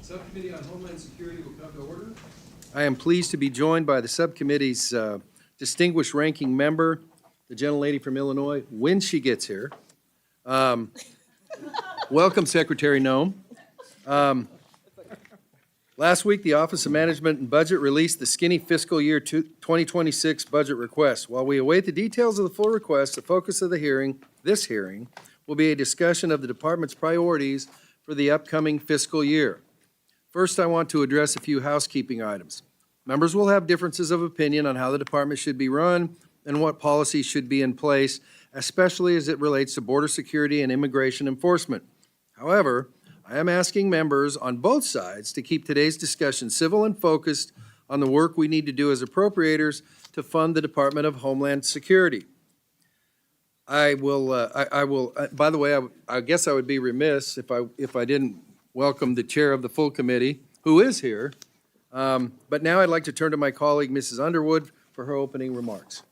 Subcommittee on Homeland Security will come to order. I am pleased to be joined by the subcommittee's distinguished ranking member, the gentlelady from Illinois, when she gets here. Welcome, Secretary Noem. Last week, the Office of Management and Budget released the skinny fiscal year 2026 budget request. While we await the details of the full request, the focus of this hearing, will be a discussion of the department's priorities for the upcoming fiscal year. First, I want to address a few housekeeping items. Members will have differences of opinion on how the department should be run and what policies should be in place, especially as it relates to border security and immigration enforcement. However, I am asking members on both sides to keep today's discussion civil and focused on the work we need to do as appropriators to fund the Department of Homeland Security. By the way, I guess I would be remiss if I didn't welcome the chair of the full committee, who is here. But now I'd like to turn to my colleague, Mrs. Underwood, for her opening remarks.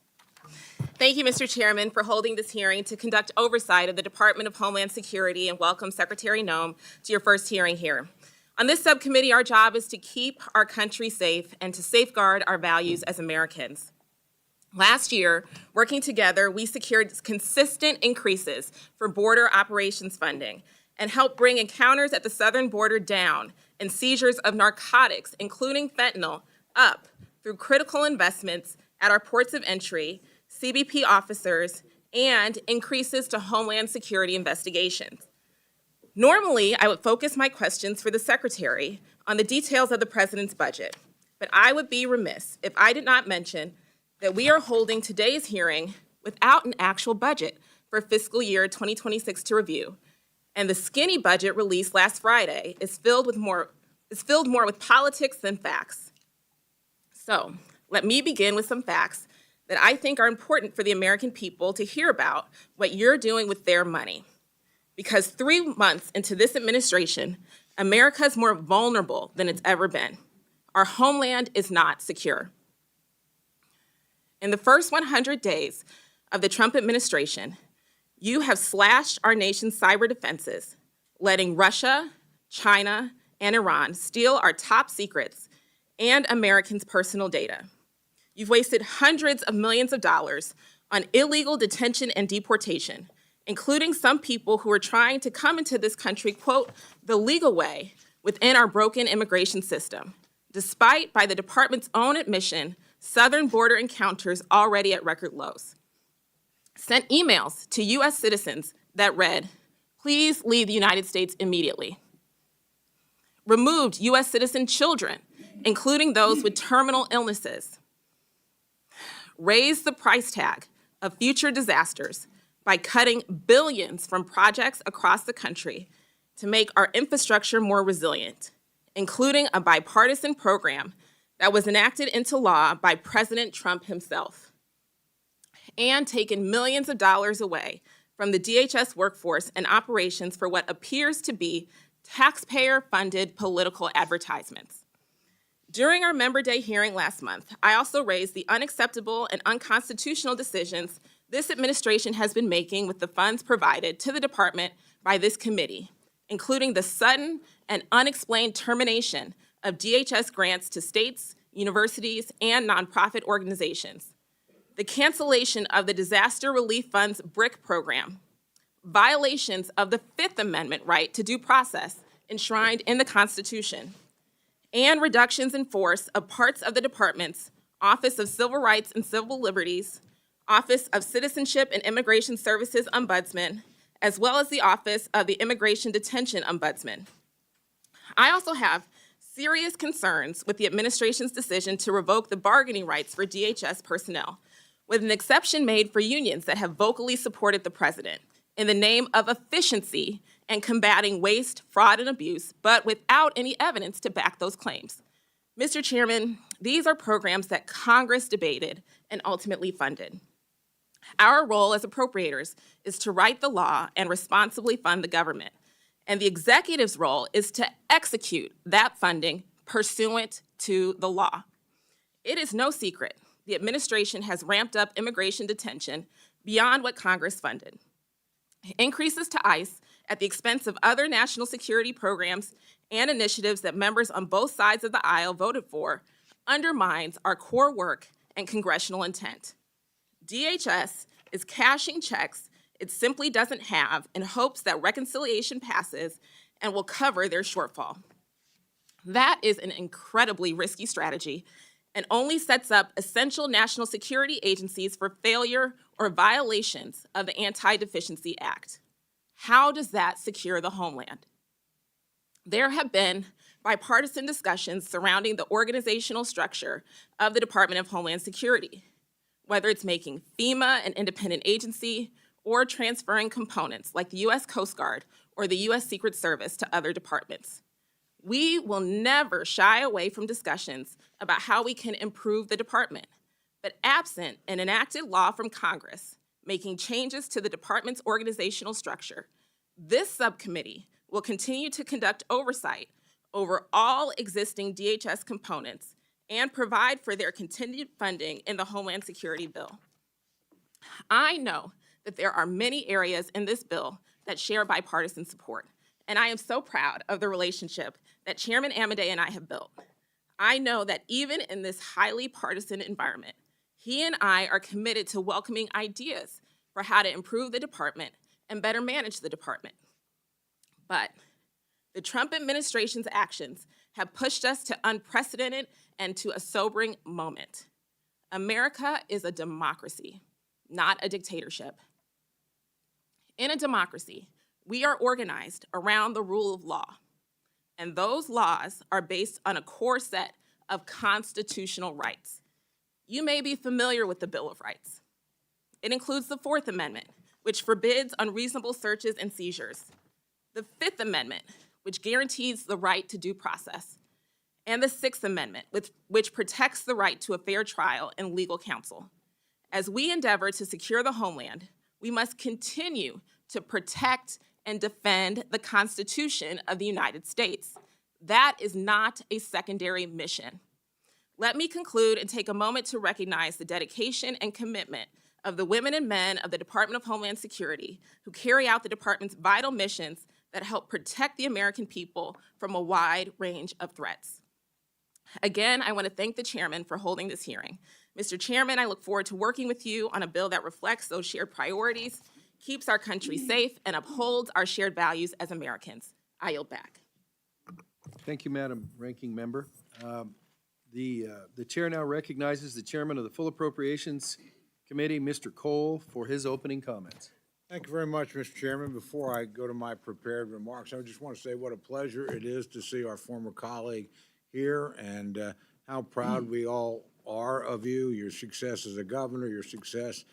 Thank you, Mr. Chairman, for holding this hearing to conduct oversight of the Department of Homeland Security, and welcome Secretary Noem to your first hearing here. On this subcommittee, our job is to keep our country safe and to safeguard our values as Americans. Last year, working together, we secured consistent increases for border operations funding and helped bring encounters at the southern border down and seizures of narcotics, including fentanyl, up through critical investments at our ports of entry, CBP officers, and increases to Homeland Security investigations. Normally, I would focus my questions for the Secretary on the details of the President's budget, but I would be remiss if I did not mention that we are holding today's hearing without an actual budget for fiscal year 2026 to review, and the skinny budget released last Friday is filled more with politics than facts. So, let me begin with some facts that I think are important for the American people to hear about what you're doing with their money. Because 3 months into this administration, America is more vulnerable than it's ever been. Our homeland is not secure. In the first 100 days of the Trump administration, you have slashed our nation's cyber defenses, letting Russia, China, and Iran steal our top secrets and Americans' personal data. You've wasted hundreds of millions of dollars on illegal detention and deportation, including some people who are trying to come into this country, quote, the legal way within our broken immigration system, despite, by the department's own admission, southern border encounters already at record lows. Sent emails to U.S. citizens that read, please leave the United States immediately. Removed U.S. citizen children, including those with terminal illnesses. Raised the price tag of future disasters by cutting billions from projects across the country to make our infrastructure more resilient, including a bipartisan program that was enacted into law by President Trump himself, and taken millions of dollars away from the DHS workforce and operations for what appears to be taxpayer-funded political advertisements. During our Member Day hearing last month, I also raised the unacceptable and unconstitutional decisions this administration has been making with the funds provided to the department by this committee, including the sudden and unexplained termination of DHS grants to states, universities, and nonprofit organizations, the cancellation of the Disaster Relief Fund's BRIC program, violations of the Fifth Amendment right to due process enshrined in the Constitution, and reductions in force of parts of the department's Office of Civil Rights and Civil Liberties, Office of Citizenship and Immigration Services Ombudsman, as well as the Office of the Immigration Detention Ombudsman. I also have serious concerns with the administration's decision to revoke the bargaining rights for DHS personnel, with an exception made for unions that have vocally supported the president in the name of efficiency and combating waste, fraud, and abuse, but without any evidence to back those claims. Mr. Chairman, these are programs that Congress debated and ultimately funded. Our role as appropriators is to write the law and responsibly fund the government, and the executive's role is to execute that funding pursuant to the law. It is no secret the administration has ramped up immigration detention beyond what Congress funded. Increases to ICE at the expense of other national security programs and initiatives that members on both sides of the aisle voted for undermines our core work and congressional intent. DHS is cashing checks it simply doesn't have in hopes that reconciliation passes and will cover their shortfall. That is an incredibly risky strategy and only sets up essential national security agencies for failure or violations of the Anti-Deficiency Act. How does that secure the homeland? There have been bipartisan discussions surrounding the organizational structure of the Department of Homeland Security, whether it's making FEMA an independent agency or transferring components like the U.S. Coast Guard or the U.S. Secret Service to other departments. We will never shy away from discussions about how we can improve the department, but absent an enacted law from Congress making changes to the department's organizational structure, this subcommittee will continue to conduct oversight over all existing DHS components and provide for their continued funding in the Homeland Security bill. I know that there are many areas in this bill that share bipartisan support, and I am so proud of the relationship that Chairman Amodei and I have built. I know that even in this highly partisan environment, he and I are committed to welcoming ideas for how to improve the department and better manage the department. But the Trump administration's actions have pushed us to unprecedented and to a sobering moment. America is a democracy, not a dictatorship. In a democracy, we are organized around the rule of law, and those laws are based on a core set of constitutional rights. You may be familiar with the Bill of Rights. It includes the Fourth Amendment, which forbids unreasonable searches and seizures, the Fifth Amendment, which guarantees the right to due process, and the Sixth Amendment, which protects the right to a fair trial and legal counsel. As we endeavor to secure the homeland, we must continue to protect and defend the Constitution of the United States. That is not a secondary mission. Let me conclude and take a moment to recognize the dedication and commitment of the women and men of the Department of Homeland Security who carry out the department's vital missions that help protect the American people from a wide range of threats. Again, I want to thank the chairman for holding this hearing. Mr. Chairman, I look forward to working with you on a bill that reflects those shared priorities, keeps our country safe, and upholds our shared values as Americans. I yield back. Thank you, Madam Ranking Member. The chair now recognizes the chairman of the Full Appropriations Committee, Mr. Cole, for his opening comments. Thank you very much, Mr. Chairman. Before I go to my prepared remarks, I just want to say what a pleasure it is to see our former colleague here and how proud we all are of you, your success as a governor, your success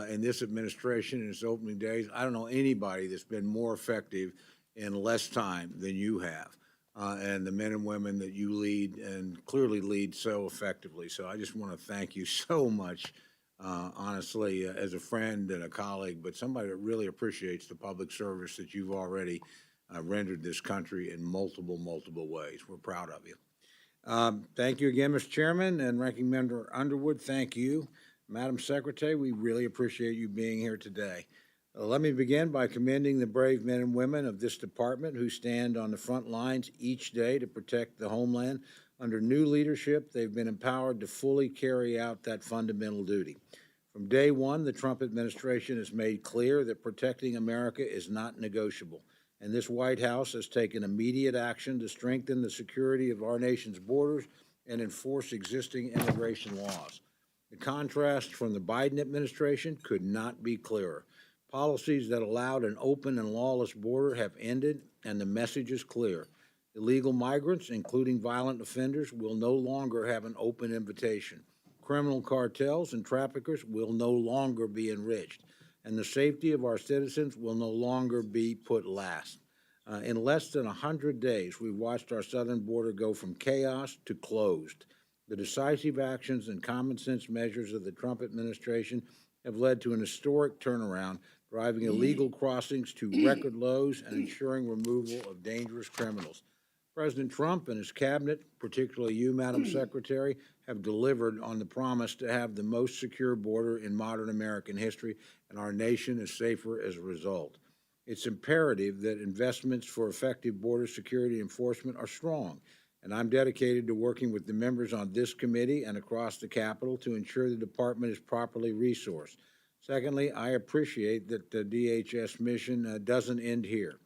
in this administration in its opening days. I don't know anybody that's been more effective in less time than you have, and the men and women that you lead and clearly lead so effectively. So I just want to thank you so much, honestly, as a friend and a colleague, but somebody that really appreciates the public service that you've already rendered this country in multiple ways. We're proud of you. Thank you again, Mr. Chairman, and Ranking Member Underwood, thank you. Madam Secretary, we really appreciate you being here today. Let me begin by commending the brave men and women of this department who stand on the front lines each day to protect the homeland. Under new leadership, they've been empowered to fully carry out that fundamental duty. From day one, the Trump administration has made clear that protecting America is not negotiable, and this White House has taken immediate action to strengthen the security of our nation's borders and enforce existing immigration laws. The contrast from the Biden administration could not be clearer. Policies that allowed an open and lawless border have ended, and the message is clear. Illegal migrants, including violent offenders, will no longer have an open invitation. Criminal cartels and traffickers will no longer be enriched, and the safety of our citizens will no longer be put last. In less than 100 days, we've watched our southern border go from chaos to closed. The decisive actions and common sense measures of the Trump administration have led to an historic turnaround, driving illegal crossings to record lows and ensuring removal of dangerous criminals. President Trump and his cabinet, particularly you, Madam Secretary, have delivered on the promise to have the most secure border in modern American history, and our nation is safer as a result. It's imperative that investments for effective border security enforcement are strong, and I'm dedicated to working with the members on this committee and across the Capitol to ensure the department is properly resourced. Secondly, I appreciate that the DHS mission doesn't end here.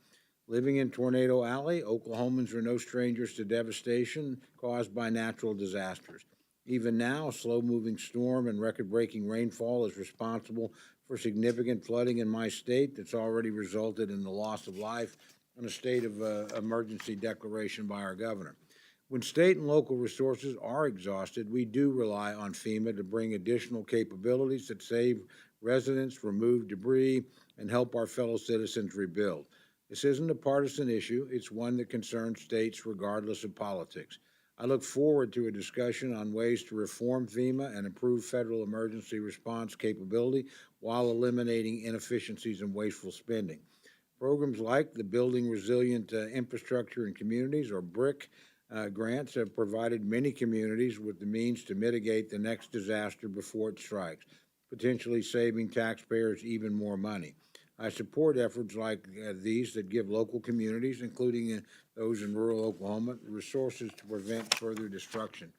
Living in Tornado Alley, Oklahomans are no strangers to devastation caused by natural disasters. Even now, a slow-moving storm and record-breaking rainfall is responsible for significant flooding in my state that's already resulted in the loss of life and a state of emergency declaration by our governor. When state and local resources are exhausted, we do rely on FEMA to bring additional capabilities that save residents, remove debris, and help our fellow citizens rebuild. This isn't a partisan issue. It's one that concerns states regardless of politics. I look forward to a discussion on ways to reform FEMA and improve federal emergency response capability while eliminating inefficiencies and wasteful spending. Programs like the Building Resilient Infrastructure in Communities, or BRIC, grants have provided many communities with the means to mitigate the next disaster before it strikes, potentially saving taxpayers even more money. I support efforts like these that give local communities, including those in rural Oklahoma, resources to prevent further destruction.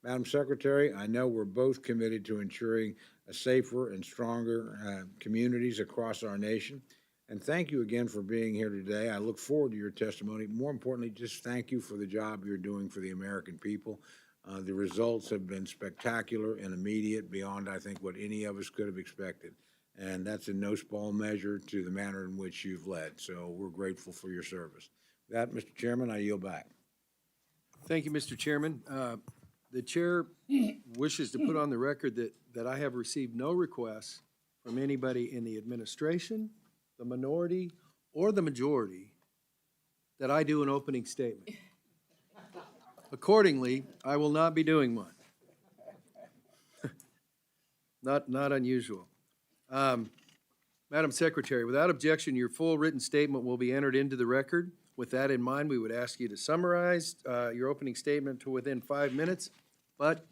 Madam Secretary, I know we're both committed to ensuring a safer and stronger communities across our nation. And thank you again for being here today. I look forward to your testimony. More importantly, just thank you for the job you're doing for the American people. The results have been spectacular and immediate, beyond, I think, what any of us could have expected. And that's in no small measure to the manner in which you've led. So we're grateful for your service. With that, Mr. Chairman, I yield back. Thank you, Mr. Chairman. The chair wishes to put on the record that I have received no requests from anybody in the administration, the minority, or the majority that I do an opening statement. Accordingly, I will not be doing one. Not unusual. Madam Secretary, without objection, your full written statement will be entered into the record. With that in mind, we would ask you to summarize your opening statement to within 5 minutes. But,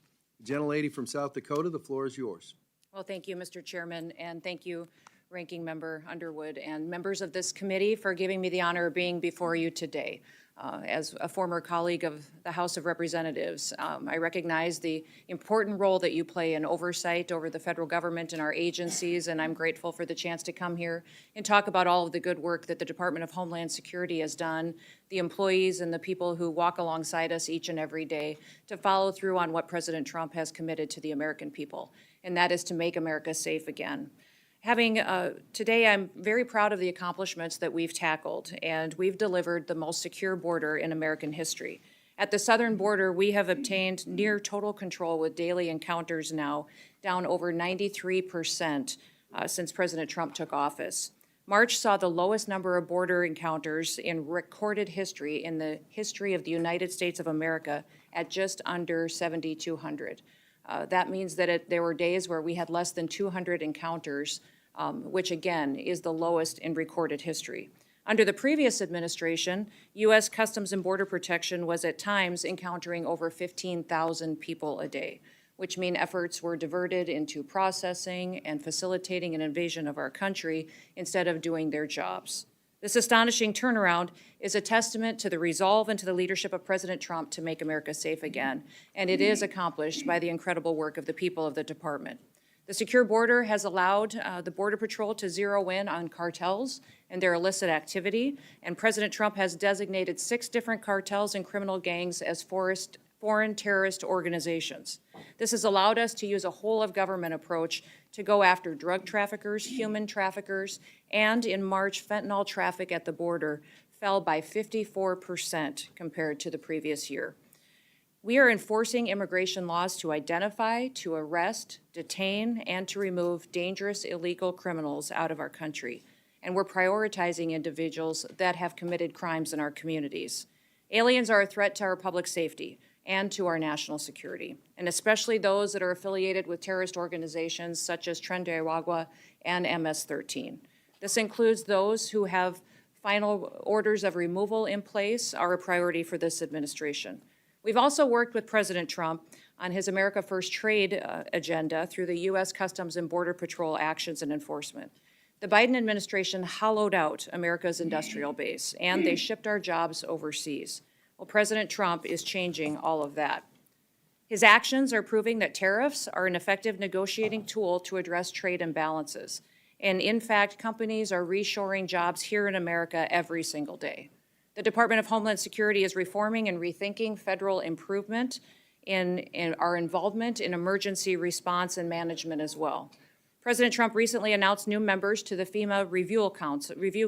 gentlelady from South Dakota, the floor is yours. Well, thank you, Mr. Chairman, and thank you, Ranking Member Underwood, and members of this committee for giving me the honor of being before you today. As a former colleague of the House of Representatives, I recognize the important role that you play in oversight over the federal government and our agencies, and I'm grateful for the chance to come here and talk about all of the good work that the Department of Homeland Security has done, the employees and the people who walk alongside us each and every day to follow through on what President Trump has committed to the American people, and that is to make America safe again. Today, I'm very proud of the accomplishments that we've tackled, and we've delivered the most secure border in American history. At the southern border, we have obtained near total control with daily encounters now, down over 93% since President Trump took office. March saw the lowest number of border encounters in recorded history in the history of the United States of America at just under 7,200. That means that there were days where we had less than 200 encounters, which again is the lowest in recorded history. Under the previous administration, U.S. Customs and Border Protection was at times encountering over 15,000 people a day, which mean efforts were diverted into processing and facilitating an invasion of our country instead of doing their jobs. This astonishing turnaround is a testament to the resolve and to the leadership of President Trump to make America safe again, and it is accomplished by the incredible work of the people of the department. The secure border has allowed the Border Patrol to zero in on cartels and their illicit activity, and President Trump has designated 6 different cartels and criminal gangs as foreign terrorist organizations. This has allowed us to use a whole-of-government approach to go after drug traffickers, human traffickers, and in March, fentanyl traffic at the border fell by 54% compared to the previous year. We are enforcing immigration laws to identify, to arrest, detain, and to remove dangerous illegal criminals out of our country. And we're prioritizing individuals that have committed crimes in our communities. Aliens are a threat to our public safety and to our national security, and especially those that are affiliated with terrorist organizations such as Tren de Aragua and MS-13. This includes those who have final orders of removal in place, are a priority for this administration. We've also worked with President Trump on his America First trade agenda through the U.S. Customs and Border Patrol actions and enforcement. The Biden administration hollowed out America's industrial base, and they shipped our jobs overseas. Well, President Trump is changing all of that. His actions are proving that tariffs are an effective negotiating tool to address trade imbalances. And in fact, companies are reshoring jobs here in America every single day. The Department of Homeland Security is reforming and rethinking federal improvement in our involvement in emergency response and management as well. President Trump recently announced new members to the FEMA Review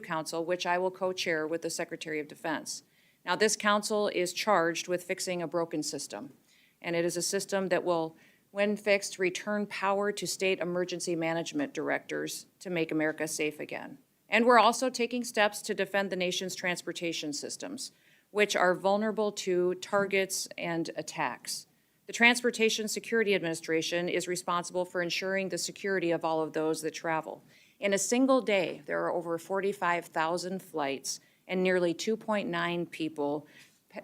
Council, which I will co-chair with the Secretary of Defense. Now, this council is charged with fixing a broken system, and it is a system that will, when fixed, return power to state emergency management directors to make America safe again. And we're also taking steps to defend the nation's transportation systems, which are vulnerable to targets and attacks. The Transportation Security Administration is responsible for ensuring the security of all of those that travel. In a single day, there are over 45,000 flights and nearly 2.9 people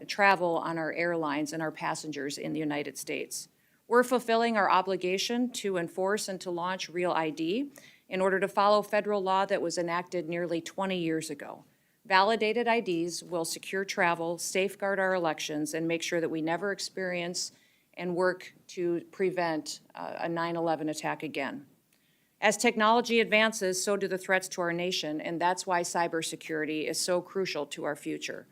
travel on our airlines and our passengers in the United States. We're fulfilling our obligation to enforce and to launch Real ID in order to follow federal law that was enacted nearly 20 years ago. Validated IDs will secure travel, safeguard our elections, and make sure that we never experience and work to prevent a 9/11 attack again. As technology advances, so do the threats to our nation, and that's why cybersecurity is so crucial to our future.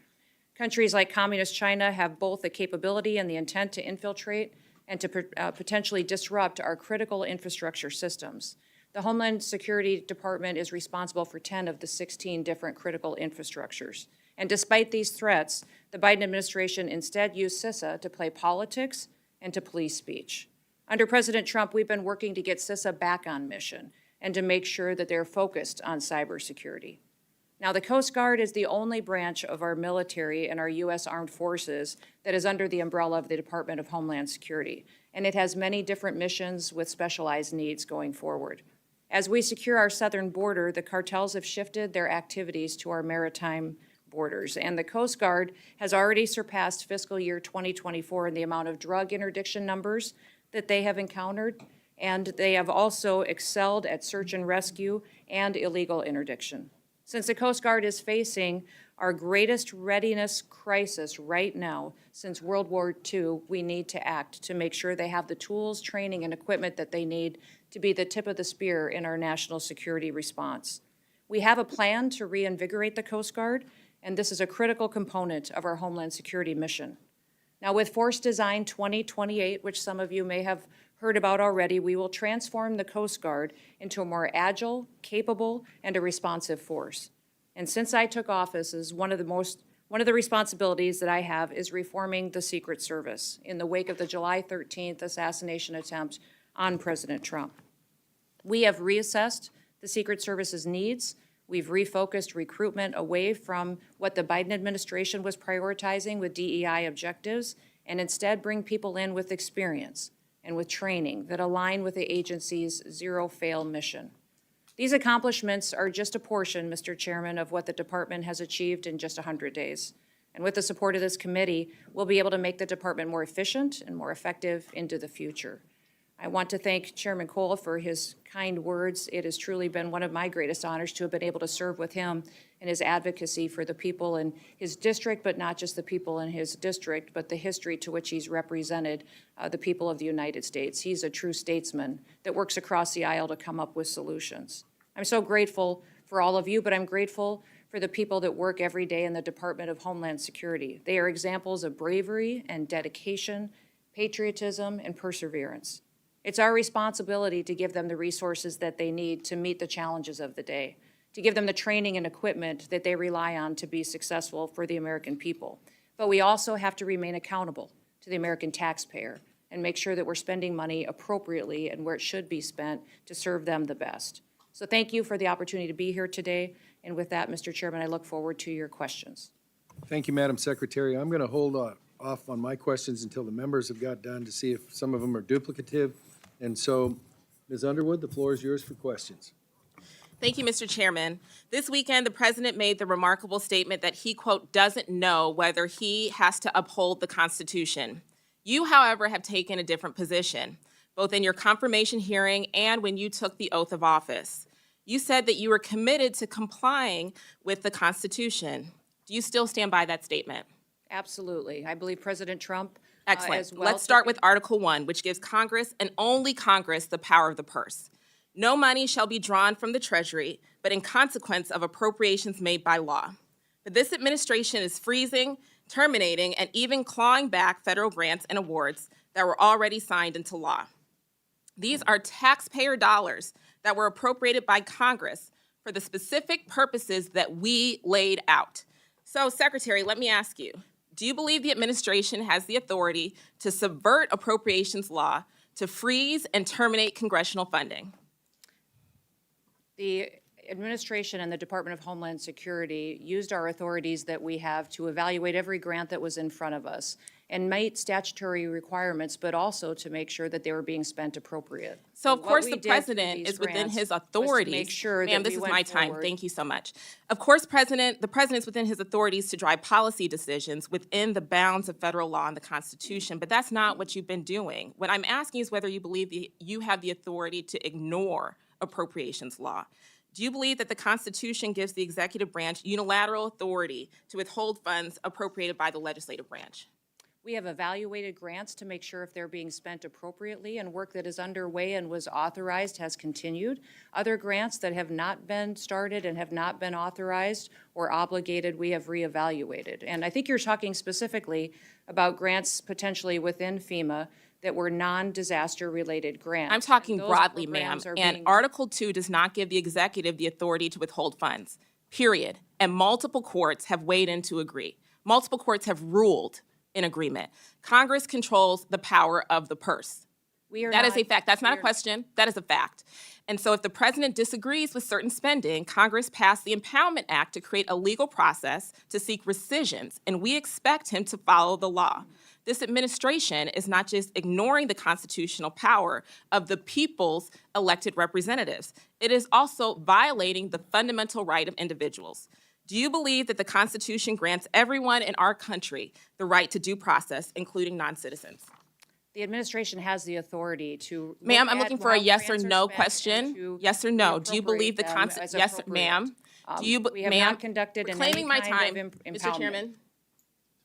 Countries like Communist China have both the capability and the intent to infiltrate and to potentially disrupt our critical infrastructure systems. The Homeland Security Department is responsible for 10 of the 16 different critical infrastructures. And despite these threats, the Biden administration instead used CISA to play politics and to police speech. Under President Trump, we've been working to get CISA back on mission and to make sure that they're focused on cybersecurity. Now, the Coast Guard is the only branch of our military and our U.S. Armed Forces that is under the umbrella of the Department of Homeland Security, and it has many different missions with specialized needs going forward. As we secure our southern border, the cartels have shifted their activities to our maritime borders, and the Coast Guard has already surpassed fiscal year 2024 in the amount of drug interdiction numbers that they have encountered, and they have also excelled at search and rescue and illegal interdiction. Since the Coast Guard is facing our greatest readiness crisis right now since World War II, we need to act to make sure they have the tools, training, and equipment that they need to be the tip of the spear in our national security response. We have a plan to reinvigorate the Coast Guard, and this is a critical component of our Homeland Security mission. Now, with Force Design 2028, which some of you may have heard about already, we will transform the Coast Guard into a more agile, capable, and a responsive force. And since I took office, one of the responsibilities that I have is reforming the Secret Service in the wake of the July 13th assassination attempt on President Trump. We have reassessed the Secret Service's needs. We've refocused recruitment away from what the Biden administration was prioritizing with DEI objectives, and instead bring people in with experience and with training that align with the agency's zero-fail mission. These accomplishments are just a portion, Mr. Chairman, of what the department has achieved in just 100 days. And with the support of this committee, we'll be able to make the department more efficient and more effective into the future. I want to thank Chairman Cole for his kind words. It has truly been one of my greatest honors to have been able to serve with him and his advocacy for the people in his district, but not just the people in his district, but the history to which he's represented the people of the United States. He's a true statesman that works across the aisle to come up with solutions. I'm so grateful for all of you, but I'm grateful for the people that work every day in the Department of Homeland Security. They are examples of bravery and dedication, patriotism, and perseverance. It's our responsibility to give them the resources that they need to meet the challenges of the day, to give them the training and equipment that they rely on to be successful for the American people. But we also have to remain accountable to the American taxpayer and make sure that we're spending money appropriately and where it should be spent to serve them the best. So thank you for the opportunity to be here today. And with that, Mr. Chairman, I look forward to your questions. Thank you, Madam Secretary. I'm going to hold off on my questions until the members have got done to see if some of them are duplicative. And so, Ms. Underwood, the floor is yours for questions. Thank you, Mr. Chairman. This weekend, the president made the remarkable statement that he, quote, doesn't know whether he has to uphold the Constitution. You, however, have taken a different position, both in your confirmation hearing and when you took the oath of office. You said that you were committed to complying with the Constitution. Do you still stand by that statement? Absolutely. I believe President Trump Excellent. as well. Let's start with Article 1, which gives Congress and only Congress the power of the purse. No money shall be drawn from the Treasury, but in consequence of appropriations made by law. But this administration is freezing, terminating, and even clawing back federal grants and awards that were already signed into law. These are taxpayer dollars that were appropriated by Congress for the specific purposes that we laid out. So, Secretary, let me ask you, do you believe the administration has the authority to subvert appropriations law to freeze and terminate congressional funding? The administration and the Department of Homeland Security used our authorities that we have to evaluate every grant that was in front of us and meet statutory requirements, but also to make sure that they were being spent appropriate. So, of What course, we the did through president these is within grants his was to authorities. make sure that Ma'am, this we is went my time. forward. Thank you so much. Of course, the president's within his authorities to drive policy decisions within the bounds of federal law and the Constitution, but that's not what you've been doing. What I'm asking is whether you believe you have the authority to ignore appropriations law. Do you believe that the Constitution gives the executive branch unilateral authority to withhold funds appropriated by the legislative branch? We have evaluated grants to make sure if they're being spent appropriately, and work that is underway and was authorized has continued. Other grants that have not been started and have not been authorized or obligated, we have reevaluated. And I think you're talking specifically about grants potentially within FEMA that were non-disaster related grants. I'm talking Those broadly, ma'am, programs are and being- Article 2 does not give the executive the authority to withhold funds, period. And multiple courts have weighed in to agree. Multiple courts have ruled in agreement. Congress controls the power of the purse. We are That is not- a fact. That's not we a are- question. That is a fact. And so if the president disagrees with certain spending, Congress passed the Impoundment Act to create a legal process to seek rescissions, and we expect him to follow the law. This administration is not just ignoring the constitutional power of the people's elected representatives. It is also violating the fundamental right of individuals. Do you believe that the Constitution grants everyone in our country the right to due process, including non-citizens? The administration has the authority to. Ma'am, look I'm at looking for a how yes or grants are no spent and question. to Yes or no? Do you believe the reappropriate them as yes, appropriate. ma'am? Do you, We have ma'am? not conducted in any Reclaiming my kind time, of Mr. impoundment. Chairman.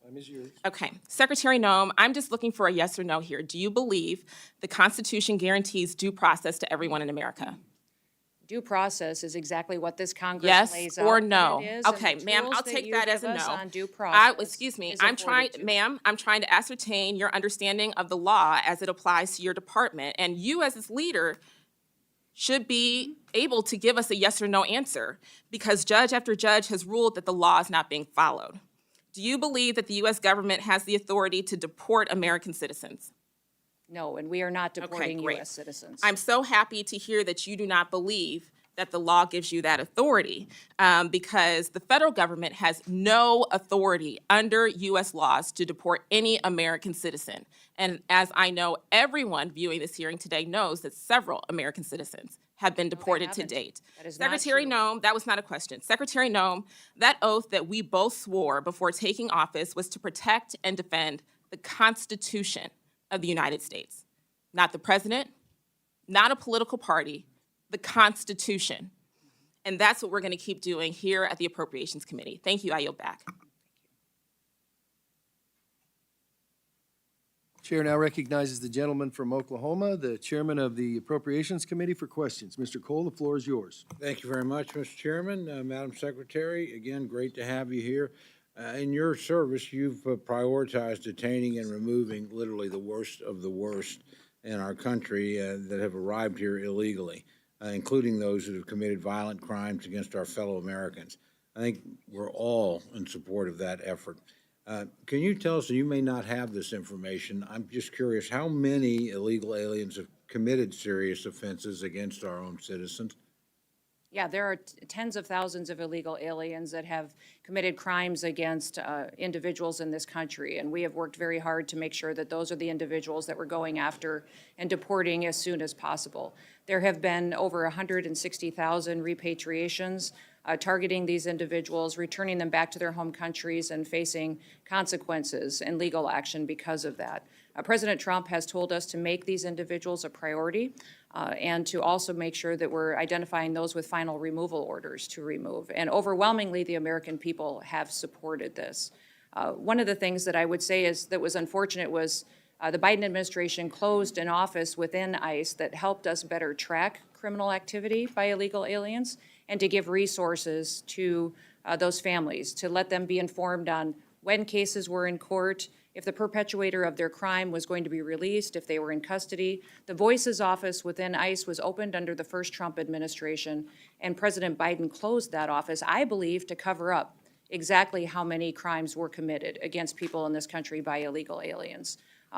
Time is yours. Okay, Secretary Noem, I'm just looking for a yes or no here. Do you believe the Constitution guarantees due process to everyone in America? Due process is exactly what this Congress Yes lays out. or that no? it is, and Okay, the ma'am, tools I'll take you that as give a us no. on due process Excuse me, is I'm trying, afforded to. ma'am, I'm trying to ascertain your understanding of the law as it applies to your department. And you as its leader should be able to give us a yes or no answer because judge after judge has ruled that the law is not being followed. Do you believe that the U.S. government has the authority to deport American citizens? No, and we are not deporting great. U.S. citizens. I'm so happy to hear that you do not believe that the law gives you that authority because the federal government has no authority under U.S. laws to deport any American citizen. And as I know, everyone viewing this hearing today knows that several American citizens have been deported to haven't. date. That is not Secretary true. Noem, that was not a question. Secretary Noem, that oath that we both swore before taking office was to protect and defend the Constitution of the United States. Not the president, not a political party, the Constitution. And that's what we're going to keep doing here at the Appropriations Committee. Thank you. I yield back. Chair now recognizes the gentleman from Oklahoma, the chairman of the Appropriations Committee, for questions. Mr. Cole, the floor is yours. Thank you very much, Mr. Chairman. Madam Secretary, again, great to have you here. In your service, you've prioritized detaining and removing literally the worst of the worst in our country that have arrived here illegally, including those that have committed violent crimes against our fellow Americans. I think we're all in support of that effort. Can you tell us, and you may not have this information, I'm just curious, how many illegal aliens have committed serious offenses against our own citizens? Yeah, there are tens of thousands of illegal aliens that have committed crimes against individuals in this country, and we have worked very hard to make sure that those are the individuals that we're going after and deporting as soon as possible. There have been over 160,000 repatriations targeting these individuals, returning them back to their home countries and facing consequences and legal action because of that. President Trump has told us to make these individuals a priority and to also make sure that we're identifying those with final removal orders to remove. And overwhelmingly, the American people have supported this. One of the things that I would say is that was unfortunate was the Biden administration closed an office within ICE that helped us better track criminal activity by illegal aliens and to give resources to those families, to let them be informed on when cases were in court, if the perpetuator of their crime was going to be released, if they were in custody. The Voices office within ICE was opened under the first Trump administration, and President Biden closed that office, I believe, to cover up exactly how many crimes were committed against people in this country by illegal aliens.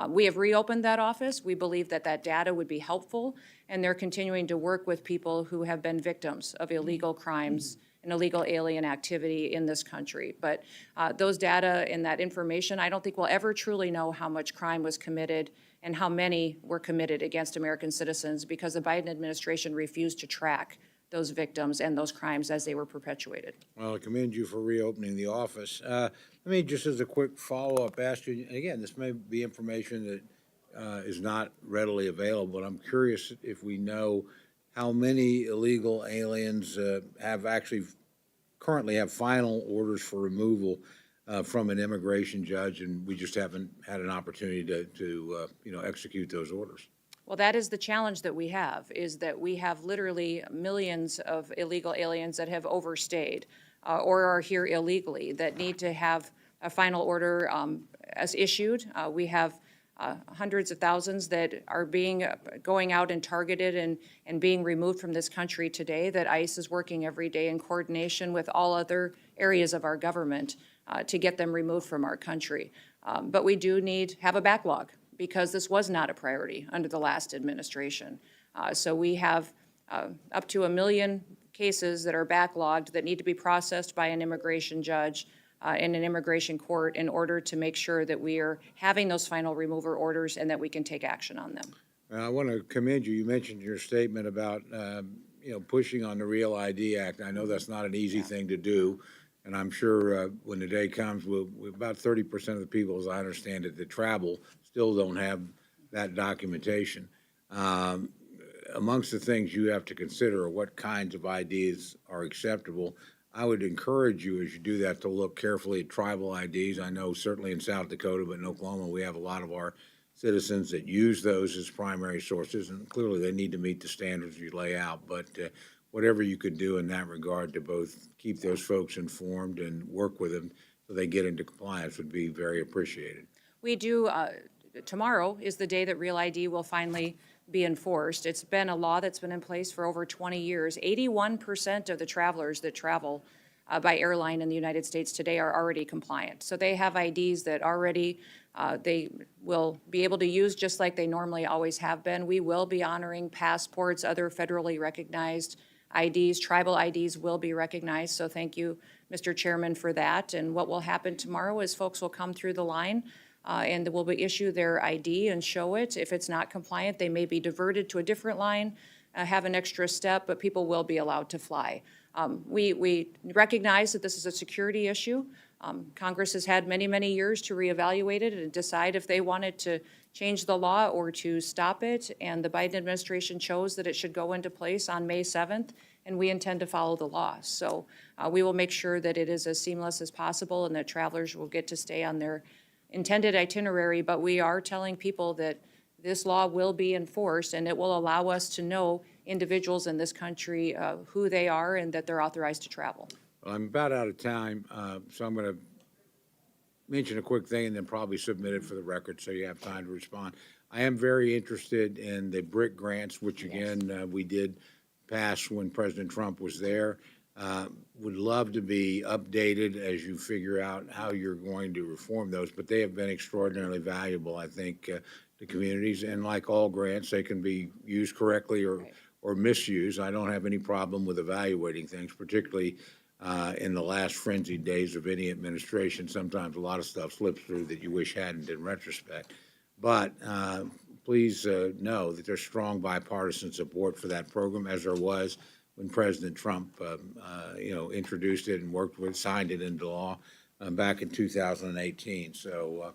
We have reopened that office. We believe that that data would be helpful, and they're continuing to work with people who have been victims of illegal crimes and illegal alien activity in this country. But those data and that information, I don't think we'll ever truly know how much crime was committed and how many were committed against American citizens because the Biden administration refused to track those victims and those crimes as they were perpetuated. Well, I commend you for reopening the office. Let me, just as a quick follow-up, ask you, again, this may be information that is not readily available, but I'm curious if we know how many illegal aliens have actually currently have final orders for removal from an immigration judge, and we just haven't had an opportunity to execute those orders. Well, that is the challenge that we have, is that we have literally millions of illegal aliens that have overstayed or are here illegally that need to have a final order as issued. We have hundreds of thousands that are going out and targeted and being removed from this country today that ICE is working every day in coordination with all other areas of our government to get them removed from our country. But we do have a backlog, because this was not a priority under the last administration. So we have up to 1 million cases that are backlogged that need to be processed by an immigration judge in an immigration court in order to make sure that we are having those final removal orders and that we can take action on them. I want to commend you. You mentioned your statement about pushing on the Real ID Act. I know that's not an easy thing to do, and I'm sure when the day comes, about 30% of the people, as I understand it, that travel still don't have that documentation. Amongst the things you have to consider are what kinds of IDs are acceptable. I would encourage you, as you do that, to look carefully at tribal IDs. I know certainly in South Dakota, but in Oklahoma, we have a lot of our citizens that use those as primary sources, and clearly they need to meet the standards you lay out. But whatever you could do in that regard to both keep those folks informed and work with them so they get into compliance would be very appreciated. We do, tomorrow is the day that Real ID will finally be enforced. It's been a law that's been in place for over 20 years. 81% of the travelers that travel by airline in the United States today are already compliant. So they have IDs that already they will be able to use just like they normally always have been. We will be honoring passports, other federally recognized IDs. Tribal IDs will be recognized, so thank you, Mr. Chairman, for that. And what will happen tomorrow is folks will come through the line and will be issue their ID and show it. If it's not compliant, they may be diverted to a different line, have an extra step, but people will be allowed to fly. We recognize that this is a security issue. Congress has had many, many years to reevaluate it and decide if they wanted to change the law or to stop it, and the Biden administration chose that it should go into place on May 7th, and we intend to follow the law. So we will make sure that it is as seamless as possible and that travelers will get to stay on their intended itinerary, but we are telling people that this law will be enforced and it will allow us to know individuals in this country who they are and that they're authorized to travel. Well, I'm about out of time, so I'm going to mention a quick thing and then probably submit it for the record so you have time to respond. I am very interested in the BRIC grants, which again, we did pass when President Trump was there. Would love to be updated as you figure out how you're going to reform those, but they have been extraordinarily valuable, I think, to communities. And like all grants, they can be used correctly or misused. I don't have any problem with evaluating things, particularly in the last frenzied days of any administration. Sometimes a lot of stuff slips through that you wish hadn't in retrospect. But please know that there's strong bipartisan support for that program, as there was when President Trump, introduced it and signed it into law back in 2018. So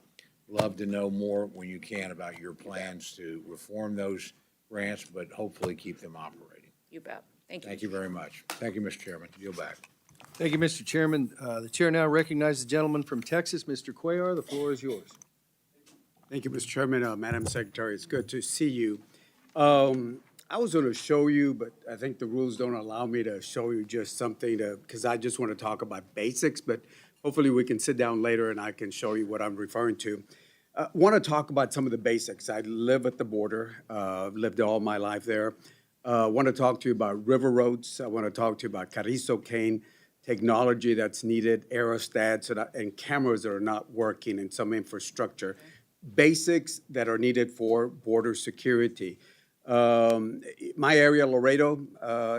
love to know more when you can about your plans to reform those grants, but hopefully keep them operating. You bet. Thank you. Thank you very much. Thank you, Mr. Chairman. Yield back. Thank you, Mr. Chairman. The chair now recognizes the gentleman from Texas, Mr. Cuellar. The floor is yours. Thank you, Mr. Chairman. Madam Secretary, it's good to see you. I was going to show you, but I think the rules don't allow me to show you just something because I just want to talk about basics, but hopefully we can sit down later and I can show you what I'm referring to. Want to talk about some of the basics. I live at the border, lived all my life there. Want to talk to you about river roads. I want to talk to you about Carrizo cane, technology that's needed, aerostats, and cameras that are not working, and some infrastructure. Basics that are needed for border security. My area, Laredo,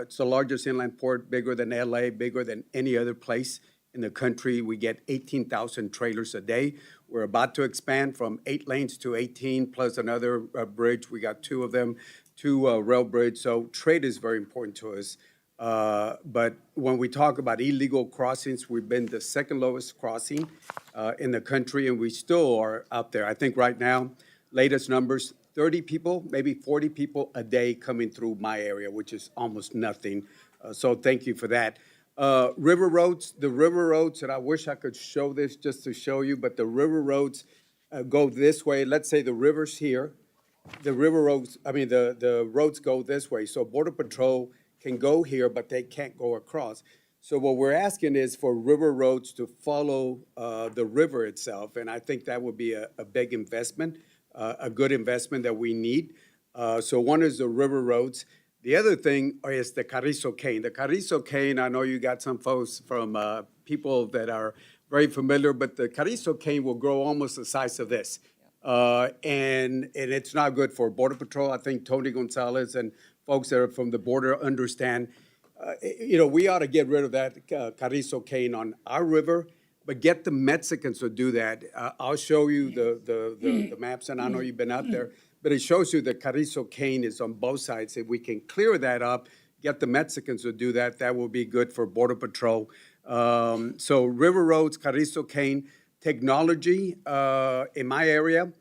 it's the largest inland port, bigger than LA, bigger than any other place in the country. We get 18,000 trailers a day. We're about to expand from 8 lanes to 18, plus another bridge. We got 2 of them, 2 rail bridge. So trade is very important to us. But when we talk about illegal crossings, we've been the second lowest crossing in the country, and we still are out there. I think right now, latest numbers, 30 people, maybe 40 people a day coming through my area, which is almost nothing. So thank you for that. River roads, the river roads, and I wish I could show this just to show you, but the river roads go this way. Let's say the river's here. The river roads, the roads go this way. So Border Patrol can go here, but they can't go across. So what we're asking is for river roads to follow the river itself, and I think that would be a big investment. A good investment that we need. So one is the river roads. The other thing is the Carrizo cane. The Carrizo cane, I know you got some folks from people that are very familiar, but the Carrizo cane will grow almost the size of this. And it's not good for Border Patrol. I think Tony Gonzalez and folks that are from the border understand, we ought to get rid of that Carrizo cane on our river, but get the Mexicans to do that. I'll show you the maps, and I know you've been out there, but it shows you the Carrizo cane is on both sides. If we can clear that up, get the Mexicans to do that, that will be good for Border Patrol. So river roads, Carrizo cane, technology in my area,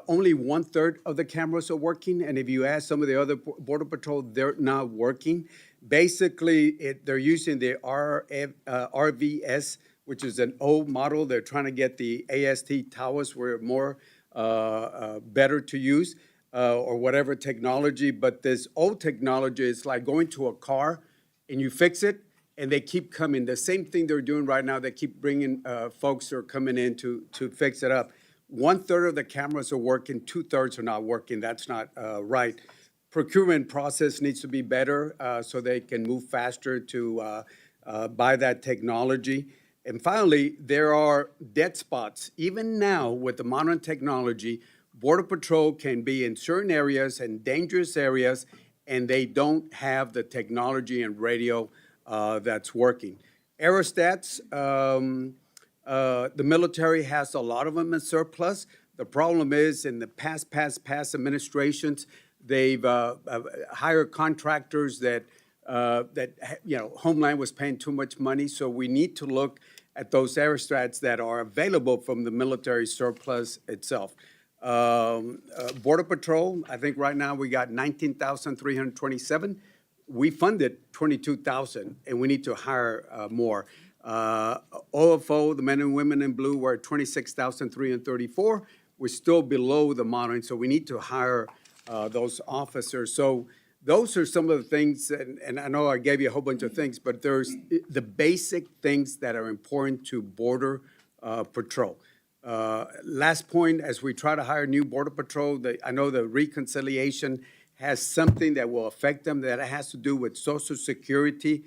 only 1/3 of the cameras are working, and if you ask some of the other Border Patrol, they're not working. Basically, they're using the RVS, which is an old model. They're trying to get the AST towers where more better to use or whatever technology. But this old technology is like going to a car and you fix it and they keep coming. The same thing they're doing right now, they keep bringing folks who are coming in to fix it up. 1/3 of the cameras are working, 2/3 are not working. That's not right. Procurement process needs to be better so they can move faster to buy that technology. And finally, there are dead spots. Even now, with the modern technology, Border Patrol can be in certain areas and dangerous areas, and they don't have the technology and radio that's working. Aerostats, the military has a lot of them in surplus. The problem is in the past administrations, they've hired contractors that Homeland was paying too much money. So we need to look at those aerostats that are available from the military surplus itself. Border Patrol, I think right now we got 19,327. We funded 22,000, and we need to hire more. OFO, the men and women in blue, were at 26,334. We're still below the monitoring, so we need to hire those officers. So those are some of the things, and I know I gave you a whole bunch of things, but there's the basic things that are important to Border Patrol. Last point, as we try to hire new Border Patrol, I know the reconciliation has something that will affect them that has to do with Social Security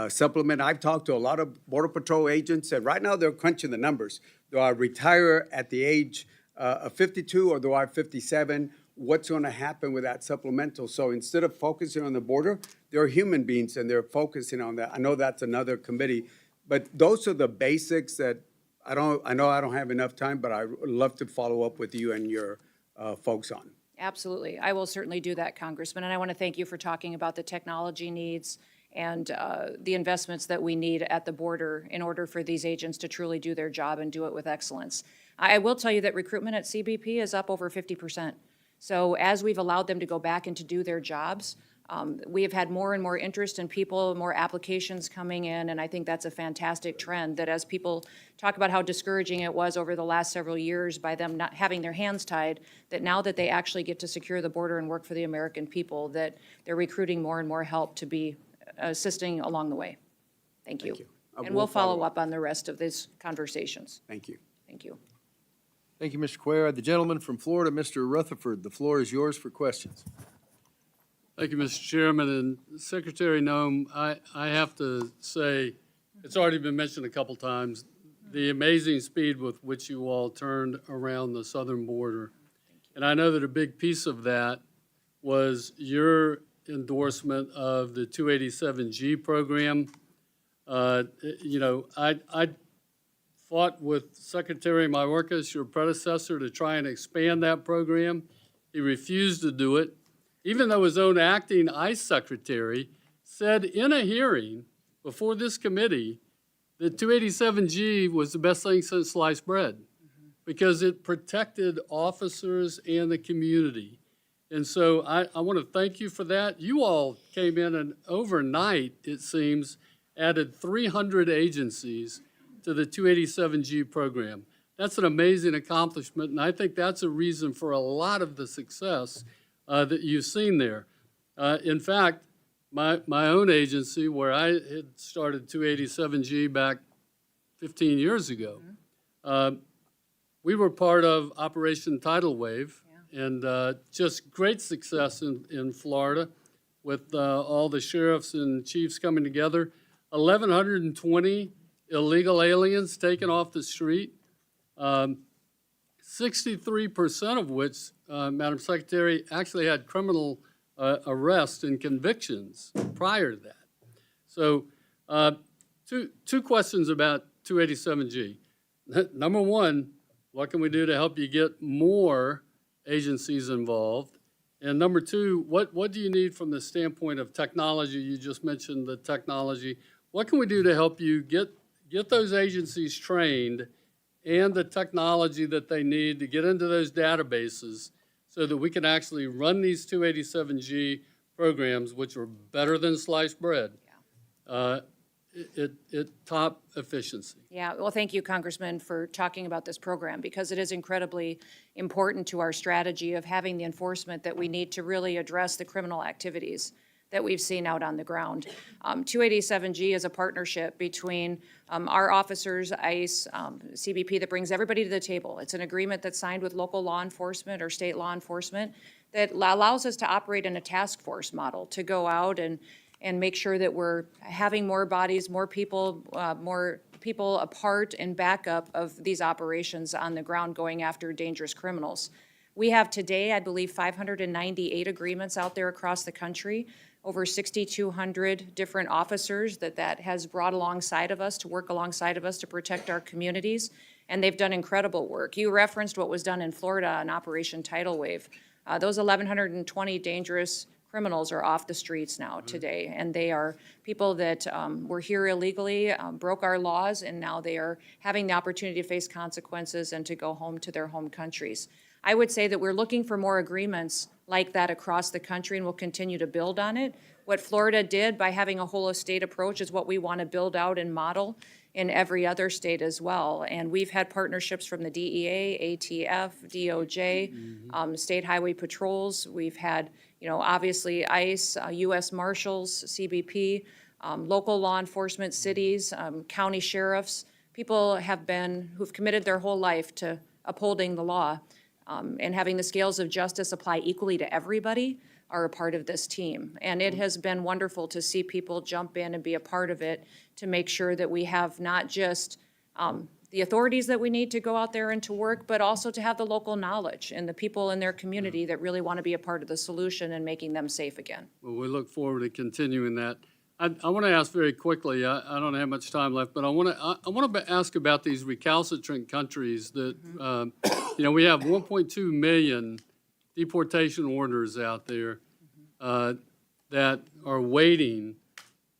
supplement. I've talked to a lot of Border Patrol agents, and right now they're crunching the numbers. Do I retire at the age of 52 or do I have 57? What's going to happen with that supplemental? So instead of focusing on the border, they're human beings and they're focusing on that. I know that's another committee, but those are the basics that I know I don't have enough time, but I would love to follow up with you and your folks on. Absolutely. I will certainly do that, Congressman. And I want to thank you for talking about the technology needs and the investments that we need at the border in order for these agents to truly do their job and do it with excellence. I will tell you that recruitment at CBP is up over 50%. So as we've allowed them to go back and to do their jobs, we have had more and more interest in people, more applications coming in, and I think that's a fantastic trend, that as people talk about how discouraging it was over the last several years by them not having their hands tied, that now that they actually get to secure the border and work for the American people, that they're recruiting more and more help to be assisting along the way. Thank you. you. And we'll follow up on the rest of these conversations. Thank you. Thank you. Thank you, Mr. Cuellar. The gentleman from Florida, Mr. Rutherford, the floor is yours for questions. Thank you, Mr. Chairman. And Secretary Noem, I have to say, it's already been mentioned a couple times, the amazing speed with which you all turned around the southern border. And I know that a big piece of that was your endorsement of the 287G program. You know, I fought with Secretary Mayorkas, your predecessor, to try and expand that program. He refused to do it, even though his own acting ICE secretary said in a hearing before this committee that 287G was the best thing since sliced bread because it protected officers and the community. And so I want to thank you for that. You all came in and overnight, it seems, added 300 agencies to the 287G program. That's an amazing accomplishment, and I think that's a reason for a lot of the success that you've seen there. In fact, my own agency, where I had started 287G back 15 years ago, we were part of Operation Tidal Wave, and just great success in Florida with all the sheriffs and chiefs coming together. 1,120 illegal aliens taken off the street, 63% of which, Madam Secretary, actually had criminal arrests and convictions prior to that. So two questions about 287G. Number one, what can we do to help you get more agencies involved? And number two, what do you need from the standpoint of technology? You just mentioned the technology. What can we do to help you get those agencies trained and the technology that they need to get into those databases so that we can actually run these 287G programs, which are better than sliced bread, at top efficiency? Yeah, well, thank you, Congressman, for talking about this program, because it is incredibly important to our strategy of having the enforcement that we need to really address the criminal activities that we've seen out on the ground. 287G is a partnership between our officers, ICE, CBP, that brings everybody to the table. It's an agreement that's signed with local law enforcement or state law enforcement that allows us to operate in a task force model to go out and make sure that we're having more bodies, more people a part and backup of these operations on the ground going after dangerous criminals. We have today, I believe, 598 agreements out there across the country, over 6,200 different officers that has brought alongside of us to work alongside of us to protect our communities, and they've done incredible work. You referenced what was done in Florida on Operation Tidal Wave. Those 1,120 dangerous criminals are off the streets now today, and they are people that were here illegally, broke our laws, and now they are having the opportunity to face consequences and to go home to their home countries. I would say that we're looking for more agreements like that across the country, and we'll continue to build on it. What Florida did by having a whole of state approach is what we want to build out and model in every other state as well. And we've had partnerships from the DEA, ATF, DOJ, state highway patrols. We've had, obviously ICE, U.S. Marshals, CBP, local law enforcement, cities, county sheriffs. People who've committed their whole life to upholding the law and having the scales of justice apply equally to everybody are a part of this team. And it has been wonderful to see people jump in and be a part of it to make sure that we have not just the authorities that we need to go out there and to work, but also to have the local knowledge and the people in their community that really want to be a part of the solution and making them safe again. Well, we look forward to continuing that. I want to ask very quickly, I don't have much time left, but I want to ask about these recalcitrant countries that, we have 1.2 million deportation orders out there that are waiting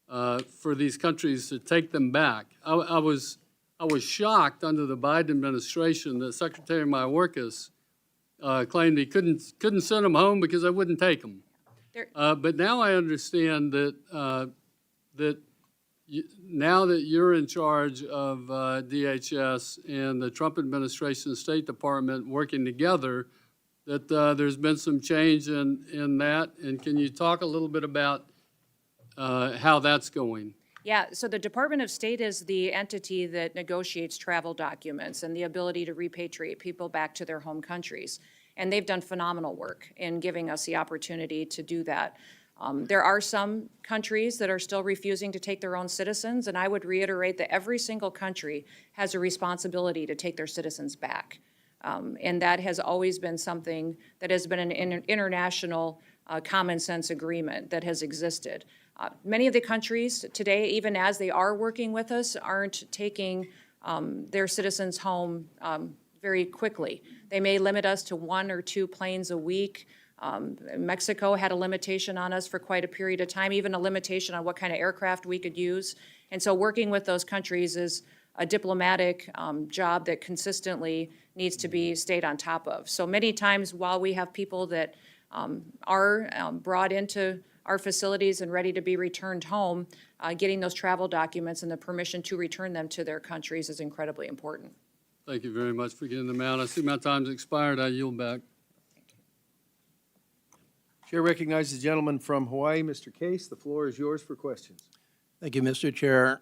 for these countries to take them back. I was I was shocked under the Biden administration that Secretary Mayorkas claimed he couldn't send them home because they wouldn't take them. But now I understand that now that you're in charge of DHS and the Trump administration State Department working together, that there's been some change in that. And can you talk a little bit about how that's going? Yeah, so the Department of State is the entity that negotiates travel documents and the ability to repatriate people back to their home countries. And they've done phenomenal work in giving us the opportunity to do that. There are some countries that are still refusing to take their own citizens, and I would reiterate that every single country has a responsibility to take their citizens back. And that has always been something that has been an international common sense agreement that has existed. Many of the countries today, even as they are working with us, aren't taking their citizens home very quickly. They may limit us to 1 or 2 planes a week. Mexico had a limitation on us for quite a period of time, even a limitation on what kind of aircraft we could use. And so working with those countries is a diplomatic job that consistently needs to be stayed on top of. So many times while we have people that are brought into our facilities and ready to be returned home, getting those travel documents and the permission to return them to their countries is incredibly important. Thank you very much for getting them out. I see my time's expired. I yield back. Chair recognizes the gentleman from Hawaii, Mr. Case. The floor is yours for questions. Thank you, Mr. Chair.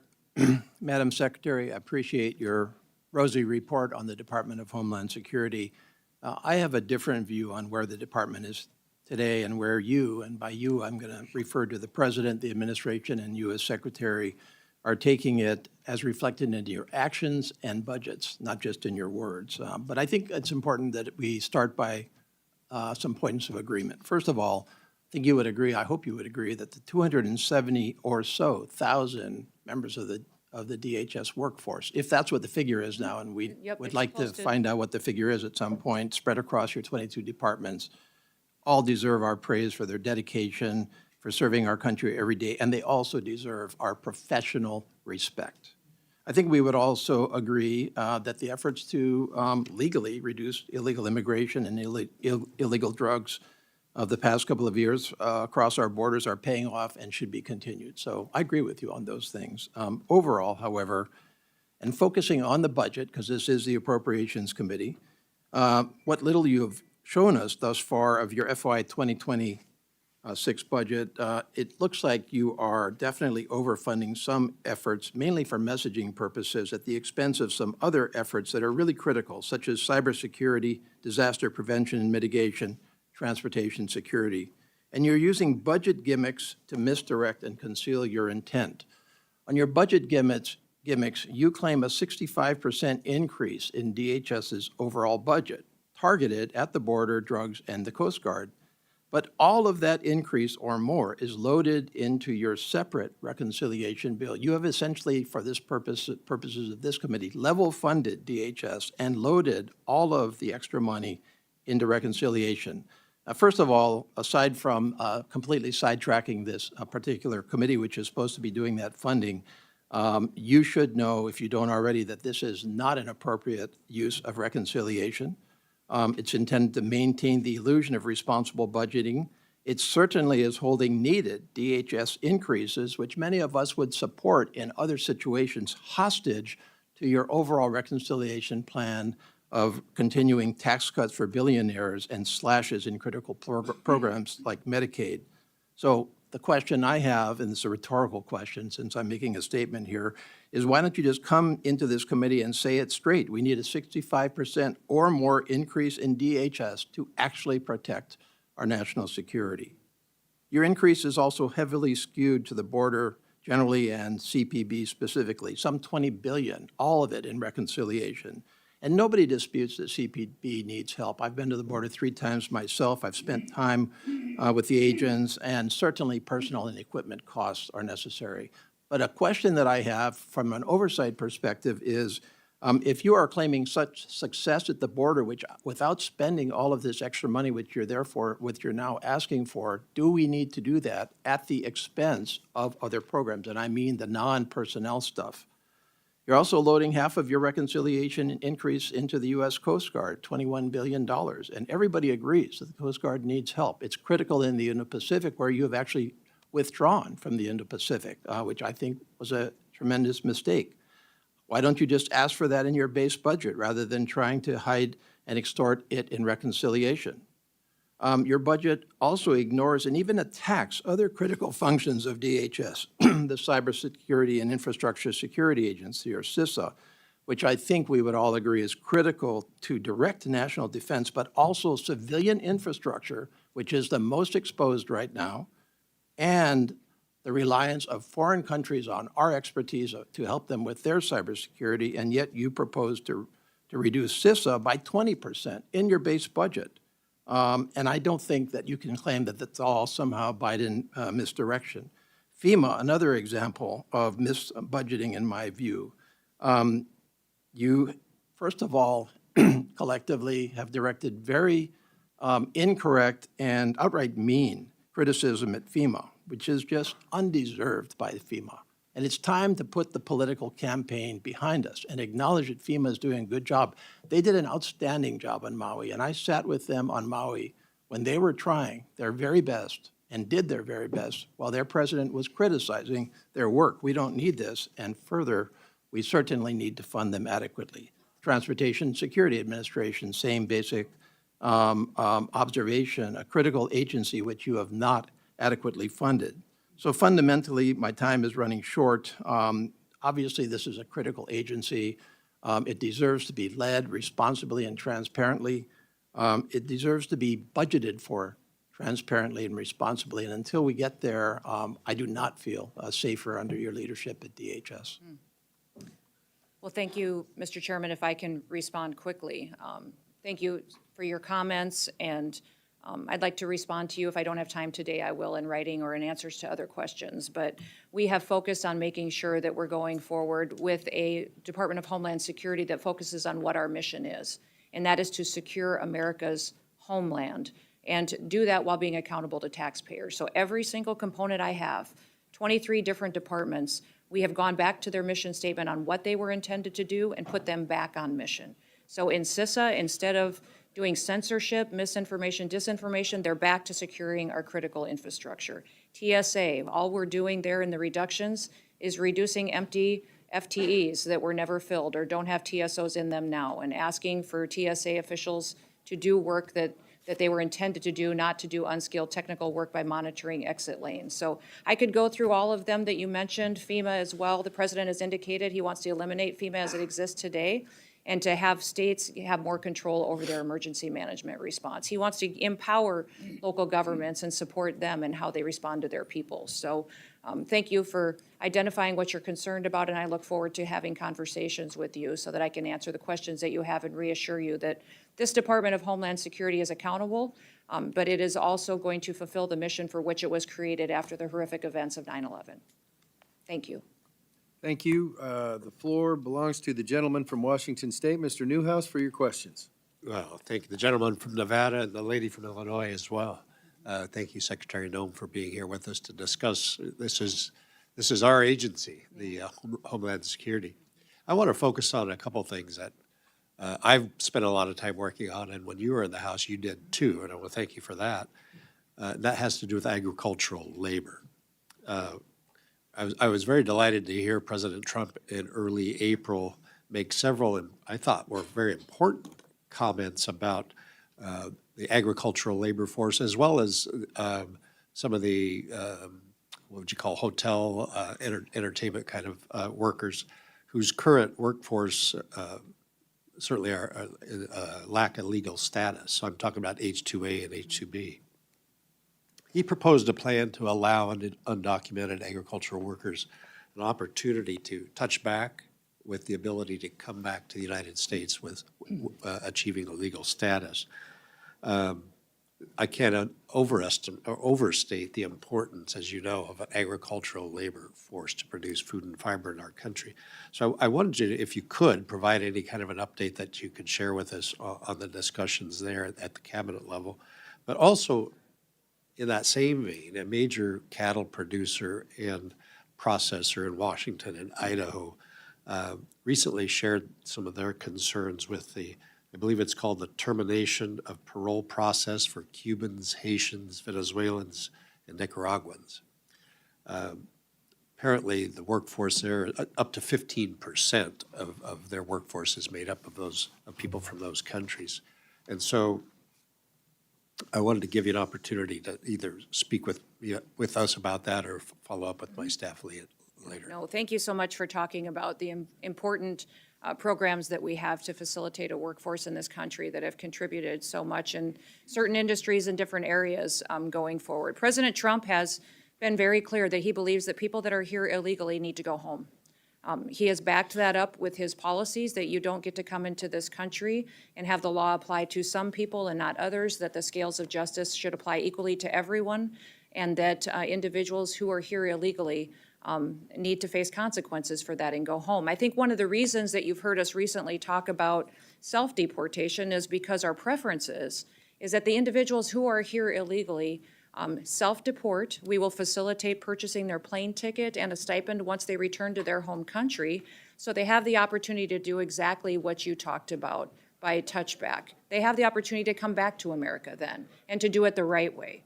Madam Secretary, I appreciate your rosy report on the Department of Homeland Security. I have a different view on where the department is today and where you, and by you I'm going to refer to the President, the administration, and you as Secretary, are taking it as reflected in your actions and budgets, not just in your words. But I think it's important that we start by some points of agreement. First of all, I think you would agree, I hope you would agree, that the 270 or so thousand members of the DHS workforce, if that's what the figure is now, and we Yep, would it's like to posted. find out what the figure is at some point, spread across your 22 departments, all deserve our praise for their dedication, for serving our country every day, and they also deserve our professional respect. I think we would also agree that the efforts to legally reduce illegal immigration and illegal drugs of the past couple of years across our borders are paying off and should be continued. So I agree with you on those things. Overall, however, and focusing on the budget, because this is the Appropriations Committee, what little you have shown us thus far of your FY 2026 budget, it looks like you are definitely overfunding some efforts, mainly for messaging purposes, at the expense of some other efforts that are really critical, such as cybersecurity, disaster prevention and mitigation, transportation security. And you're using budget gimmicks to misdirect and conceal your intent. On your budget gimmicks, you claim a 65% increase in DHS's overall budget, targeted at the border, drugs, and the Coast Guard. But all of that increase or more is loaded into your separate reconciliation bill. You have essentially, for this purposes of this committee, level funded DHS and loaded all of the extra money into reconciliation. First of all, aside from completely sidetracking this particular committee, which is supposed to be doing that funding, you should know, if you don't already, that this is not an appropriate use of reconciliation. It's intended to maintain the illusion of responsible budgeting. It certainly is holding needed DHS increases, which many of us would support in other situations, hostage to your overall reconciliation plan of continuing tax cuts for billionaires and slashes in critical programs like Medicaid. So the question I have, and it's a rhetorical question since I'm making a statement here, is why don't you just come into this committee and say it straight? We need a 65% or more increase in DHS to actually protect our national security. Your increase is also heavily skewed to the border generally and CPB specifically, some $20 billion, all of it in reconciliation. And nobody disputes that CPB needs help. I've been to the border 3 times myself. I've spent time with the agents, and certainly personnel and equipment costs are necessary. But a question that I have from an oversight perspective is, if you are claiming such success at the border, which without spending all of this extra money which you're now asking for, do we need to do that at the expense of other programs? And I mean the non-personnel stuff. You're also loading half of your reconciliation increase into the U.S. Coast Guard, $21 billion. And everybody agrees that the Coast Guard needs help. It's critical in the Indo-Pacific, where you have actually withdrawn from the Indo-Pacific, which I think was a tremendous mistake. Why don't you just ask for that in your base budget rather than trying to hide and extort it in reconciliation? Your budget also ignores and even attacks other critical functions of DHS, the Cybersecurity and Infrastructure Security Agency, or CISA, which I think we would all agree is critical to direct national defense, but also civilian infrastructure, which is the most exposed right now, and the reliance of foreign countries on our expertise to help them with their cybersecurity, and yet you propose to reduce CISA by 20% in your base budget. And I don't think that you can claim that that's all somehow Biden misdirection. FEMA, another example of misbudgeting in my view. You, first of all, collectively have directed very incorrect and outright mean criticism at FEMA, which is just undeserved by FEMA. And it's time to put the political campaign behind us and acknowledge that FEMA is doing a good job. They did an outstanding job on Maui, and I sat with them on Maui when they were trying their very best and did their very best while their president was criticizing their work. We don't need this, and further, we certainly need to fund them adequately. Transportation Security Administration, same basic observation, a critical agency which you have not adequately funded. So fundamentally, my time is running short. Obviously, this is a critical agency. It deserves to be led responsibly and transparently. It deserves to be budgeted for transparently and responsibly. And until we get there, I do not feel safer under your leadership at DHS. Well, thank you, Mr. Chairman, if I can respond quickly. Thank you for your comments, and I'd like to respond to you. If I don't have time today, I will in writing or in answers to other questions. But we have focused on making sure that we're going forward with a Department of Homeland Security that focuses on what our mission is, and that is to secure America's homeland and do that while being accountable to taxpayers. So every single component I have, 23 different departments, we have gone back to their mission statement on what they were intended to do and put them back on mission. So in CISA, instead of doing censorship, misinformation, disinformation, they're back to securing our critical infrastructure. TSA, all we're doing there in the reductions is reducing empty FTEs that were never filled or don't have TSOs in them now, and asking for TSA officials to do work that they were intended to do, not to do unskilled technical work by monitoring exit lanes. So I could go through all of them that you mentioned. FEMA as well. The president has indicated he wants to eliminate FEMA as it exists today, and to have states have more control over their emergency management response. He wants to empower local governments and support them in how they respond to their people. So thank you for identifying what you're concerned about, and I look forward to having conversations with you so that I can answer the questions that you have and reassure you that this Department of Homeland Security is accountable, but it is also going to fulfill the mission for which it was created after the horrific events of 9/11. Thank you. Thank you. The floor belongs to the gentleman from Washington State, Mr. Newhouse, for your questions. Well, thank you, the gentleman from Nevada and the lady from Illinois as well. Thank you, Secretary Noem, for being here with us to discuss. This is our agency, the Homeland Security. I want to focus on a couple things that I've spent a lot of time working on, and when you were in the House, you did too, and I want to thank you for that. That has to do with agricultural labor. I was very delighted to hear President Trump in early April make several, and I thought were very important comments about the agricultural labor force, as well as some of the, what would you call, hotel, entertainment kind of workers, whose current workforce certainly lack a legal status. So I'm talking about H-2A and H-2B. He proposed a plan to allow undocumented agricultural workers an opportunity to touch back with the ability to come back to the United States with achieving a legal status. I can't overestimate or overstate the importance, as you know, of an agricultural labor force to produce food and fiber in our country. So I wanted you to, if you could, provide any kind of an update that you could share with us on the discussions there at the cabinet level, but also in that same vein, a major cattle producer and processor in Washington and Idaho recently shared some of their concerns with I believe it's called the termination of parole process for Cubans, Haitians, Venezuelans, and Nicaraguans. Apparently, the workforce there, up to 15% of their workforce is made up of people from those countries. And so I wanted to give you an opportunity to either speak with us about that or follow up with my staff later. No, thank you so much for talking about the important programs that we have to facilitate a workforce in this country that have contributed so much in certain industries and different areas going forward. President Trump has been very clear that he believes that people that are here illegally need to go home. He has backed that up with his policies that you don't get to come into this country and have the law apply to some people and not others, that the scales of justice should apply equally to everyone, and that individuals who are here illegally need to face consequences for that and go home. I think one of the reasons that you've heard us recently talk about self-deportation is because our preference is that the individuals who are here illegally self-deport. We will facilitate purchasing their plane ticket and a stipend once they return to their home country, so they have the opportunity to do exactly what you talked about by touchback. They have the opportunity to come back to America then, and to do it the right way.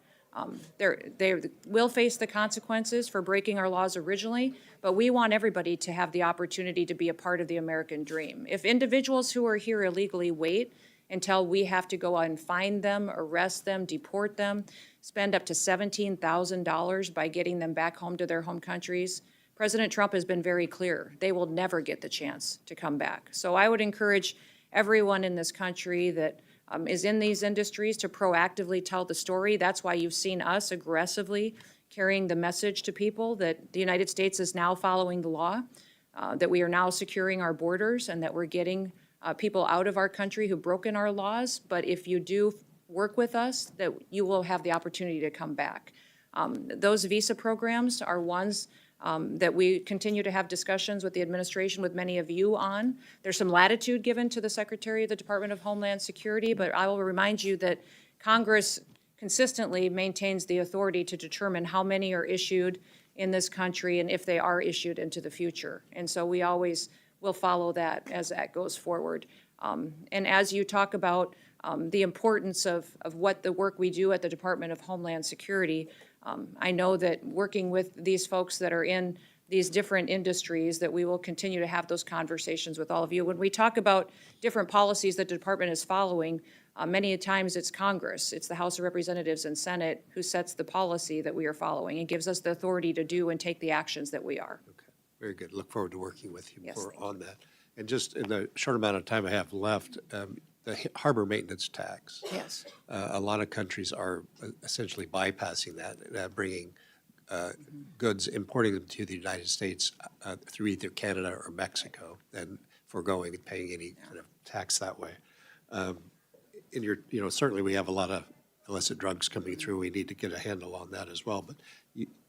They will face the consequences for breaking our laws originally, but we want everybody to have the opportunity to be a part of the American dream. If individuals who are here illegally wait until we have to go out and find them, arrest them, deport them, spend up to $17,000 by getting them back home to their home countries, President Trump has been very clear. They will never get the chance to come back. So I would encourage everyone in this country that is in these industries to proactively tell the story. That's why you've seen us aggressively carrying the message to people that the United States is now following the law, that we are now securing our borders, and that we're getting people out of our country who've broken our laws. But if you do work with us, that you will have the opportunity to come back. Those visa programs are ones that we continue to have discussions with the administration, with many of you on. There's some latitude given to the Secretary of the Department of Homeland Security, but I will remind you that Congress consistently maintains the authority to determine how many are issued in this country and if they are issued into the future. And so we always will follow that as that goes forward. And as you talk about the importance of what the work we do at the Department of Homeland Security, I know that working with these folks that are in these different industries, that we will continue to have those conversations with all of you. When we talk about different policies that the department is following, many times it's Congress, it's the House of Representatives and Senate who sets the policy that we are following and gives us the authority to do and take the actions that we are. Okay, very good. Look forward to working with you Yes, more thank on that. And just in the short amount of time I have left, the harbor maintenance tax. Yes. A lot of countries are essentially bypassing that, bringing goods, importing them to the United States through either Canada or Mexico, and foregoing paying any kind of tax that way. Certainly we have a lot of illicit drugs coming through. We need to get a handle on that as well. But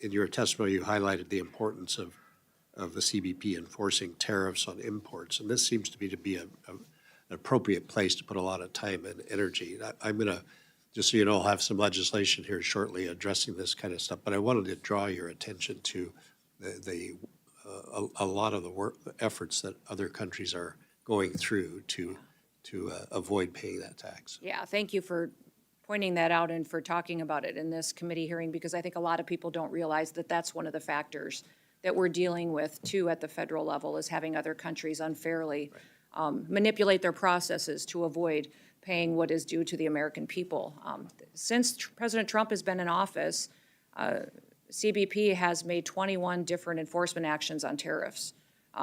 in your testimony, you highlighted the importance of the CBP enforcing tariffs on imports, and this seems to be an appropriate place to put a lot of time and energy. I'm going to, just so you know, I'll have some legislation here shortly addressing this kind of stuff, but I wanted to draw your attention to a lot of the efforts that other countries are going through to avoid paying that tax. Yeah, thank you for pointing that out and for talking about it in this committee hearing, because I think a lot of people don't realize that that's one of the factors that we're dealing with too at the federal level, is having other countries unfairly manipulate their processes to avoid paying what is due to the American people. Since President Trump has been in office, CBP has made 21 different enforcement actions on tariffs.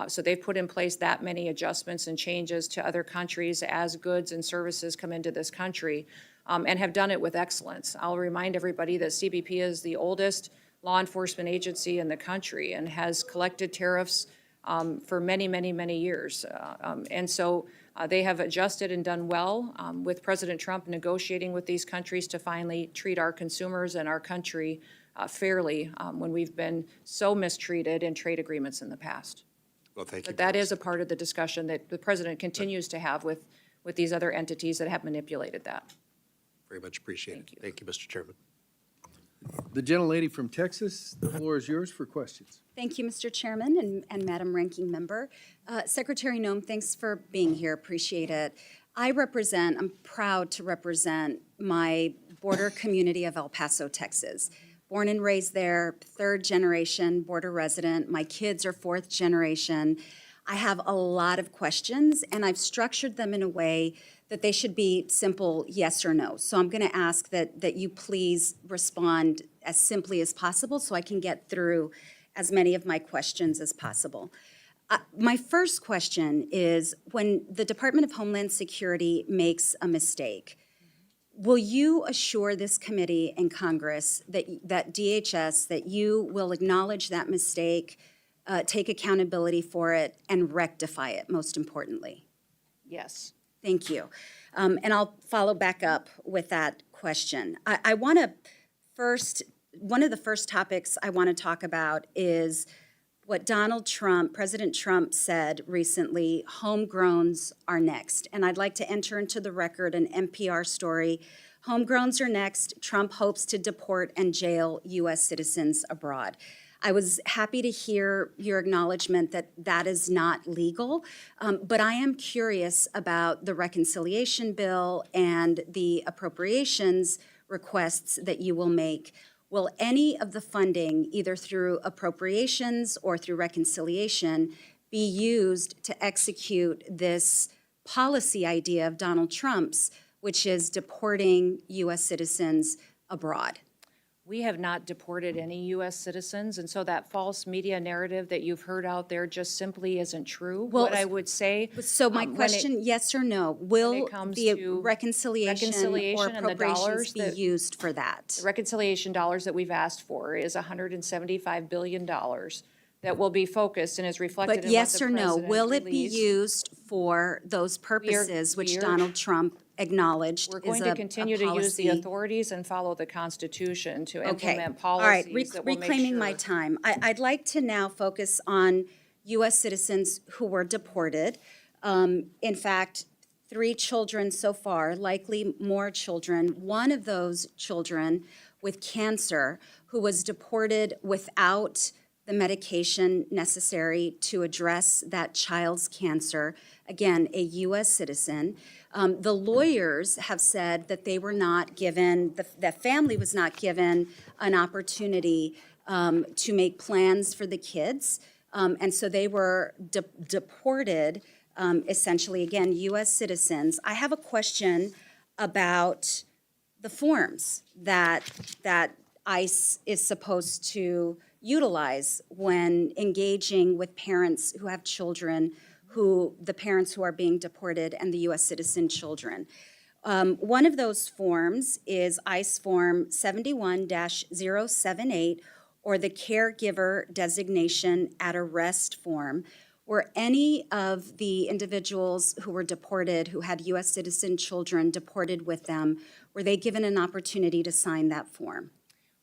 So they've put in place that many adjustments and changes to other countries as goods and services come into this country, and have done it with excellence. I'll remind everybody that CBP is the oldest law enforcement agency in the country and has collected tariffs for many, many, many years. And so they have adjusted and done well with President Trump negotiating with these countries to finally treat our consumers and our country fairly when we've been so mistreated in trade agreements in the past. Well, thank you. But that is a part of the discussion that the president continues to have with these other entities that have manipulated that. Very much appreciated. Thank you, Mr. Chairman. The gentlelady from Texas, the floor is yours for questions. Thank you, Mr. Chairman and Madam Ranking Member. Secretary Noem, thanks for being here. Appreciate it. I'm proud to represent my border community of El Paso, Texas. Born and raised there, third generation border resident. My kids are fourth generation. I have a lot of questions, and I've structured them in a way that they should be simple yes or no. So I'm going to ask that you please respond as simply as possible so I can get through as many of my questions as possible. My first question is, when the Department of Homeland Security makes a mistake, will you assure this committee and Congress that DHS, that you will acknowledge that mistake, take accountability for it, and rectify it, most importantly? Yes. Thank you. And I'll follow back up with that question. I want to first, one of the first topics I want to talk about is what President Trump said recently: homegrowns are next. And I'd like to enter into the record an NPR story. Homegrowns are next. Trump hopes to deport and jail U.S. citizens abroad. I was happy to hear your acknowledgement that that is not legal, but I am curious about the reconciliation bill and the appropriations requests that you will make. Will any of the funding, either through appropriations or through reconciliation, be used to execute this policy idea of Donald Trump's, which is deporting U.S. citizens abroad? We have not deported any U.S. citizens, and so that false media narrative that you've heard out there just simply isn't true. Well, What I would say. So my question, yes or no, will comes the to reconciliation or reconciliation and the appropriations dollars be that- used for that? The reconciliation dollars that we've asked for is $175 billion that will be focused and is reflected But in what yes the or no, president will it be released. used for those purposes which Donald Trump acknowledged We're is going to continue to use the policy? authorities and follow the Constitution to Okay, implement all right, policies that will make reclaiming my sure. time. I'd like to now focus on U.S. citizens who were deported. In fact, 3 children so far, likely more children. One of those children with cancer who was deported without the medication necessary to address that child's cancer. Again, a U.S. citizen. The lawyers have said that they were not given, the family was not given an opportunity to make plans for the kids. And so they were deported, essentially, again, U.S. citizens. I have a question about the forms that ICE is supposed to utilize when engaging with parents who have children, the parents who are being deported, and the U.S. citizen children. One of those forms is ICE Form 71-078, or the Caregiver Designation at Arrest form. Were any of the individuals who were deported, who had U.S. citizen children deported with them, were they given an opportunity to sign that form?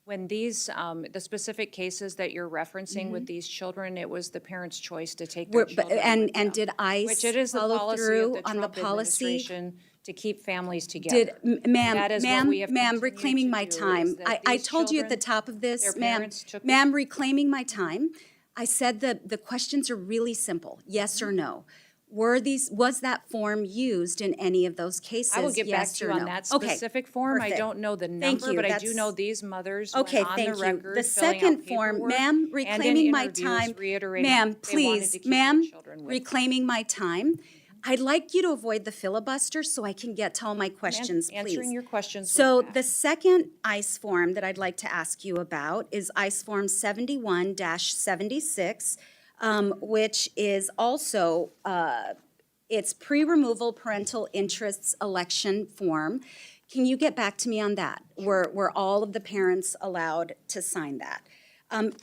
When these, the specific cases that you're referencing with these children, it was the parents' choice to take their children with them. And did ICE Which it is the follow policy of through the on the Trump policy? administration to keep families together. Ma'am, That is what we have ma'am, continued reclaiming to my do, time. is that I these told you at the children, top of this, their ma'am, parents took ma'am, reclaiming my time. I said that the questions are really simple, yes or no. Was that form used in any of those cases? I will get back yes to you or on no? that Okay, specific form. I perfect. don't know the Thank number, you, but I do that's- know these mothers went Okay, on the thank you. record The filling out second form, paperwork ma'am, and in reclaiming my interviews time. reiterating Ma'am, they wanted to please, keep their ma'am, children with them. reclaiming my time. I'd like you to avoid the filibuster so I can get to all my questions, please. Answering your questions So with that. the second ICE form that I'd like to ask you about is ICE Form 71-76, which is also, it's pre-removal parental interests election form. Can you get back to me on that? Were all of the parents allowed to sign that?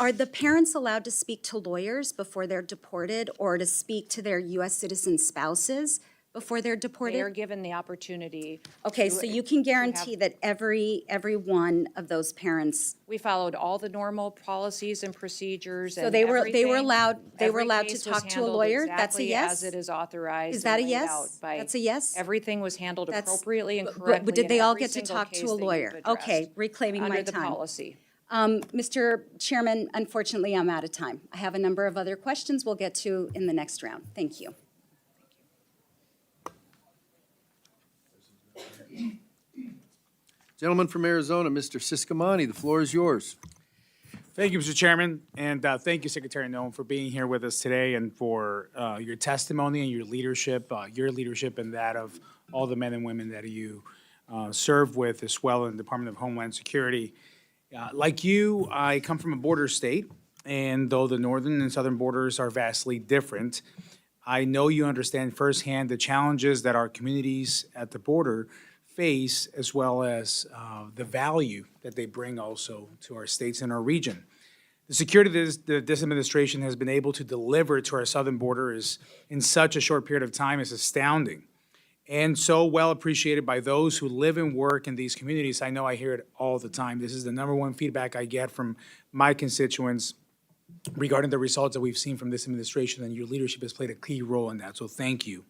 Are the parents allowed to speak to lawyers before they're deported, or to speak to their U.S. citizen spouses before they're deported? They are given the opportunity. Okay, to- so you can to have- guarantee that every one of those parents, We followed all the normal policies and procedures so and they were everything. allowed to Every case was talk to a handled lawyer? That's a exactly yes? as it is authorized Is that a and laid yes? out by- That's a yes? Everything was handled That's- appropriately and but correctly did in they all every get to single talk case to a that you've lawyer? Okay, addressed reclaiming my Under the time. policy. Mr. Chairman, unfortunately, I'm out of time. I have a number of other questions we'll get to in the next round. Thank you. Gentleman from Arizona, Mr. Siscomani, the floor is yours. Thank you, Mr. Chairman, and thank you, Secretary Noem, for being here with us today and for your testimony and your leadership and that of all the men and women that you serve with as well in the Department of Homeland Security. Like you, I come from a border state, and though the northern and southern borders are vastly different, I know you understand firsthand the challenges that our communities at the border face, as well as the value that they bring also to our states and our region. The security that this administration has been able to deliver to our southern border is, in such a short period of time, is astounding, and so well appreciated by those who live and work in these communities. I know I hear it all the time. This is the number one feedback I get from my constituents regarding the results that we've seen from this administration, and your leadership has played a key role in that, so thank you.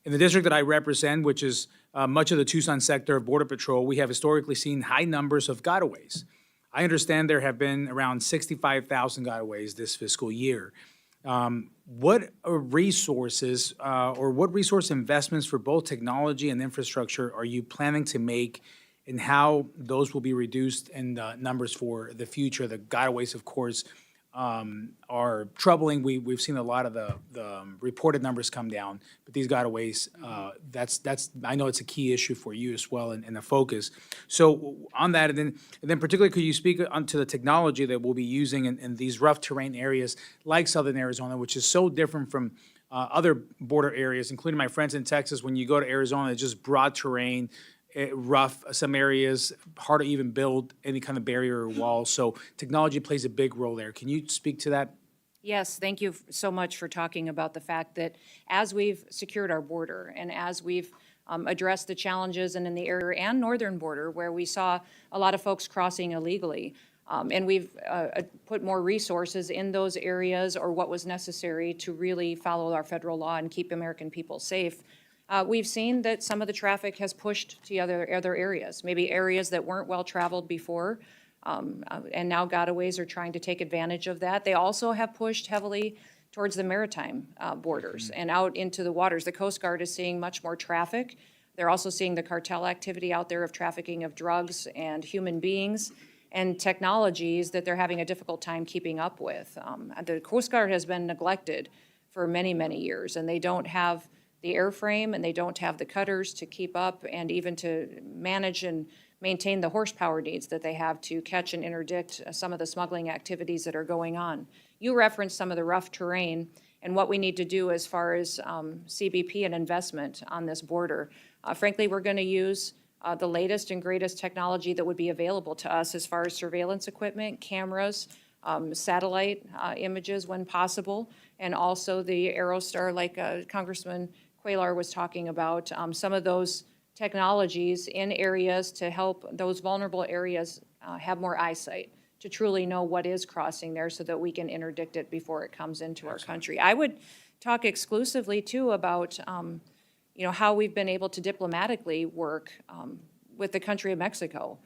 In the district that I represent, which is much of the Tucson sector of Border Patrol, we have historically seen high numbers of gotaways. I understand there have been around 65,000 gotaways this fiscal year. What resources or what resource investments for both technology and infrastructure are you planning to make, and how those will be reduced in numbers for the future? The gotaways, of course, are troubling. We've seen a lot of the reported numbers come down, but these gotaways, that's I know it's a key issue for you as well, and a focus. So on that, and then particularly, could you speak onto the technology that we'll be using in these rough terrain areas like southern Arizona, which is so different from other border areas, including my friends in Texas. When you go to Arizona, it's just broad terrain, rough, some areas, hard to even build any kind of barrier or wall. So technology plays a big role there. Can you speak to that? Yes, thank you so much for talking about the fact that as we've secured our border and as we've addressed the challenges in the area and northern border where we saw a lot of folks crossing illegally, and we've put more resources in those areas or what was necessary to really follow our federal law and keep American people safe. We've seen that some of the traffic has pushed to other areas, maybe areas that weren't well-traveled before, and now gotaways are trying to take advantage of that. They also have pushed heavily towards the maritime borders and out into the waters. The Coast Guard is seeing much more traffic. They're also seeing the cartel activity out there of trafficking of drugs and human beings and technologies that they're having a difficult time keeping up with. The Coast Guard has been neglected for many, many years, and they don't have the airframe, and they don't have the cutters to keep up and even to manage and maintain the horsepower needs that they have to catch and interdict some of the smuggling activities that are going on. You referenced some of the rough terrain and what we need to do as far as CBP and investment on this border. Frankly, we're going to use the latest and greatest technology that would be available to us as far as surveillance equipment, cameras, satellite images when possible, and also the Aerostar, like Congressman Cuellar was talking about, some of those technologies in areas to help those vulnerable areas have more eyesight, to truly know what is crossing there so that we can interdict it before it comes into our country. I would talk exclusively, too, about how we've been able to diplomatically work with the country of Mexico.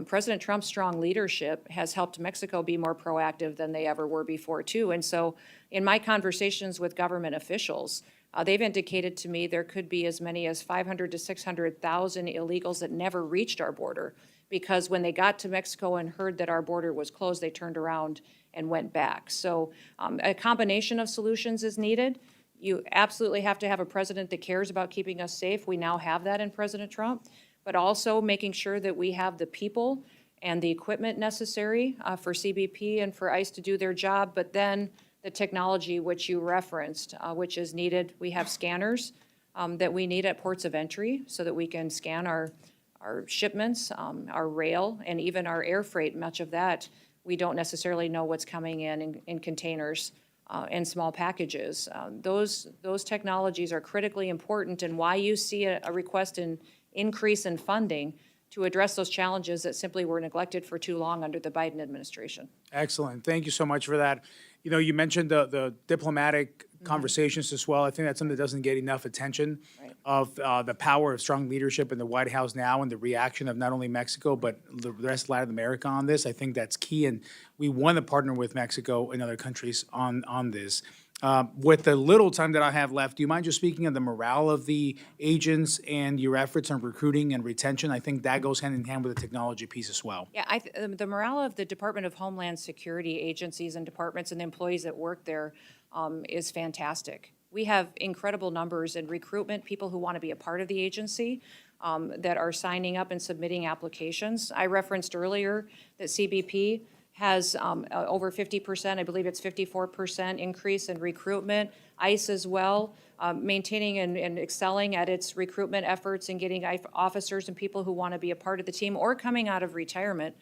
President Trump's strong leadership has helped Mexico be more proactive than they ever were before, too. And so in my conversations with government officials, they've indicated to me there could be as many as 500 to 600,000 illegals that never reached our border because when they got to Mexico and heard that our border was closed, they turned around and went back. So a combination of solutions is needed. You absolutely have to have a president that cares about keeping us safe. We now have that in President Trump, but also making sure that we have the people and the equipment necessary for CBP and for ICE to do their job, but then the technology which you referenced, which is needed. We have scanners that we need at ports of entry so that we can scan our shipments, our rail, and even our air freight. Much of that, we don't necessarily know what's coming in containers and small packages. Those technologies are critically important, and why you see a request in increase in funding to address those challenges that simply were neglected for too long under the Biden administration. Excellent. Thank you so much for that. You mentioned the diplomatic conversations as well. I think that's something that doesn't get enough attention Right. of the power of strong leadership in the White House now and the reaction of not only Mexico, but the rest of Latin America on this. I think that's key, and we want to partner with Mexico and other countries on this. With the little time that I have left, do you mind just speaking of the morale of the agents and your efforts on recruiting and retention? I think that goes hand in hand with the technology piece as well. Yeah, the morale of the Department of Homeland Security agencies and departments and the employees that work there is fantastic. We have incredible numbers in recruitment, people who want to be a part of the agency that are signing up and submitting applications. I referenced earlier that CBP has over 50%, I believe it's 54% increase in recruitment. ICE as well, maintaining and excelling at its recruitment efforts and getting officers and people who want to be a part of the team or coming out of retirement.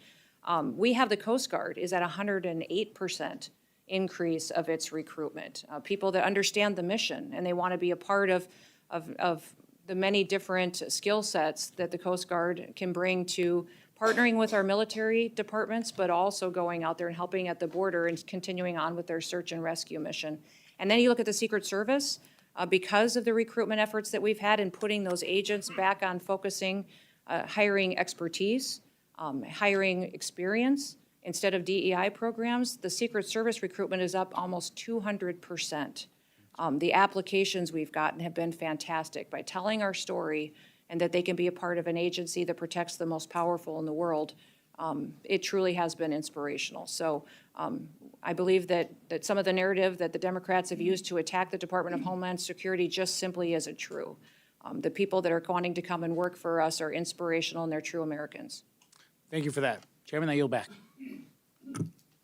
We have the Coast Guard is at 108% increase of its recruitment. People that understand the mission and they want to be a part of the many different skill sets that the Coast Guard can bring to partnering with our military departments, but also going out there and helping at the border and continuing on with their search and rescue mission. And then you look at the Secret Service, because of the recruitment efforts that we've had in putting those agents back on focusing, hiring expertise, hiring experience, instead of DEI programs, the Secret Service recruitment is up almost 200%. The applications we've gotten have been fantastic by telling our story and that they can be a part of an agency that protects the most powerful in the world. It truly has been inspirational. So I believe that some of the narrative that the Democrats have used to attack the Department of Homeland Security just simply isn't true. The people that are wanting to come and work for us are inspirational and they're true Americans. Thank you for that. Chairman, I yield back.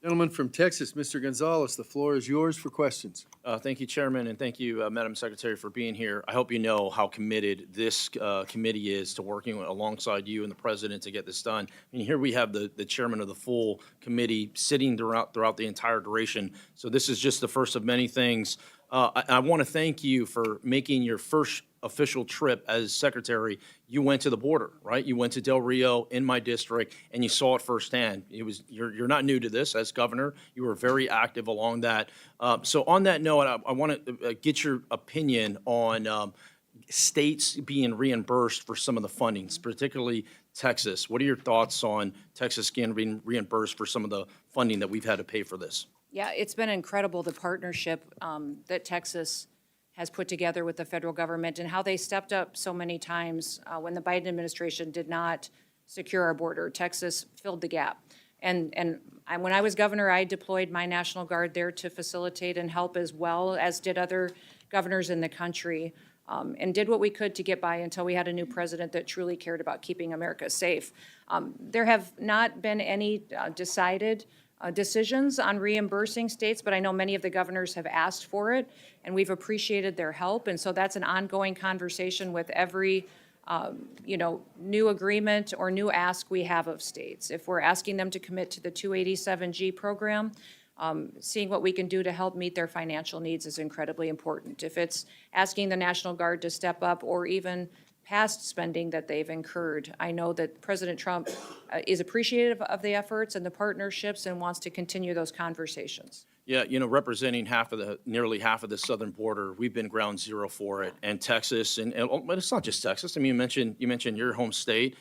Gentleman from Texas, Mr. Gonzalez, the floor is yours for questions. Thank you, Chairman, and thank you, Madam Secretary, for being here. I hope you know how committed this committee is to working alongside you and the President to get this done. I mean, here we have the chairman of the full committee sitting throughout the entire duration. So this is just the first of many things. I want to thank you for making your first official trip as secretary. You went to the border, right? You went to Del Rio in my district, and you saw it firsthand. You're not new to this as governor. You were very active along that. So on that note, I want to get your opinion on states being reimbursed for some of the fundings, particularly Texas. What are your thoughts on Texas being reimbursed for some of the funding that we've had to pay for this? Yeah, it's been incredible, the partnership that Texas has put together with the federal government and how they stepped up so many times when the Biden administration did not secure our border. Texas filled the gap. And when I was governor, I deployed my National Guard there to facilitate and help as well, as did other governors in the country, and did what we could to get by until we had a new president that truly cared about keeping America safe. There have not been any decided decisions on reimbursing states, but I know many of the governors have asked for it, and we've appreciated their help. And so that's an ongoing conversation with every new agreement or new ask we have of states. If we're asking them to commit to the 287G program, seeing what we can do to help meet their financial needs is incredibly important. If it's asking the National Guard to step up or even past spending that they've incurred, I know that President Trump is appreciative of the efforts and the partnerships and wants to continue those conversations. Yeah, representing nearly half of the southern border, we've been ground zero for it. And Texas, but it's not just Texas. I mean, you mentioned your home state.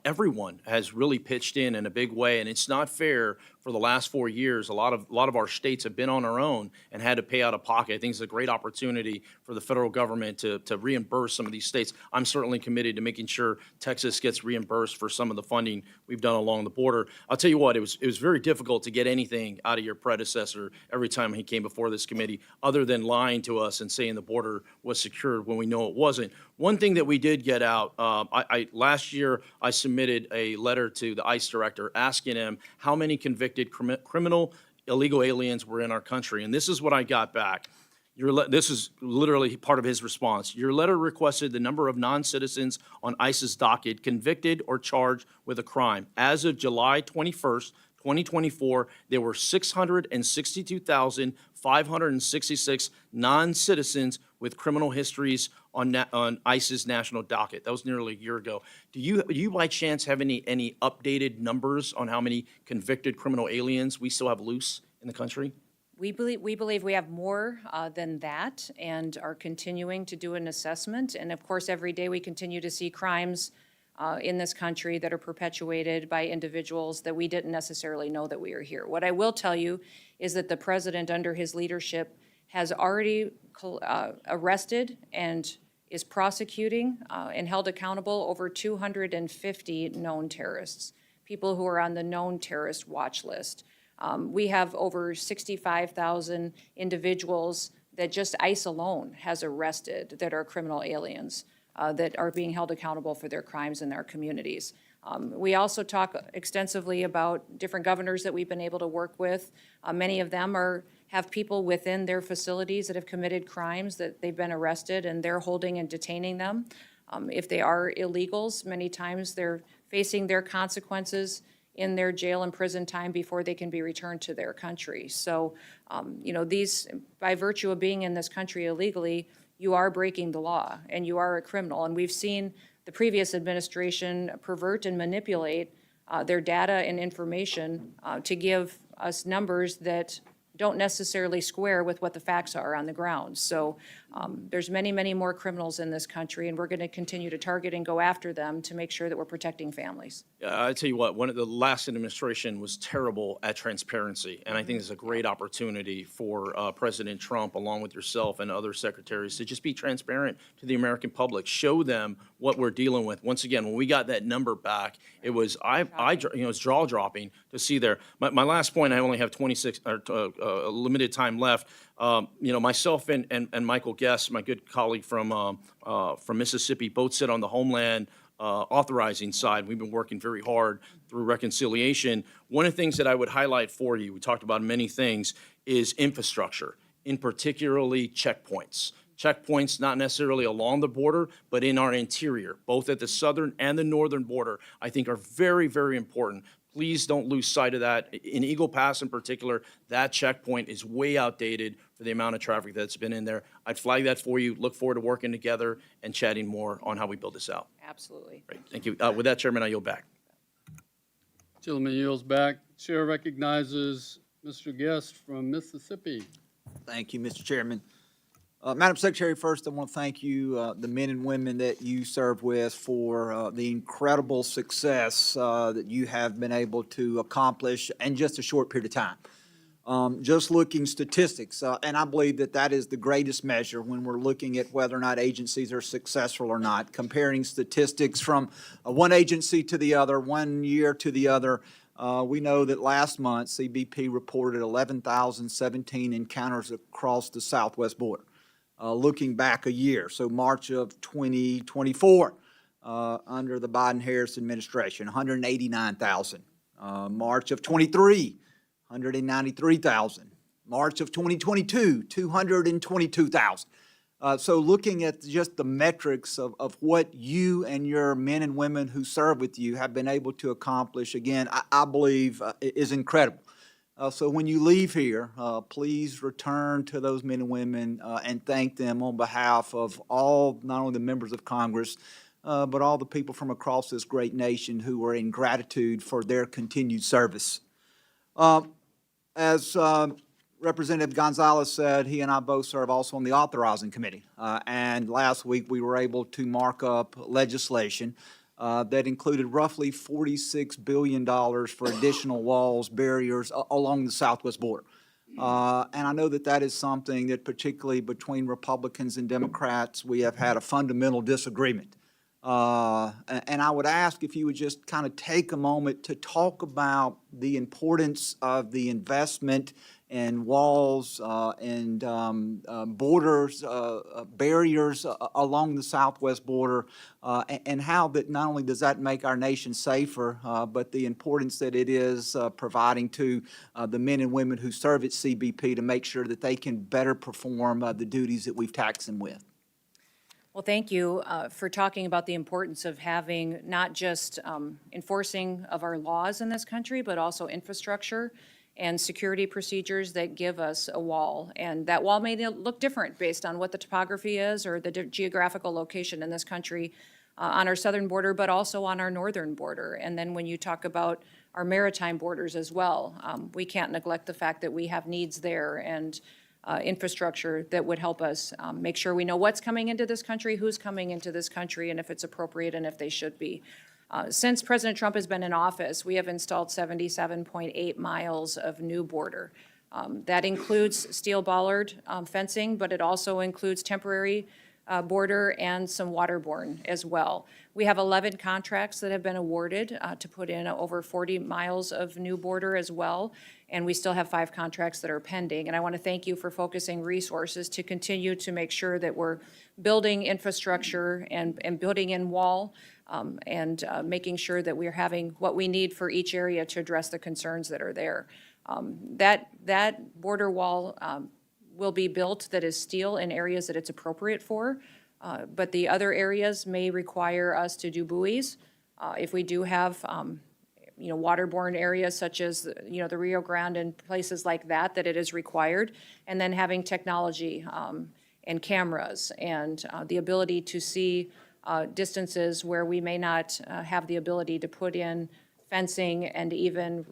Everyone has really pitched in a big way, and it's not fair. For the last 4 years, a lot of our states have been on our own and had to pay out of pocket. I think it's a great opportunity for the federal government to reimburse some of these states. I'm certainly committed to making sure Texas gets reimbursed for some of the funding we've done along the border. I'll tell you what, it was very difficult to get anything out of your predecessor every time he came before this committee, other than lying to us and saying the border was secured when we know it wasn't. One thing that we did get out, last year I submitted a letter to the ICE director asking him how many convicted criminal illegal aliens were in our country, and this is what I got back. This is literally part of his response. Your letter requested the number of non-citizens on ICE's docket convicted or charged with a crime. As of July 21st, 2024, there were 662,566 non-citizens with criminal histories on ICE's national docket. That was nearly a year ago. Do you by chance have any updated numbers on how many convicted criminal aliens we still have loose in the country? We believe we have more than that and are continuing to do an assessment. And of course, every day we continue to see crimes in this country that are perpetuated by individuals that we didn't necessarily know that we are here. What I will tell you is that the president, under his leadership, has already arrested and is prosecuting and held accountable over 250 known terrorists, people who are on the known terrorist watch list. We have over 65,000 individuals that just ICE alone has arrested that are criminal aliens that are being held accountable for their crimes in their communities. We also talk extensively about different governors that we've been able to work with. Many of them have people within their facilities that have committed crimes that they've been arrested, and they're holding and detaining them. If they are illegals, many times they're facing their consequences in their jail and prison time before they can be returned to their country. So, these, by virtue of being in this country illegally, you are breaking the law and you are a criminal. And we've seen the previous administration pervert and manipulate their data and information to give us numbers that don't necessarily square with what the facts are on the ground. So there's many, many more criminals in this country, and we're going to continue to target and go after them to make sure that we're protecting families. I tell you what, one of the last administration was terrible at transparency, and I think it's a great opportunity for President Trump, along with yourself and other secretaries, to just be transparent to the American public, show them what we're dealing with. Once again, when we got that number back, it was it's jaw dropping to see there. My last point, I only have 26 limited time left. Myself and Michael Guest, my good colleague from Mississippi, both sit on the Homeland authorizing side. We've been working very hard through reconciliation. One of the things that I would highlight for you, we talked about many things, is infrastructure, in particularly checkpoints. Checkpoints not necessarily along the border, but in our interior, both at the southern and the northern border, I think are very, very important. Please don't lose sight of that. In Eagle Pass in particular, that checkpoint is way outdated for the amount of traffic that's been in there. I'd flag that for you. Look forward to working together and chatting more on how we build this out. Absolutely. Great, thank you. With that, Chairman, I yield back. Gentleman yields back. Chair recognizes Mr. Guest from Mississippi. Thank you, Mr. Chairman. Madam Secretary, first I want to thank you, the men and women that you serve with, for the incredible success that you have been able to accomplish in just a short period of time. Just looking statistics, and I believe that that is the greatest measure when we're looking at whether or not agencies are successful or not, comparing statistics from one agency to the other, 1 year to the other. We know that last month CBP reported 11,017 encounters across the southwest border. Looking back a year, so March of 2024, under the Biden-Harris administration, 189,000. March of 23, 193,000. March of 2022, 222,000. So looking at just the metrics of what you and your men and women who serve with you have been able to accomplish, again, I believe is incredible. So when you leave here, please return to those men and women and thank them on behalf of all, not only the members of Congress, but all the people from across this great nation who are in gratitude for their continued service. As Representative Gonzalez said, he and I both serve also on the authorizing committee. And last week we were able to mark up legislation that included roughly $46 billion for additional walls, barriers along the southwest border. And I know that that is something that particularly between Republicans and Democrats, we have had a fundamental disagreement. And I would ask if you would just kind of take a moment to talk about the importance of the investment in walls and borders, barriers along the southwest border, and how that not only does that make our nation safer, but the importance that it is providing to the men and women who serve at CBP to make sure that they can better perform the duties that we've taxed them with. Well, thank you for talking about the importance of having not just enforcing of our laws in this country, but also infrastructure and security procedures that give us a wall. And that wall may look different based on what the topography is or the geographical location in this country on our southern border, but also on our northern border. And then when you talk about our maritime borders as well. We can't neglect the fact that we have needs there and infrastructure that would help us make sure we know what's coming into this country, who's coming into this country, and if it's appropriate and if they should be. Since President Trump has been in office, we have installed 77.8 miles of new border. That includes steel bollard fencing, but it also includes temporary border and some waterborne as well. We have 11 contracts that have been awarded to put in over 40 miles of new border as well, and we still have 5 contracts that are pending. And I want to thank you for focusing resources to continue to make sure that we're building infrastructure and building in wall and making sure that we're having what we need for each area to address the concerns that are there. That border wall will be built that is steel in areas that it's appropriate for, but the other areas may require us to do buoys. If we do have, waterborne areas such as, the Rio Grande and places like that, that it is required, and then having technology and cameras and the ability to see distances where we may not have the ability to put in fencing and even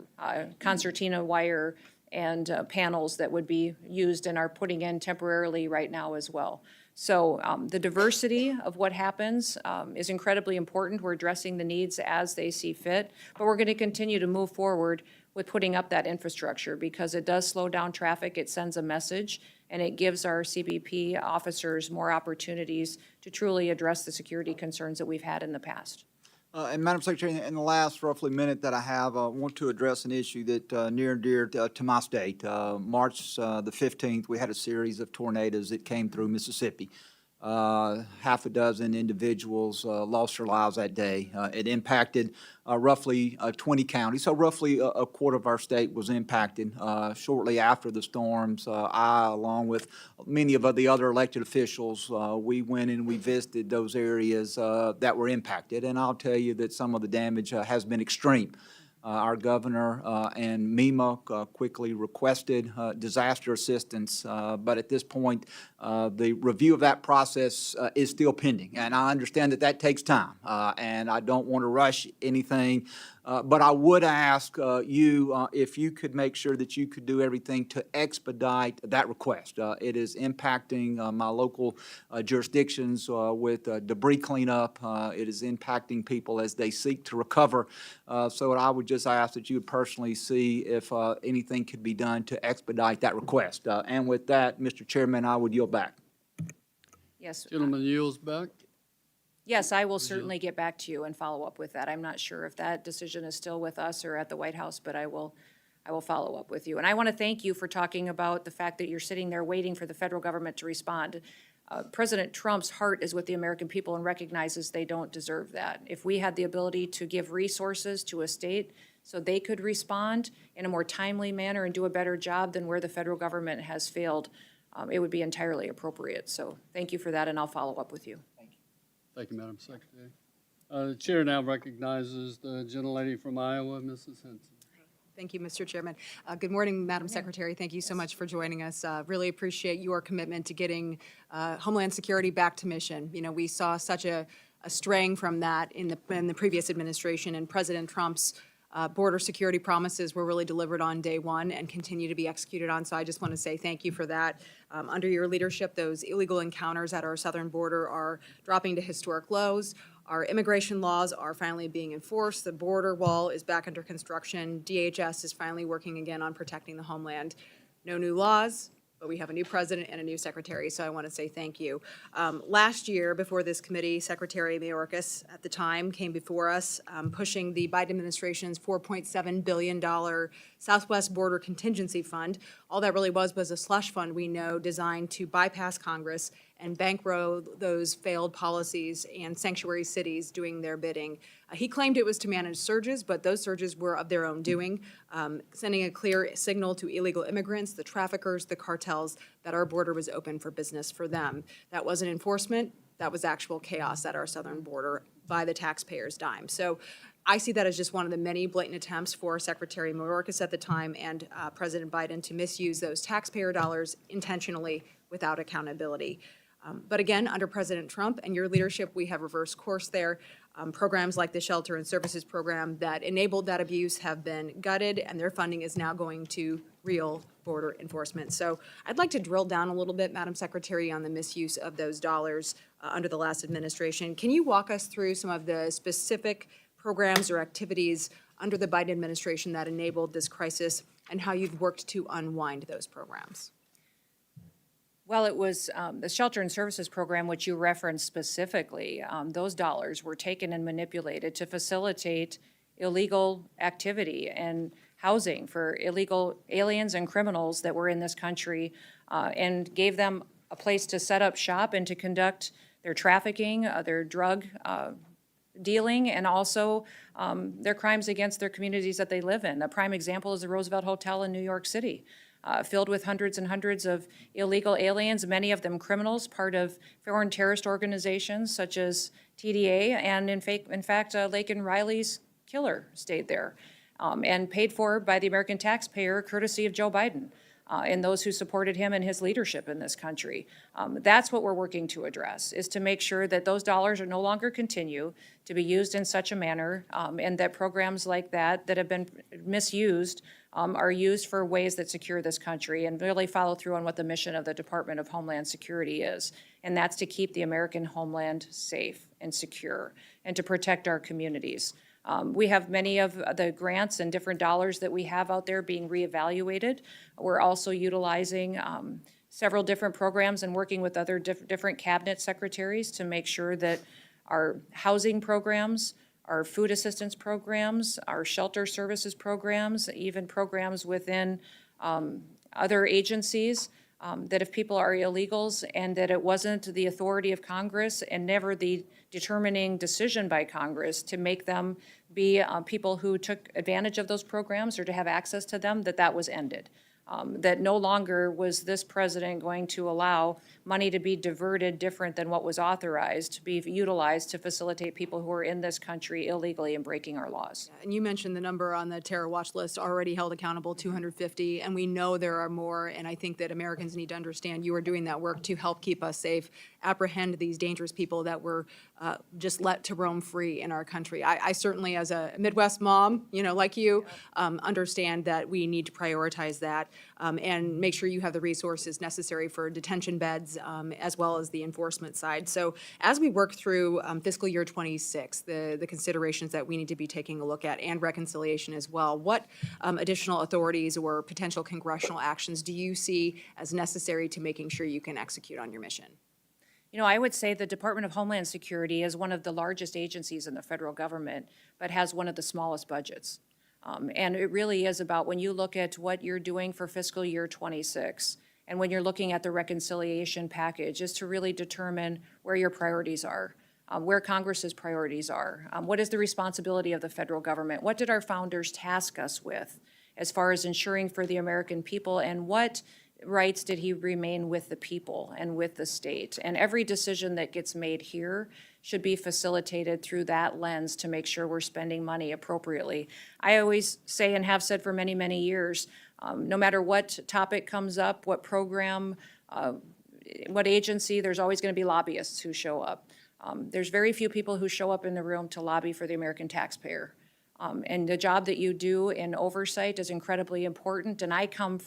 concertina wire and panels that would be used and are putting in temporarily right now as well. So the diversity of what happens is incredibly important. We're addressing the needs as they see fit, but we're going to continue to move forward with putting up that infrastructure because it does slow down traffic, it sends a message, and it gives our CBP officers more opportunities to truly address the security concerns that we've had in the past. And Madam Secretary, in the last roughly minute that I have, I want to address an issue that near and dear to my state. March the 15th, we had a series of tornadoes that came through Mississippi. Half a dozen individuals lost their lives that day. It impacted roughly 20 counties, so roughly a quarter of our state was impacted. Shortly after the storms, I, along with many of the other elected officials, we went and we visited those areas that were impacted, and I'll tell you that some of the damage has been extreme. Our governor and MEMA quickly requested disaster assistance, but at this point, the review of that process is still pending. And I understand that that takes time, and I don't want to rush anything. But I would ask you if you could make sure that you could do everything to expedite that request. It is impacting my local jurisdictions with debris cleanup. It is impacting people as they seek to recover. So I would just ask that you would personally see if anything could be done to expedite that request. And with that, Mr. Chairman, I would yield back. Yes. Gentleman yields back. Yes, I will certainly get back to you and follow up with that. I'm not sure if that decision is still with us or at the White House, but I will follow up with you. And I want to thank you for talking about the fact that you're sitting there waiting for the federal government to respond. President Trump's heart is with the American people and recognizes they don't deserve that. If we had the ability to give resources to a state so they could respond in a more timely manner and do a better job than where the federal government has failed, it would be entirely appropriate. So thank you for that, and I'll follow up with you. Thank you, Madam Secretary. The chair now recognizes the gentlelady from Iowa, Mrs. Henson. Thank you, Mr. Chairman. Good morning, Madam Secretary. Thank you so much for joining us. Really appreciate your commitment to getting Homeland Security back to mission. You know, we saw such a straying from that in the previous administration, and President Trump's border security promises were really delivered on day one and continue to be executed on. So I just want to say thank you for that. Under your leadership, those illegal encounters at our southern border are dropping to historic lows. Our immigration laws are finally being enforced. The border wall is back under construction. DHS is finally working again on protecting the homeland. No new laws, but we have a new president and a new secretary, so I want to say thank you. Last year, before this committee, Secretary Mayorkas at the time came before us pushing the Biden administration's $4.7 billion Southwest Border Contingency Fund. All that really was a slush fund, we know, designed to bypass Congress and bankroll those failed policies and sanctuary cities doing their bidding. He claimed it was to manage surges, but those surges were of their own doing, sending a clear signal to illegal immigrants, the traffickers, the cartels, that our border was open for business for them. That wasn't enforcement, that was actual chaos at our southern border by the taxpayers' dime. So I see that as just one of the many blatant attempts for Secretary Mayorkas at the time and President Biden to misuse those taxpayer dollars intentionally without accountability. But again, under President Trump and your leadership, we have reversed course there. Programs like the Shelter and Services Program that enabled that abuse have been gutted, and their funding is now going to real border enforcement. So I'd like to drill down a little bit, Madam Secretary, on the misuse of those dollars under the last administration. Can you walk us through some of the specific programs or activities under the Biden administration that enabled this crisis and how you've worked to unwind those programs? Well, it was the Shelter and Services Program, which you referenced specifically. Those dollars were taken and manipulated to facilitate illegal activity and housing for illegal aliens and criminals that were in this country, and gave them a place to set up shop and to conduct their trafficking, their drug dealing, and also their crimes against their communities that they live in. A prime example is the Roosevelt Hotel in New York City. Filled with hundreds and hundreds of illegal aliens, many of them criminals, part of foreign terrorist organizations such as TDA, and in fact, Laken Riley's killer stayed there, and paid for by the American taxpayer, courtesy of Joe Biden, and those who supported him and his leadership in this country. That's what we're working to address, is to make sure that those dollars are no longer continue to be used in such a manner, and that programs like that have been misused are used for ways that secure this country and really follow through on what the mission of the Department of Homeland Security is. And that's to keep the American homeland safe and secure and to protect our communities. We have many of the grants and different dollars that we have out there being reevaluated. We're also utilizing several different programs and working with other different cabinet secretaries to make sure that our housing programs, our food assistance programs, our shelter services programs, even programs within other agencies, that if people are illegals and that it wasn't the authority of Congress and never the determining decision by Congress to make them be people who took advantage of those programs or to have access to them, that was ended. That no longer was this president going to allow money to be diverted different than what was authorized to be utilized to facilitate people who are in this country illegally and breaking our laws. And you mentioned the number on the terror watch list already held accountable, 250, and we know there are more, and I think that Americans need to understand you are doing that work to help keep us safe, apprehend these dangerous people that were just let to roam free in our country. I certainly, as a Midwest mom, like you, understand that we need to prioritize that and make sure you have the resources necessary for detention beds as well as the enforcement side. So as we work through fiscal year 26, the considerations that we need to be taking a look at and reconciliation as well, what additional authorities or potential congressional actions do you see as necessary to making sure you can execute on your mission? I would say the Department of Homeland Security is one of the largest agencies in the federal government, but has one of the smallest budgets. And it really is about when you look at what you're doing for fiscal year 26, and when you're looking at the reconciliation package, is to really determine where your priorities are, where Congress's priorities are. What is the responsibility of the federal government? What did our founders task us with as far as ensuring for the American people, and what rights did he remain with the people and with the state? And every decision that gets made here should be facilitated through that lens to make sure we're spending money appropriately. I always say, and have said for many, many years, no matter what topic comes up, what program, what agency, there's always going to be lobbyists who show up. There's very few people who show up in the room to lobby for the American taxpayer. And the job that you do in oversight is incredibly important. And I come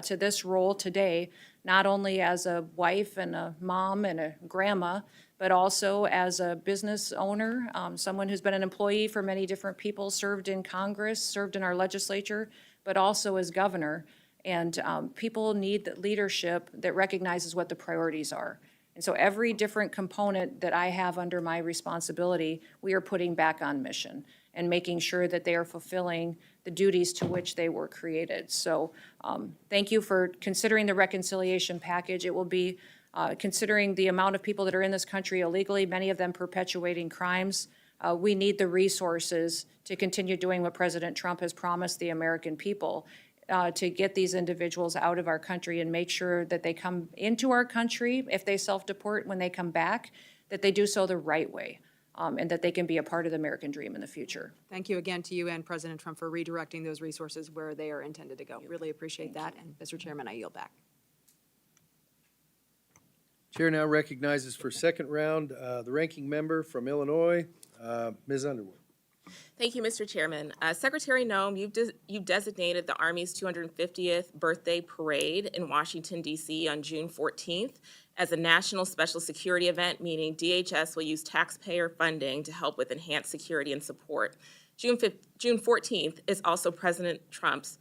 to this role today not only as a wife and a mom and a grandma, but also as a business owner, someone who's been an employee for many different people, served in Congress, served in our legislature, but also as governor. And people need leadership that recognizes what the priorities are. And so every different component that I have under my responsibility, we are putting back on mission and making sure that they are fulfilling the duties to which they were created. So thank you for considering the reconciliation package. It will be considering the amount of people that are in this country illegally, many of them perpetuating crimes. We need the resources to continue doing what President Trump has promised the American people, to get these individuals out of our country and make sure that they come into our country, if they self-deport when they come back, that they do so the right way, and that they can be a part of the American dream in the future. Thank you again to you and President Trump for redirecting those resources where they are intended to go. Really appreciate that. And Mr. Chairman, I yield back. Chair now recognizes for second round, the ranking member from Illinois, Ms. Underwood. Thank you, Mr. Chairman. Secretary Noem, you've designated the Army's 250th birthday parade in Washington, D.C. on June 14th as a national special security event, meaning DHS will use taxpayer funding to help with enhanced security and support. June 14th is also President Trump's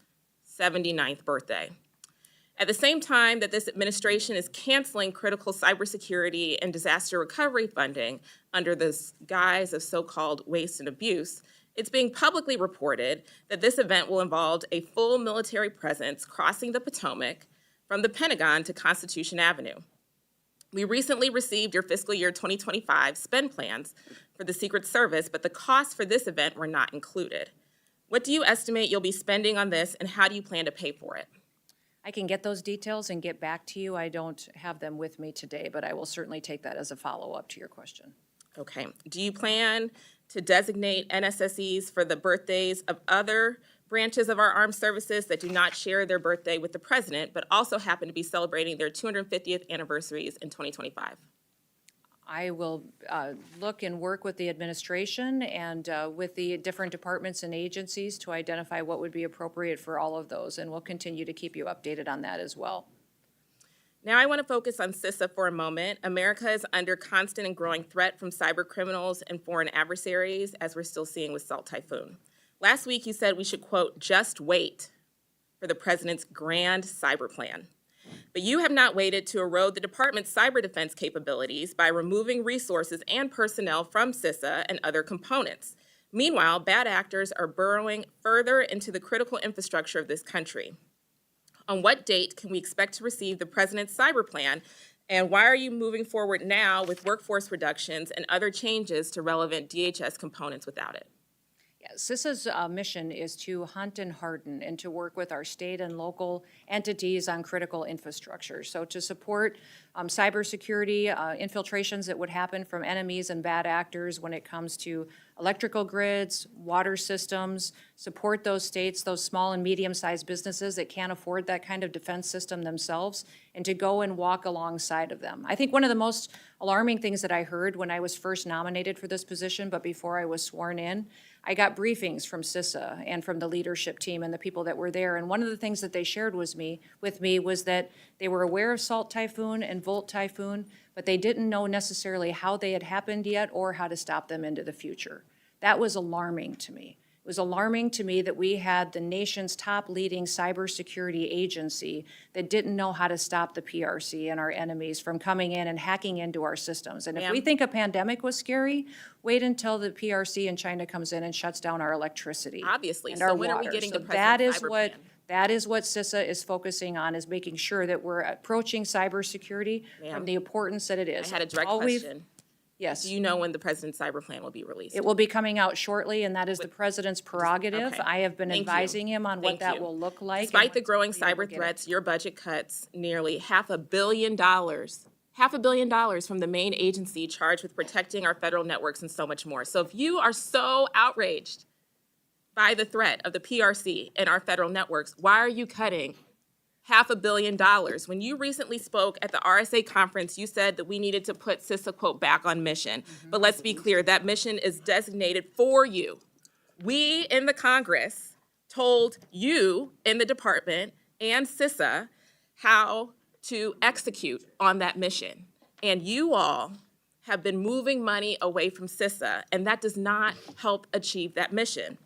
79th birthday. At the same time that this administration is canceling critical cybersecurity and disaster recovery funding under the guise of so-called waste and abuse, it's being publicly reported that this event will involve a full military presence crossing the Potomac from the Pentagon to Constitution Avenue. We recently received your fiscal year 2025 spend plans for the Secret Service, but the costs for this event were not included. What do you estimate you'll be spending on this, and how do you plan to pay for it? I can get those details and get back to you. I don't have them with me today, but I will certainly take that as a follow-up to your question. Okay. Do you plan to designate NSSEs for the birthdays of other branches of our armed services that do not share their birthday with the president, but also happen to be celebrating their 250th anniversaries in 2025? I will look and work with the administration and with the different departments and agencies to identify what would be appropriate for all of those, and we'll continue to keep you updated on that as well. Now I want to focus on CISA for a moment. America is under constant and growing threat from cyber criminals and foreign adversaries, as we're still seeing with Salt Typhoon. Last week you said we should, quote, just wait for the president's grand cyber plan. But you have not waited to erode the department's cyber defense capabilities by removing resources and personnel from CISA and other components. Meanwhile, bad actors are burrowing further into the critical infrastructure of this country. On what date can we expect to receive the president's cyber plan, and why are you moving forward now with workforce reductions and other changes to relevant DHS components without it? Yeah, CISA's mission is to hunt and harden and to work with our state and local entities on critical infrastructure. So to support cybersecurity infiltrations that would happen from enemies and bad actors when it comes to electrical grids, water systems, support those states, those small and medium-sized businesses that can't afford that kind of defense system themselves, and to go and walk alongside of them. I think one of the most alarming things that I heard when I was first nominated for this position, but before I was sworn in, I got briefings from CISA and from the leadership team and the people that were there. And one of the things that they shared with me was that they were aware of Salt Typhoon and Volt Typhoon, but they didn't know necessarily how they had happened yet or how to stop them into the future. That was alarming to me. It was alarming to me that we had the nation's top leading cybersecurity agency that didn't know how to stop the PRC and our enemies from coming in and hacking into our systems. And if we think a pandemic was scary, wait until the PRC in China comes in and shuts down our electricity. Obviously. And So our when are we water. getting So the president's cyber plan? that is what CISA is focusing on, is making sure that we're approaching cybersecurity from the importance that it is. I had a direct All we've- question. Yes. Do you know when the president's cyber plan will be released? It will be coming out shortly, and that is the president's prerogative. Okay. I have been Thank you. advising him on what Thank that you. will look like. and Despite the when growing exactly we'll cyber get it. threats, your budget cuts nearly $500 million, $500 million from the main agency charged with protecting our federal networks and so much more. So if you are so outraged by the threat of the PRC and our federal networks, why are you cutting $500 million? When you recently spoke at the RSA conference, you said that we needed to put CISA, quote, back on mission. But let's be clear, that mission is designated for you. We in the Congress told you in the department and CISA how to execute on that mission. And you all have been moving money away from CISA, and that does not help achieve that mission.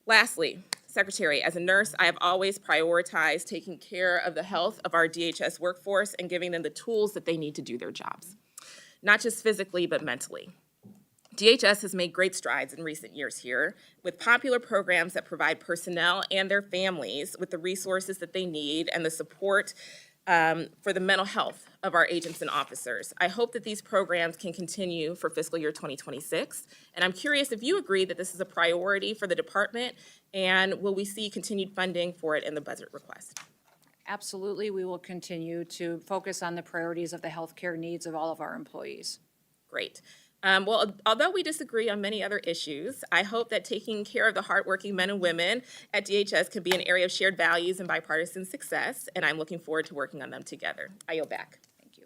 Lastly, Secretary, as a nurse, I have always prioritized taking care of the health of our DHS workforce and giving them the tools that they need to do their jobs, not just physically, but mentally. DHS has made great strides in recent years here with popular programs that provide personnel and their families with the resources that they need and the support for the mental health of our agents and officers. I hope that these programs can continue for fiscal year 2026. And I'm curious if you agree that this is a priority for the department, and will we see continued funding for it in the budget request? Absolutely, we will continue to focus on the priorities of the healthcare needs of all of our employees. Great. Well, although we disagree on many other issues, I hope that taking care of the hardworking men and women at DHS can be an area of shared values and bipartisan success, and I'm looking forward to working on them together. I yield back. Thank you.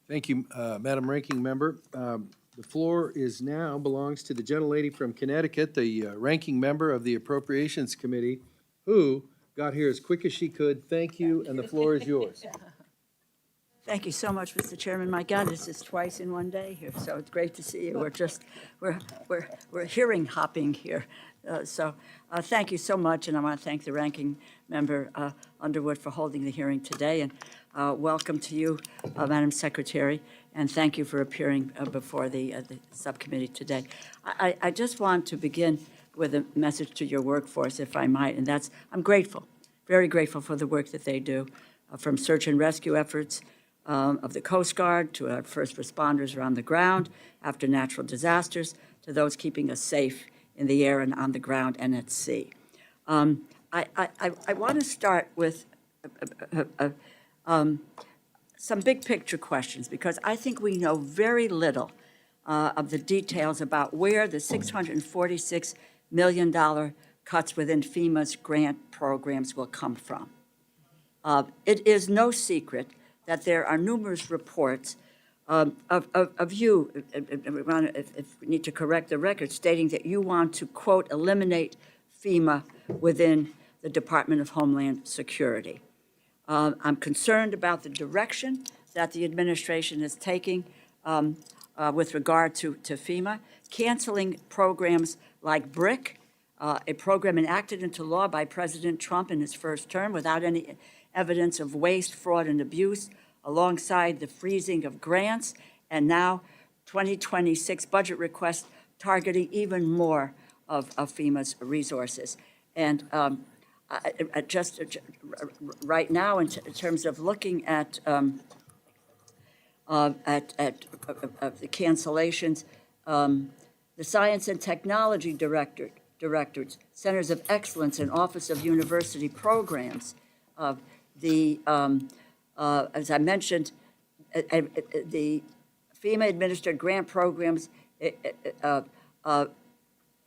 Thank you, Madam Ranking Member. The floor belongs to the gentlelady from Connecticut, the ranking member of the Appropriations Committee, who got here as quick as she could. Thank you, and the floor is yours. Thank you so much, Mr. Chairman. My God, this is twice in one day here, so it's great to see you. We're hearing hopping here. Thank you so much, and I want to thank the ranking member Underwood for holding the hearing today, and welcome to you, Madam Secretary, and thank you for appearing before the subcommittee today. I just want to begin with a message to your workforce, if I might, and that's I'm grateful, very grateful for the work that they do, from search and rescue efforts of the Coast Guard to our first responders around the ground after natural disasters to those keeping us safe in the air and on the ground and at sea. I want to start with some big picture questions because I think we know very little of the details about where the $646 million cuts within FEMA's grant programs will come from. It is no secret that there are numerous reports of you, if we need to correct the record, stating that you want to, quote, eliminate FEMA within the Department of Homeland Security. I'm concerned about the direction that the administration is taking with regard to FEMA, canceling programs like BRIC, a program enacted into law by President Trump in his first term without any evidence of waste, fraud, and abuse, alongside the freezing of grants, and now 2026 budget requests targeting even more of FEMA's resources. And right now, in terms of looking at the cancellations, the Science and Technology Directors, Centers of Excellence, and Office of University Programs, as I mentioned, the FEMA-administered grant programs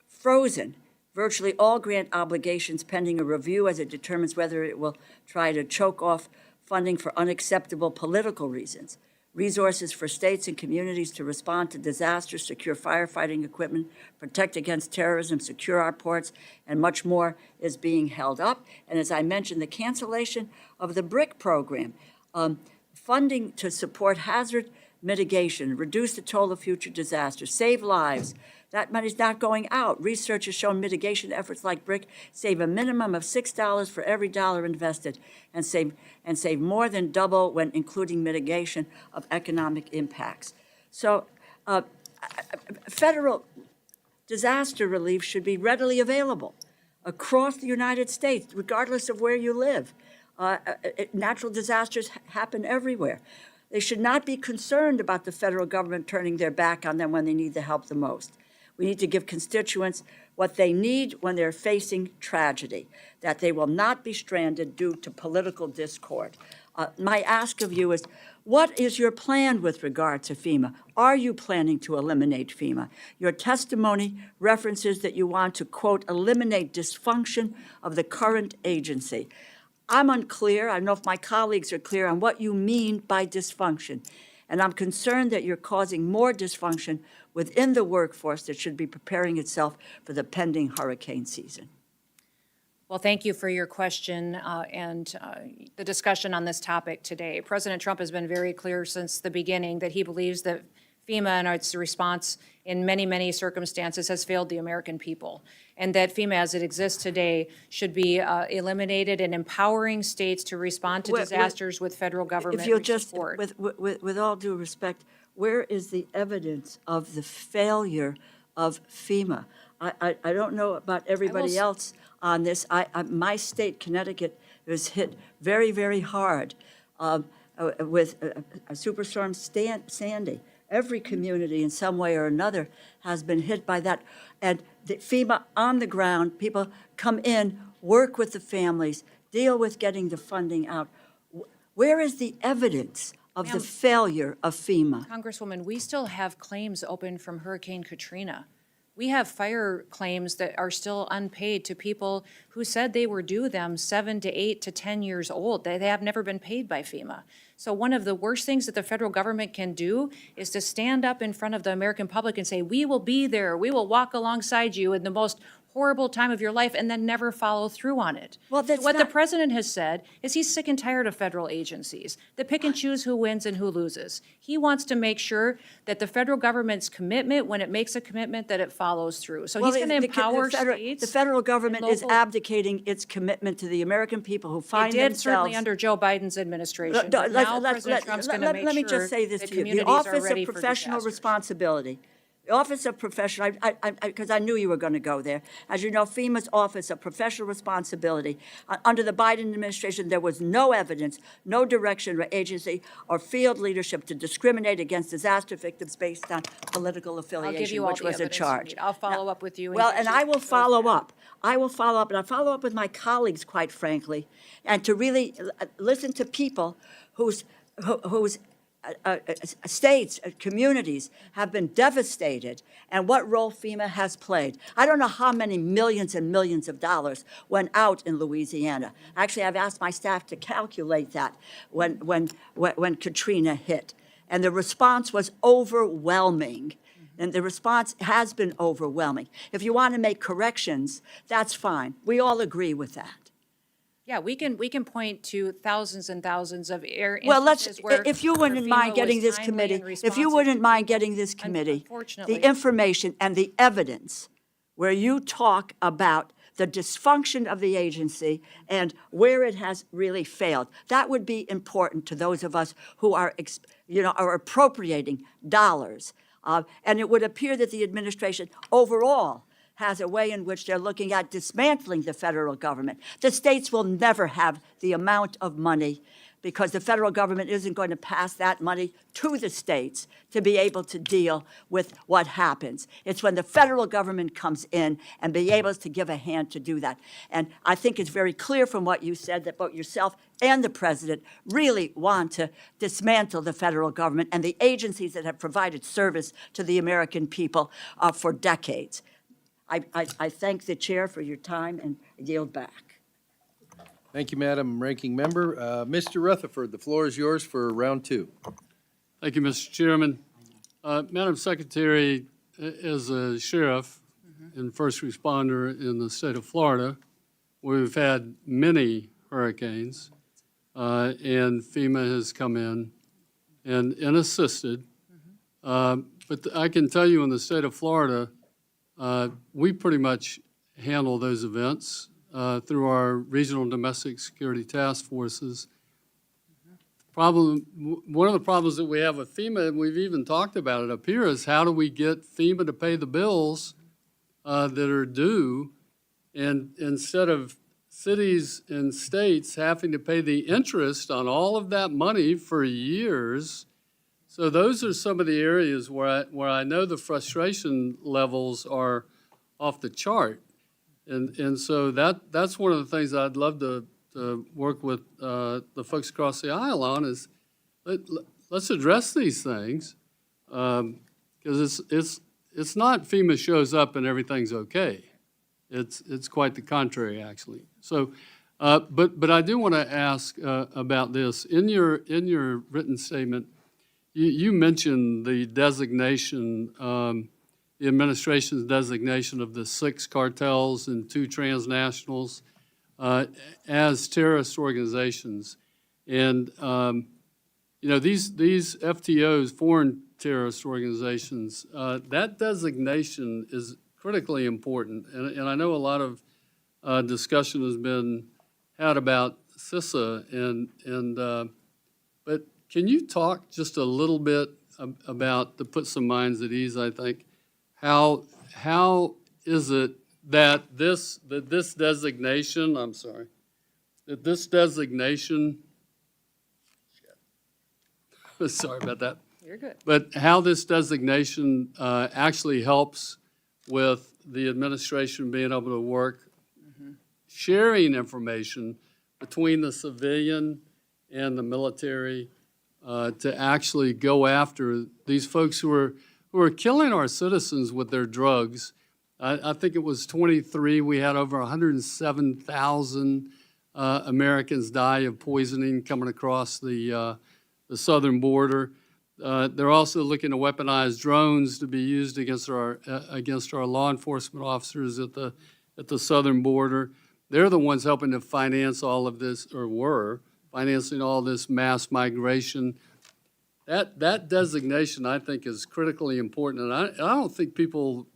frozen virtually all grant obligations pending a review as it determines whether it will try to choke off funding for unacceptable political reasons. Resources for states and communities to respond to disasters, secure firefighting equipment, protect against terrorism, secure our ports, and much more is being held up. And as I mentioned, the cancellation of the BRIC program, funding to support hazard mitigation, reduce the toll of future disasters, save lives. That money's not going out. Research has shown mitigation efforts like BRIC save a minimum of $6 for every dollar invested and save more than double when including mitigation of economic impacts. So federal disaster relief should be readily available across the United States, regardless of where you live. Natural disasters happen everywhere. They should not be concerned about the federal government turning their back on them when they need the help the most. We need to give constituents what they need when they're facing tragedy, that they will not be stranded due to political discord. My ask of you is, what is your plan with regard to FEMA? Are you planning to eliminate FEMA? Your testimony references that you want to, quote, eliminate dysfunction of the current agency. I'm unclear, I don't know if my colleagues are clear on what you mean by dysfunction. And I'm concerned that you're causing more dysfunction within the workforce that should be preparing itself for the pending hurricane season. Well, thank you for your question and the discussion on this topic today. President Trump has been very clear since the beginning that he believes that FEMA and its response in many, many circumstances has failed the American people, and that FEMA as it exists today should be eliminated and empowering states to respond to disasters with federal government if you'll just, support. with all due respect, where is the evidence of the failure of FEMA? I don't know about everybody else on this. My state, Connecticut, was hit very, very hard with Superstorm Sandy. Every community in some way or another has been hit by that. And the FEMA on the ground, people come in, work with the families, deal with getting the funding out. Where is the evidence of the failure of FEMA? Congresswoman, we still have claims open from Hurricane Katrina We have fire claims that are still unpaid to people who said they were due them 7 to 8 to 10 years old. They have never been paid by FEMA. So one of the worst things that the federal government can do is to stand up in front of the American public and say, we will be there, we will walk alongside you in the most horrible time of your life, and then never follow through on it. Well, that's What the not- president has said is he's sick and tired of federal agencies that pick and choose who wins and who loses. He wants to make sure that the federal government's commitment, when it makes a commitment, that it follows through. So Well, he's going to empower the states. federal government and is local- abdicating its commitment to the American people who It find did themselves. certainly under Joe Biden's administration. But now President Trump's going to make Let me sure just say this that to you. The communities are Office ready of for Professional disasters. Responsibility, the Office of Professional, because I knew you were going to go there. As you know, FEMA's Office of Professional Responsibility, under the Biden administration, there was no evidence, no direction or agency or field leadership to discriminate against disaster victims based on political I'll affiliation, give you all which the was a evidence you charge. need. I'll follow up with you. Well, get and you I will those follow back. up. I will follow up, and I follow up with my colleagues, quite frankly, and to really listen to people whose states, communities have been devastated, and what role FEMA has played. I don't know how many millions and millions of dollars went out in Louisiana. Actually, I've asked my staff to calculate that when Katrina hit. And the response was overwhelming. And the response has been overwhelming. If you want to make corrections, that's fine. We all agree with that. Yeah, we can point to thousands and thousands of Well, instances where if you wouldn't FEMA mind was getting this timely committee, and if you responsive wouldn't to mind people. getting this committee, Unfortunately. the information and the evidence where you talk about the dysfunction of the agency and where it has really failed, that would be important to those of us who are, are appropriating dollars. And it would appear that the administration overall has a way in which they're looking at dismantling the federal government. The states will never have the amount of money because the federal government isn't going to pass that money to the states to be able to deal with what happens. It's when the federal government comes in and be able to give a hand to do that. And I think it's very clear from what you said that both yourself and the president really want to dismantle the federal government and the agencies that have provided service to the American people for decades. I thank the chair for your time and yield back. Thank you, Madam Ranking Member. Mr. Rutherford, the floor is yours for round two. Thank you, Mr. Chairman. Madam Secretary, as a sheriff and first responder in the state of Florida, we've had many hurricanes, and FEMA has come in and assisted. But I can tell you in the state of Florida, we pretty much handle those events through our regional domestic security task forces. One of the problems that we have with FEMA, and we've even talked about it up here, is how do we get FEMA to pay the bills that are due, and instead of cities and states having to pay the interest on all of that money for years. So those are some of the areas where I know the frustration levels are off the chart. And so that's one of the things I'd love to work with the folks across the aisle on is let's address these things because it's not FEMA shows up and everything's okay. It's quite the contrary, actually. So, but I do want to ask about this. In your written statement, you mentioned the designation, the administration's designation of the 6 cartels and 2 transnationals as terrorist organizations. And, these FTOs, foreign terrorist organizations, that designation is critically important. And I know a lot of discussion has been had about CISA, but can you talk just a little bit about, to put some minds at ease, I think, how is it that this designation, sorry about that. You're good. But how this designation actually helps with the administration being able to work, sharing information between the civilian and the military to actually go after these folks who are killing our citizens with their drugs, I think it was 23, we had over 107,000 Americans die of poisoning coming across the southern border. They're also looking to weaponize drones to be used against our law enforcement officers at the southern border. They're the ones helping to finance all of this, or were financing all this mass migration. That designation, I think, is critically important, and I don't think people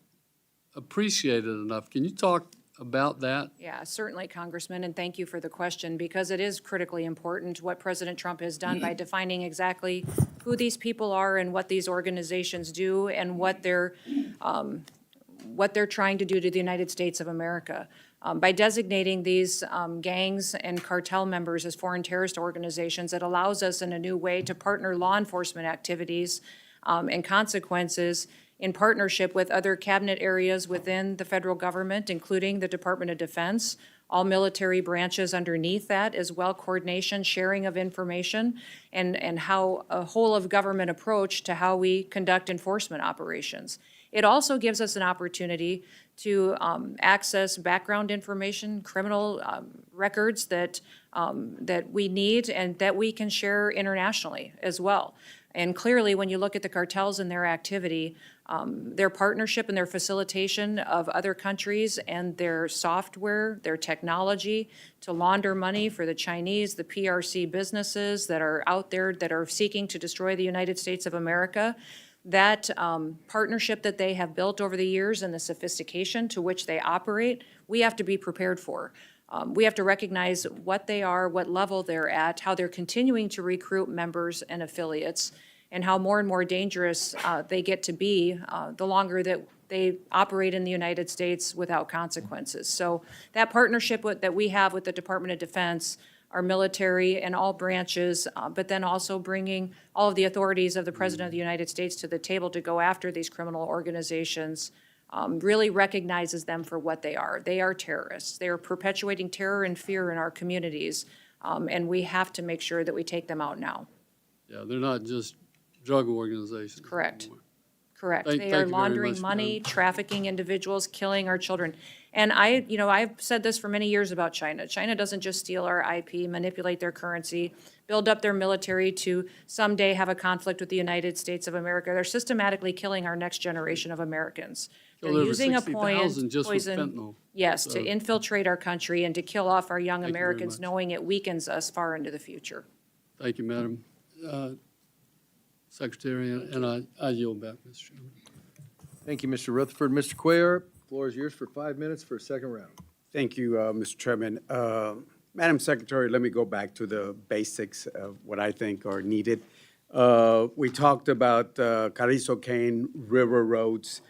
appreciate it enough. Can you talk about that? Yeah, certainly, Congressman, and thank you for the question, because it is critically important what President Trump has done by defining exactly who these people are and what these organizations do and what they're trying to do to the United States of America. By designating these gangs and cartel members as foreign terrorist organizations, it allows us in a new way to partner law enforcement activities and consequences in partnership with other cabinet areas within the federal government, including the Department of Defense, all military branches underneath that, as well coordination, sharing of information, and how a whole of government approach to how we conduct enforcement operations. It also gives us an opportunity to access background information, criminal records that we need and that we can share internationally as well. And clearly, when you look at the cartels and their activity, their partnership and their facilitation of other countries and their software, their technology to launder money for the Chinese, the PRC businesses that are out there that are seeking to destroy the United States of America, that partnership that they have built over the years and the sophistication to which they operate, we have to be prepared for. We have to recognize what they are, what level they're at, how they're continuing to recruit members and affiliates, and how more and more dangerous they get to be the longer that they operate in the United States without consequences. So that partnership that we have with the Department of Defense, our military and all branches, but then also bringing all of the authorities of the President of the United States to the table to go after these criminal organizations, really recognizes them for what they are. They are terrorists. They are perpetuating terror and fear in our communities, and we have to make sure that we take them out now. Yeah, they're not just drug organizations. Correct. anymore. Correct. Thank They you are very laundering much, money, Madam. trafficking individuals, killing our children. And I've said this for many years about China. China doesn't just steal our IP, manipulate their currency, build up their military to someday have a conflict with the United States of America. They're systematically killing our next generation of Americans. They're Killed over using a 60,000 just with poison, fentanyl. yes, to So- infiltrate our country and to kill off our young Thank you very Americans, much. knowing it weakens us far into the future. Thank you, Madam Secretary, and I yield back, Mr. Chairman. Thank you, Mr. Rutherford. Mr. Cuellar, floor is yours for 5 minutes for a second round. Thank you, Mr. Chairman. Madam Secretary, let me go back to the basics of what I think are needed. We talked about Carrizo Cane River roads,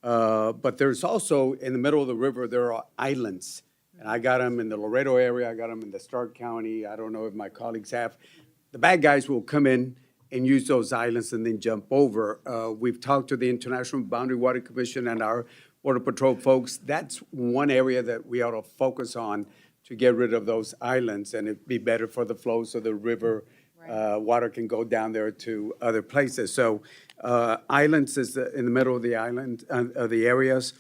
but there's also, in the middle of the river, there are islands. And I got them in the Laredo area, I got them in the Stark County, I don't know if my colleagues have. The bad guys will come in and use those islands and then jump over. We've talked to the International Boundary Water Commission and our Border Patrol folks. That's one area that we ought to focus on to get rid of those islands, and it'd be better for the flow so the river water can go down there to other places. So islands is in the middle of the island, of the areas.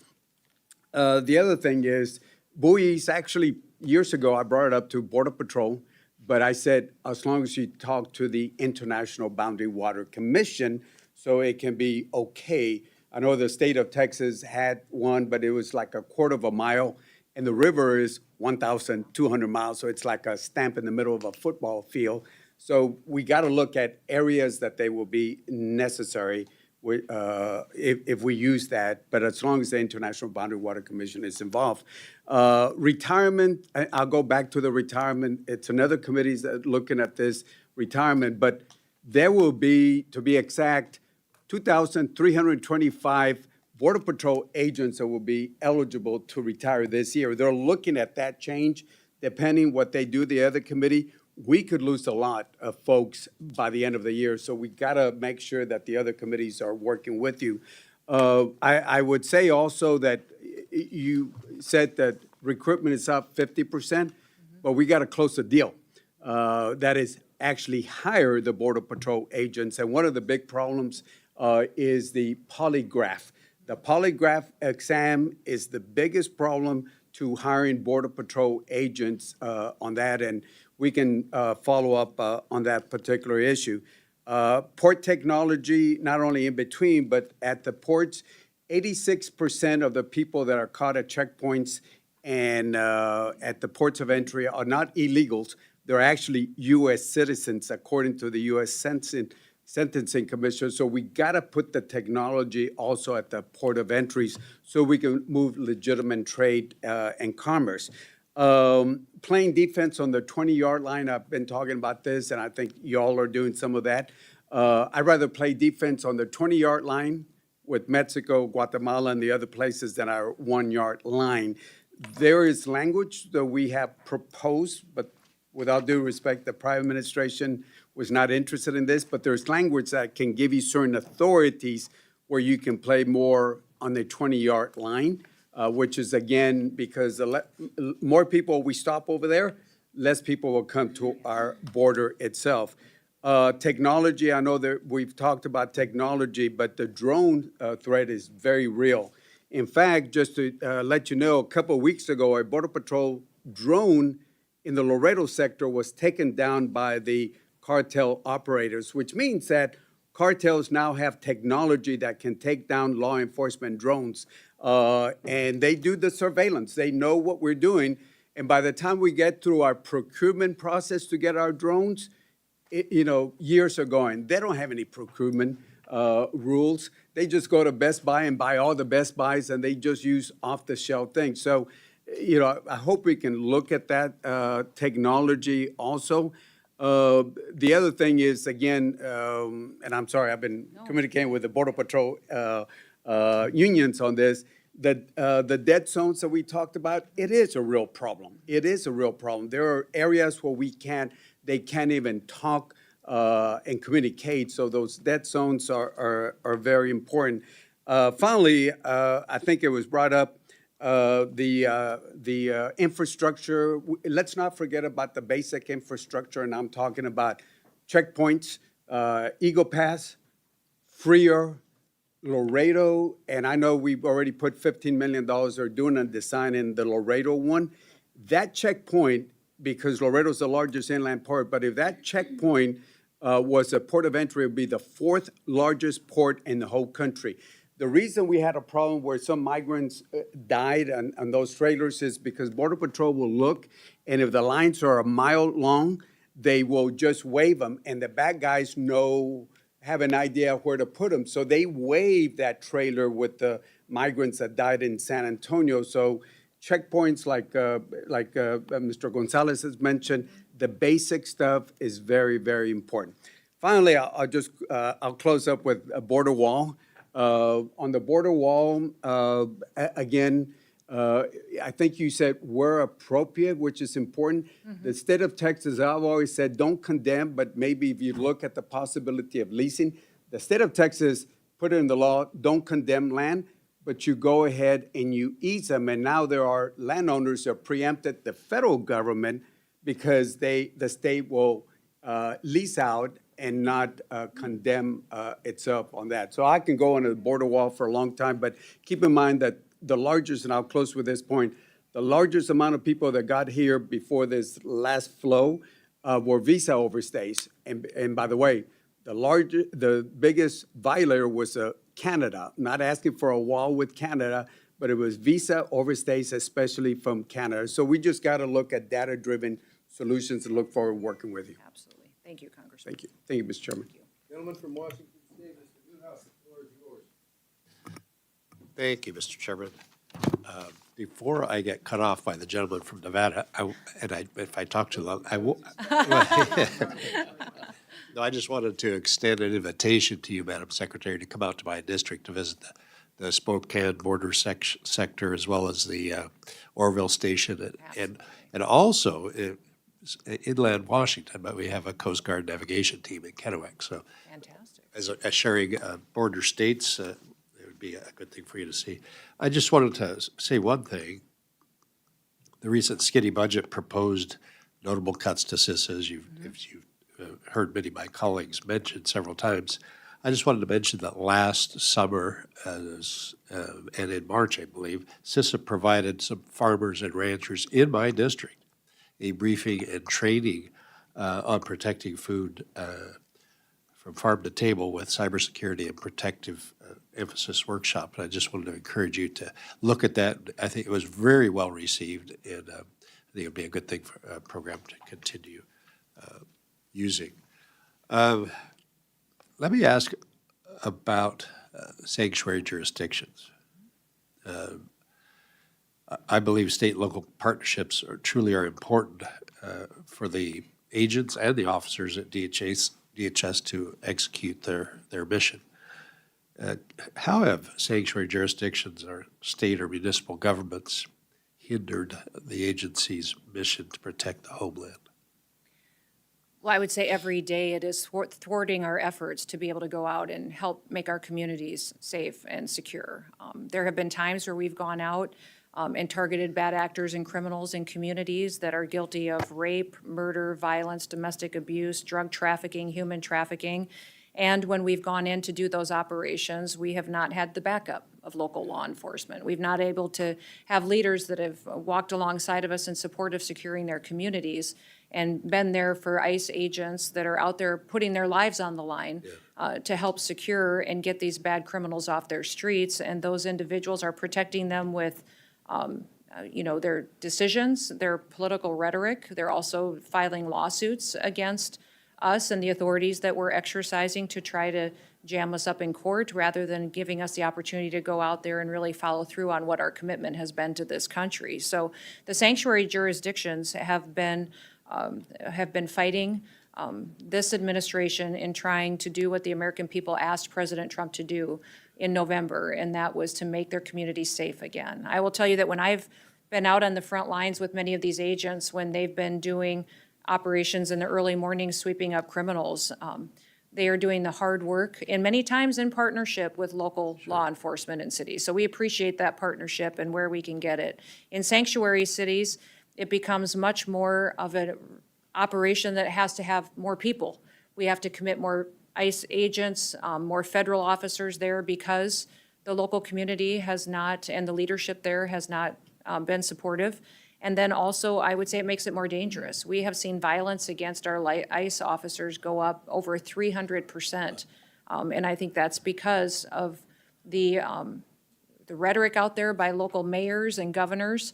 The other thing is buoys. Actually, years ago, I brought it up to Border Patrol, but I said, as long as you talk to the International Boundary Water Commission, so it can be okay. I know the state of Texas had one, but it was like a quarter of a mile, and the river is 1,200 miles, so it's like a stamp in the middle of a football field. So we got to look at areas that they will be necessary if we use that, but as long as the International Boundary Water Commission is involved. Retirement, I'll go back to the retirement. It's another committee that's looking at this retirement, but there will be, to be exact, 2,325 Border Patrol agents that will be eligible to retire this year. They're looking at that change, depending what they do, the other committee. We could lose a lot of folks by the end of the year, so we gotta make sure that the other committees are working with you. I would say also that you said that recruitment is up 50%, but we gotta close the deal. That is actually hire the Border Patrol agents, and one of the big problems is the polygraph. The polygraph exam is the biggest problem to hiring Border Patrol agents on that, and we can follow up on that particular issue. Port technology, not only in between, but at the ports, 86% of the people that are caught at checkpoints and at the ports of entry are not illegals. They're actually U.S. citizens, according to the U.S. Sentencing Commission. So we got to put the technology also at the port of entries so we can move legitimate trade and commerce. Playing defense on the 20-yard line, I've been talking about this, and I think y'all are doing some of that. I'd rather play defense on the 20-yard line with Mexico, Guatemala, and the other places than our 1-yard line. There is language that we have proposed, but without due respect, the prior administration was not interested in this, but there's language that can give you certain authorities where you can play more on the 20-yard line, which is, again, because the more people we stop over there, less people will come to our border itself. Technology, I know that we've talked about technology, but the drone threat is very real. In fact, just to let you know, a couple of weeks ago, a Border Patrol drone in the Laredo sector was taken down by the cartel operators, which means that cartels now have technology that can take down law enforcement drones. And they do the surveillance. They know what we're doing. And by the time we get through our procurement process to get our drones, years are going. They don't have any procurement rules. They just go to Best Buy and buy all the Best Buys, and they just use off-the-shelf things. So, I hope we can look at that technology also. The other thing is, again, and I'm sorry, I've been communicating with the Border Patrol unions on this, that the dead zones that we talked about, it is a real problem. It is a real problem. There are areas where they can't even talk and communicate, so those dead zones are very important. Finally, I think it was brought up, the infrastructure. Let's not forget about the basic infrastructure, and I'm talking about checkpoints, Eagle Pass, Freer, Laredo, and I know we've already put $15 million they're doing a design in the Laredo one. That checkpoint, because Laredo's the largest inland port, but if that checkpoint was a port of entry, it would be the 4th largest port in the whole country. The reason we had a problem where some migrants died on those trailers is because Border Patrol will look, and if the lines are a mile long, they will just wave them, and the bad guys have an idea where to put them. So they wave that trailer with the migrants that died in San Antonio. So checkpoints like Mr. Gonzalez has mentioned, the basic stuff is very, very important. Finally, I'll close up with a border wall. On the border wall, again, I think you said where appropriate, which is important. Mm-hmm. The state of Texas, I've always said, don't condemn, but maybe if you look at the possibility of leasing, the state of Texas put it in the law, don't condemn land, but you go ahead and you ease them. And now there are landowners that preempted the federal government because the state will lease out and not condemn itself on that. So I can go on a border wall for a long time, but keep in mind that the largest, and I'll close with this point, the largest amount of people that got here before this last flow were visa overstays. And by the way, the biggest violator was Canada, not asking for a wall with Canada, but it was visa overstays, especially from Canada. So we just got to look at data-driven solutions and look forward to working with you. Absolutely. Thank you, Congressman. Thank you. Thank you, Mr. Chairman. Gentleman from Washington State, Mr. Newhouse, the floor is yours. Thank you, Mr. Chairman. Before I get cut off by the gentleman from Nevada, if I talk too long, I will. No, I just wanted to extend an invitation to you, Madam Secretary, to come out to my district to visit the Spokane border sector as well as the Orville station and also inland Washington, but we have a Coast Guard navigation team in Kennewick. So, fantastic. As sharing border states, it would be a good thing for you to see. I just wanted to say one thing. The recent skinny budget proposed notable cuts to CISA, as you've heard many of my colleagues mention several times. I just wanted to mention that last summer, and in March, I believe, CISA provided some farmers and ranchers in my district a briefing and training on protecting food from farm to table with cybersecurity and protective emphasis workshop. And I just wanted to encourage you to look at that. I think it was very well received, and I think it would be a good thing for a program to continue using. Let me ask about sanctuary jurisdictions. I believe state and local partnerships truly are important for the agents and the officers at DHS to execute their mission. How have sanctuary jurisdictions or state or municipal governments hindered the agency's mission to protect the homeland? Well, I would say every day it is thwarting our efforts to be able to go out and help make our communities safe and secure. There have been times where we've gone out and targeted bad actors and criminals in communities that are guilty of rape, murder, violence, domestic abuse, drug trafficking, human trafficking. And when we've gone in to do those operations, we have not had the backup of local law enforcement. We've not able to have leaders that have walked alongside of us in support of securing their communities and been there for ICE agents that are out there putting their lives on the line to help secure and get these bad criminals off their streets. And those individuals are protecting them with their decisions, their political rhetoric. They're also filing lawsuits against us and the authorities that we're exercising to try to jam us up in court rather than giving us the opportunity to go out there and really follow through on what our commitment has been to this country. So the sanctuary jurisdictions have been fighting this administration in trying to do what the American people asked President Trump to do in November, and that was to make their communities safe again. I will tell you that when I've been out on the front lines with many of these agents, when they've been doing operations in the early morning sweeping up criminals, they are doing the hard work, and many times in partnership with local law enforcement in cities. So we appreciate that partnership and where we can get it. In sanctuary cities, it becomes much more of an operation that has to have more people. We have to commit more ICE agents, more federal officers there because the local community has not, and the leadership there has not been supportive. And then also, I would say it makes it more dangerous. We have seen violence against our ICE officers go up over 300%. And I think that's because of the rhetoric out there by local mayors and governors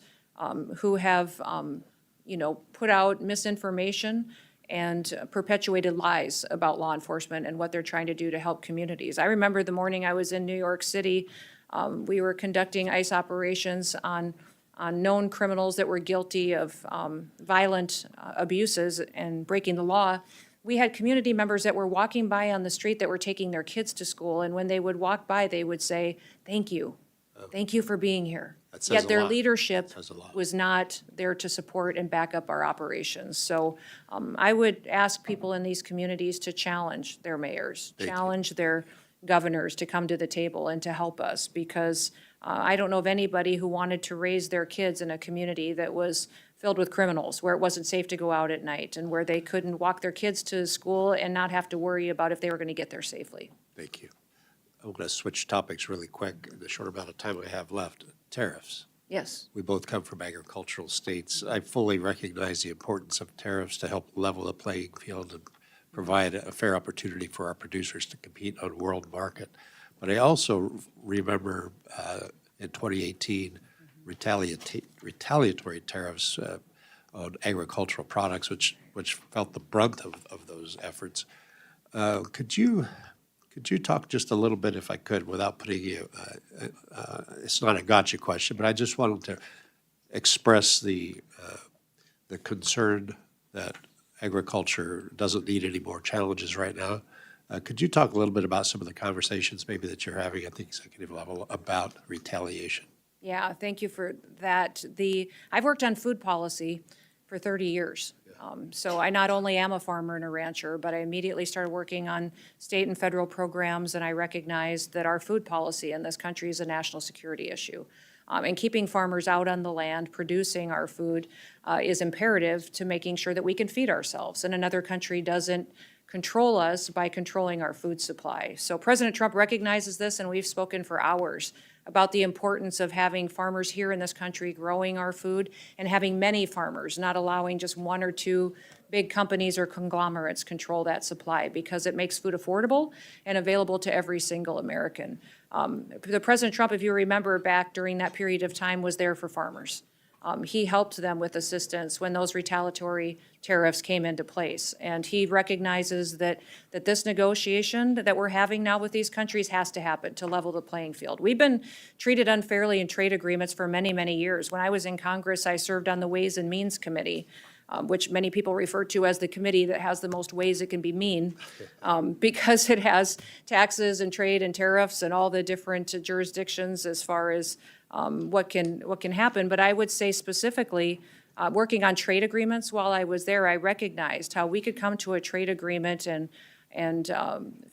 who have, put out misinformation and perpetuated lies about law enforcement and what they're trying to do to help communities. I remember the morning I was in New York City, we were conducting ICE operations on known criminals that were guilty of violent abuses and breaking the law. We had community members that were walking by on the street that were taking their kids to school, and when they would walk by, they would say, "Thank you. Thank you for being here." That says Yet a their lot. leadership Says a lot. was not there to support and back up our operations. So I would ask people in these communities to challenge their mayors, challenge their governors to come to the table and to help us, because I don't know of anybody who wanted to raise their kids in a community that was filled with criminals, where it wasn't safe to go out at night and where they couldn't walk their kids to school and not have to worry about if they were going to get there safely. Thank you. I'm going to switch topics really quick in the short amount of time we have left. Tariffs. Yes. We both come from agricultural states. I fully recognize the importance of tariffs to help level the playing field and provide a fair opportunity for our producers to compete on world market. But I also remember in 2018, retaliatory tariffs on agricultural products, which felt the brunt of those efforts. Could you talk just a little bit, if I could, without putting you, it's not a gotcha question, but I just wanted to express the concern that agriculture doesn't need any more challenges right now. Could you talk a little bit about some of the conversations maybe that you're having at the executive level about retaliation? Yeah, thank you for that. I've worked on food policy for 30 years. So I not only am a farmer and a rancher, but I immediately started working on state and federal programs, and I recognized that our food policy in this country is a national security issue. And keeping farmers out on the land, producing our food, is imperative to making sure that we can feed ourselves. And another country doesn't control us by controlling our food supply. So President Trump recognizes this, and we've spoken for hours about the importance of having farmers here in this country growing our food and having many farmers, not allowing just one or two big companies or conglomerates control that supply, because it makes food affordable and available to every single American. The President Trump, if you remember back during that period of time, was there for farmers. He helped them with assistance when those retaliatory tariffs came into place. And he recognizes that this negotiation that we're having now with these countries has to happen to level the playing field. We've been treated unfairly in trade agreements for many, many years. When I was in Congress, I served on the Ways and Means Committee, which many people refer to as the committee that has the most ways it can be mean, because it has taxes and trade and tariffs and all the different jurisdictions as far as what can happen. But I would say specifically, working on trade agreements while I was there, I recognized how we could come to a trade agreement and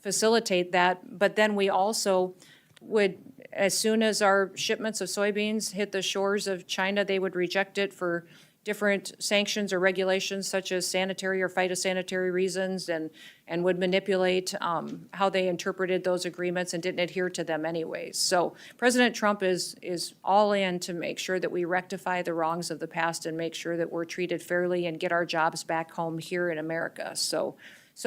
facilitate that. But then we also would, as soon as our shipments of soybeans hit the shores of China, they would reject it for different sanctions or regulations such as sanitary or phytosanitary reasons, and would manipulate how they interpreted those agreements and didn't adhere to them anyways. So President Trump is all in to make sure that we rectify the wrongs of the past and make sure that we're treated fairly and get our jobs back home here in America. So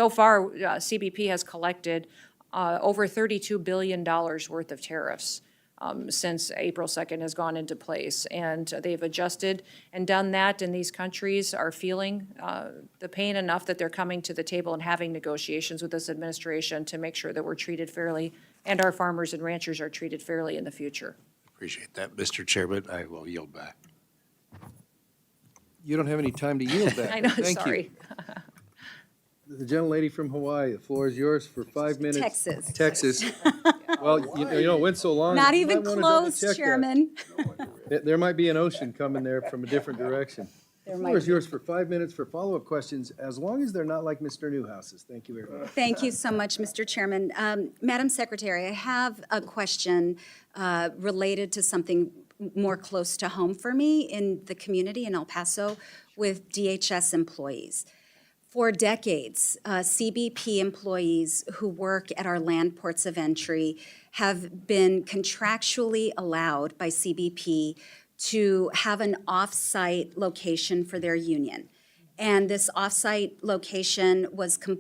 far, CBP has collected over $32 billion worth of tariffs since April 2nd has gone into place. And they've adjusted and done that, and these countries are feeling the pain enough that they're coming to the table and having negotiations with this administration to make sure that we're treated fairly and our farmers and ranchers are treated fairly in the future. Appreciate that, Mr. Chairman. I will yield back. You don't have any time to yield back. I know, Thank you. sorry. The gentlelady from Hawaii, the floor is yours for 5 minutes. Texas. Texas. Well, you know, it went so long. Not you even might wanna double close, check that. Chairman. There might be an ocean coming there from a different direction. There The might floor is be. yours for 5 minutes for follow-up questions, as long as they're not like Mr. Newhouse's. Thank you very much. Thank you so much, Mr. Chairman. Madam Secretary, I have a question related to something more close to home for me in the community in El Paso with DHS employees. For decades, CBP employees who work at our land ports of entry have been contractually allowed by CBP to have an off-site location for their union. And this off-site location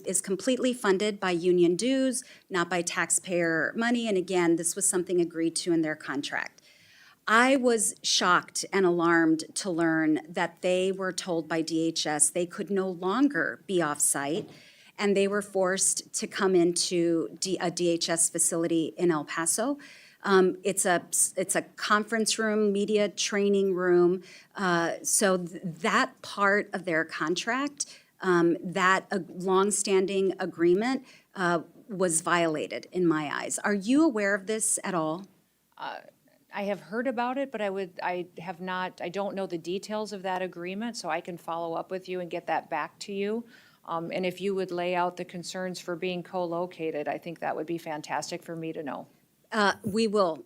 is completely funded by union dues, not by taxpayer money. And again, this was something agreed to in their contract. I was shocked and alarmed to learn that they were told by DHS they could no longer be off-site, and they were forced to come into a DHS facility in El Paso. It's a conference room, media training room. So that part of their contract, that longstanding agreement, was violated in my eyes. Are you aware of this at all? I have heard about it, but I don't know the details of that agreement, so I can follow up with you and get that back to you. And if you would lay out the concerns for being co-located, I think that would be fantastic for me to know. We will.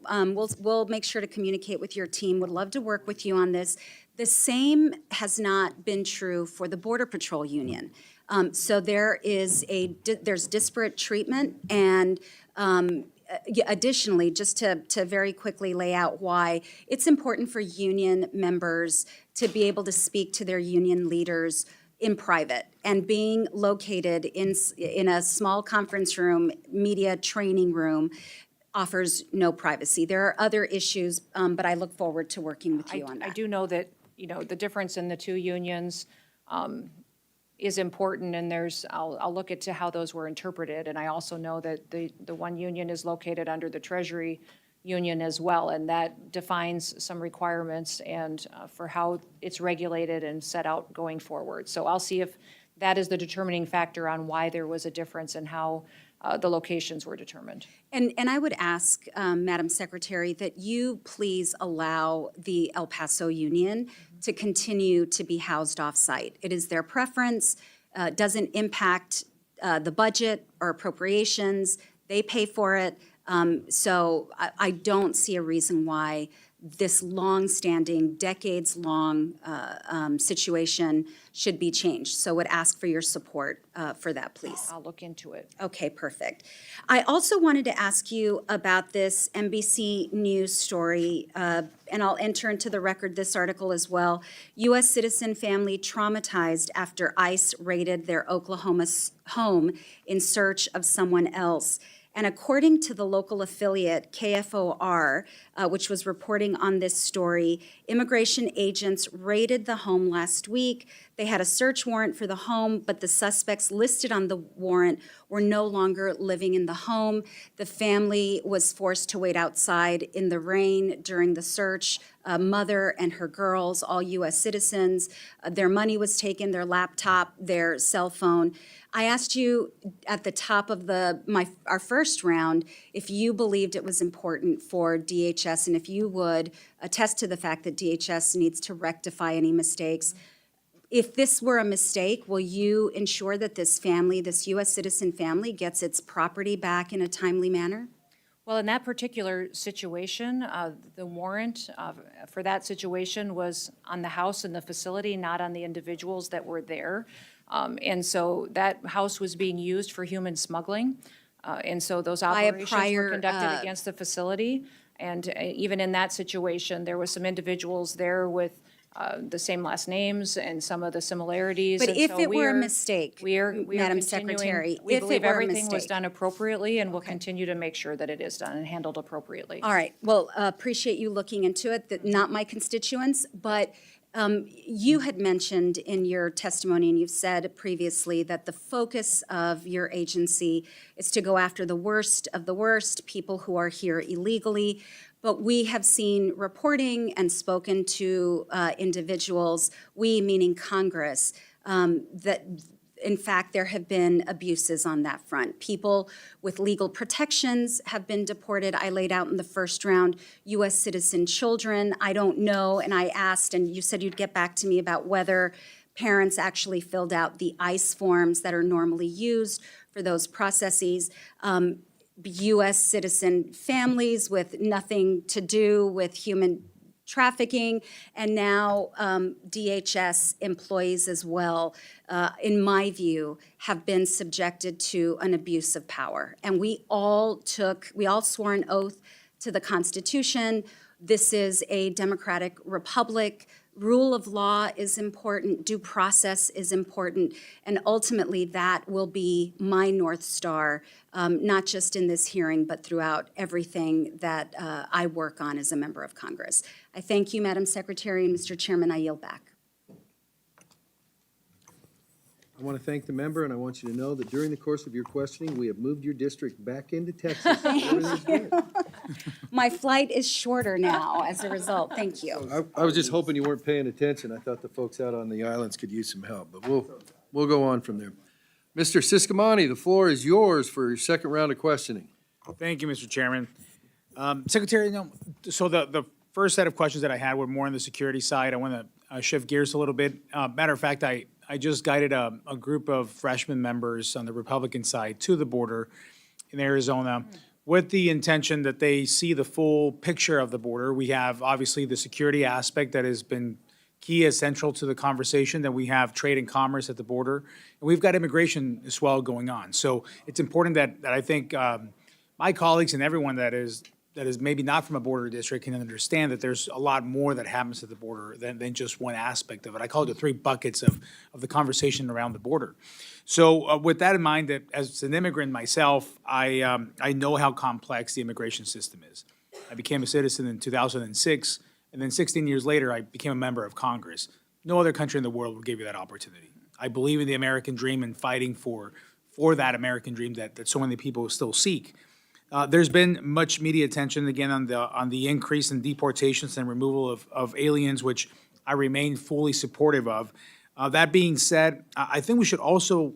We'll make sure to communicate with your team. Would love to work with you on this. The same has not been true for the Border Patrol Union. So there's disparate treatment, and additionally, just to very quickly lay out why it's important for union members to be able to speak to their union leaders in private, and being located in a small conference room, media training room, offers no privacy. There are other issues, but I look forward to working with you on that. I do know that, the difference in the two unions is important, and I'll look into how those were interpreted. And I also know that the one union is located under the Treasury Union as well, and that defines some requirements and for how it's regulated and set out going forward. So I'll see if that is the determining factor on why there was a difference in how the locations were determined. And I would ask, Madam Secretary, that you please allow the El Paso Union to continue to be housed off-site. It is their preference, doesn't impact the budget or appropriations. They pay for it. So I don't see a reason why this long-standing, decades-long situation should be changed. So would ask for your support for that, please. I'll look into it. Okay, perfect. I also wanted to ask you about this NBC News story, and I'll enter into the record this article as well. U.S. citizen family traumatized after ICE raided their Oklahoma home in search of someone else. And according to the local affiliate, KFOR, which was reporting on this story, immigration agents raided the home last week. They had a search warrant for the home, but the suspects listed on the warrant were no longer living in the home. The family was forced to wait outside in the rain during the search. A mother and her girls, all U.S. citizens. Their money was taken, their laptop, their cell phone. I asked you at the top of our first round if you believed it was important for DHS and if you would attest to the fact that DHS needs to rectify any mistakes. If this were a mistake, will you ensure that this family, this U.S. citizen family, gets its property back in a timely manner? Well, in that particular situation, the warrant for that situation was on the house and the facility, not on the individuals that were there. And so that house was being used for human smuggling. And so those operations were conducted against the facility. And even in that situation, there was some individuals there with the same last names and some of the similarities. But And if so it we were a are- mistake, we are Madam continuing- Secretary, We if it believe were a everything was mistake. done appropriately, and we'll continue to make sure that it is done and handled appropriately. All right, well, appreciate you looking into it, that not my constituents, but you had mentioned in your testimony, and you've said previously, that the focus of your agency is to go after the worst of the worst, people who are here illegally. But we have seen reporting and spoken to individuals, we meaning Congress, that in fact, there have been abuses on that front. People with legal protections have been deported. I laid out in the first round U.S. citizen children. I don't know, and I asked, and you said you'd get back to me about whether parents actually filled out the ICE forms that are normally used for those processes. U.S. citizen families with nothing to do with human trafficking, and now DHS employees as well, in my view, have been subjected to an abuse of power. And we all swore an oath to the Constitution. This is a democratic republic. Rule of law is important, due process is important, and ultimately that will be my North Star, not just in this hearing, but throughout everything that I work on as a member of Congress. I thank you, Madam Secretary, and Mr. Chairman, I yield back. I want to thank the member, and I want you to know that during the course of your questioning, we have moved your district back into Texas. Everything's good. My flight is shorter now as a result. Thank you. I was just hoping you weren't paying attention. I thought the folks out on the islands could use some help, but we'll go on from there. Mr. Siscomani, the floor is yours for your second round of questioning. Thank you, Mr. Chairman. Secretary, so the first set of questions that I had were more on the security side. I want to shift gears a little bit. Matter of fact, I just guided a group of freshman members on the Republican side to the border in Arizona with the intention that they see the full picture of the border. We have obviously the security aspect that has been key, as central to the conversation, that we have trade and commerce at the border, and we've got immigration as well going on. So it's important that I think my colleagues and everyone that is maybe not from a border district can understand that there's a lot more that happens at the border than just one aspect of it. I call it the three buckets of the conversation around the border. So with that in mind, that as an immigrant myself, I know how complex the immigration system is. I became a citizen in 2006, and then 16 years later, I became a member of Congress. No other country in the world will give you that opportunity. I believe in the American dream and fighting for that American dream that so many people still seek. There's been much media attention, again, on the increase in deportations and removal of aliens, which I remain fully supportive of. That being said, I think we should also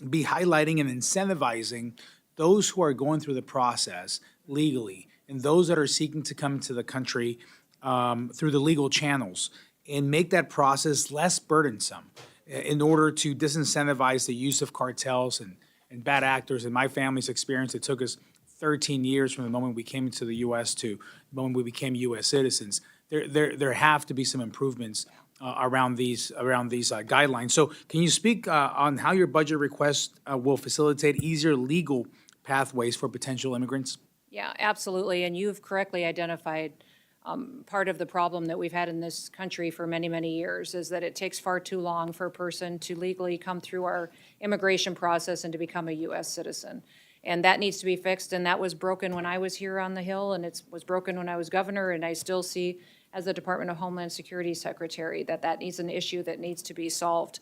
be highlighting and incentivizing those who are going through the process legally and those that are seeking to come to the country through the legal channels, and make that process less burdensome in order to disincentivize the use of cartels and bad actors. In my family's experience, it took us 13 years from the moment we came into the U.S. to the moment we became U.S. citizens, there have to be some improvements around these guidelines. So can you speak on how your budget request will facilitate easier legal pathways for potential immigrants? Yeah, absolutely. And you've correctly identified part of the problem that we've had in this country for many, many years is that it takes far too long for a person to legally come through our immigration process and to become a U.S. citizen. And that needs to be fixed, and that was broken when I was here on the Hill, and it was broken when I was governor, and I still see as the Department of Homeland Security Secretary that needs an issue that needs to be solved.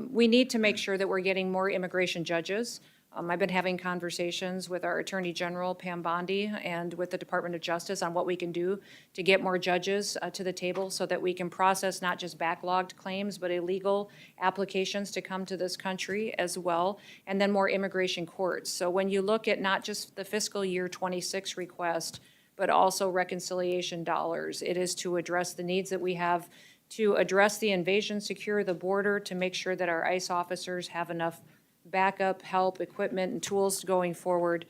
We need to make sure that we're getting more immigration judges. I've been having conversations with our Attorney General, Pam Bondi, and with the Department of Justice on what we can do to get more judges to the table so that we can process not just backlogged claims, but illegal applications to come to this country as well, and then more immigration courts. So when you look at not just the fiscal year 26 request, but also reconciliation dollars, it is to address the needs that we have to address the invasion, secure the border, to make sure that our ICE officers have enough backup, help, equipment, and tools going forward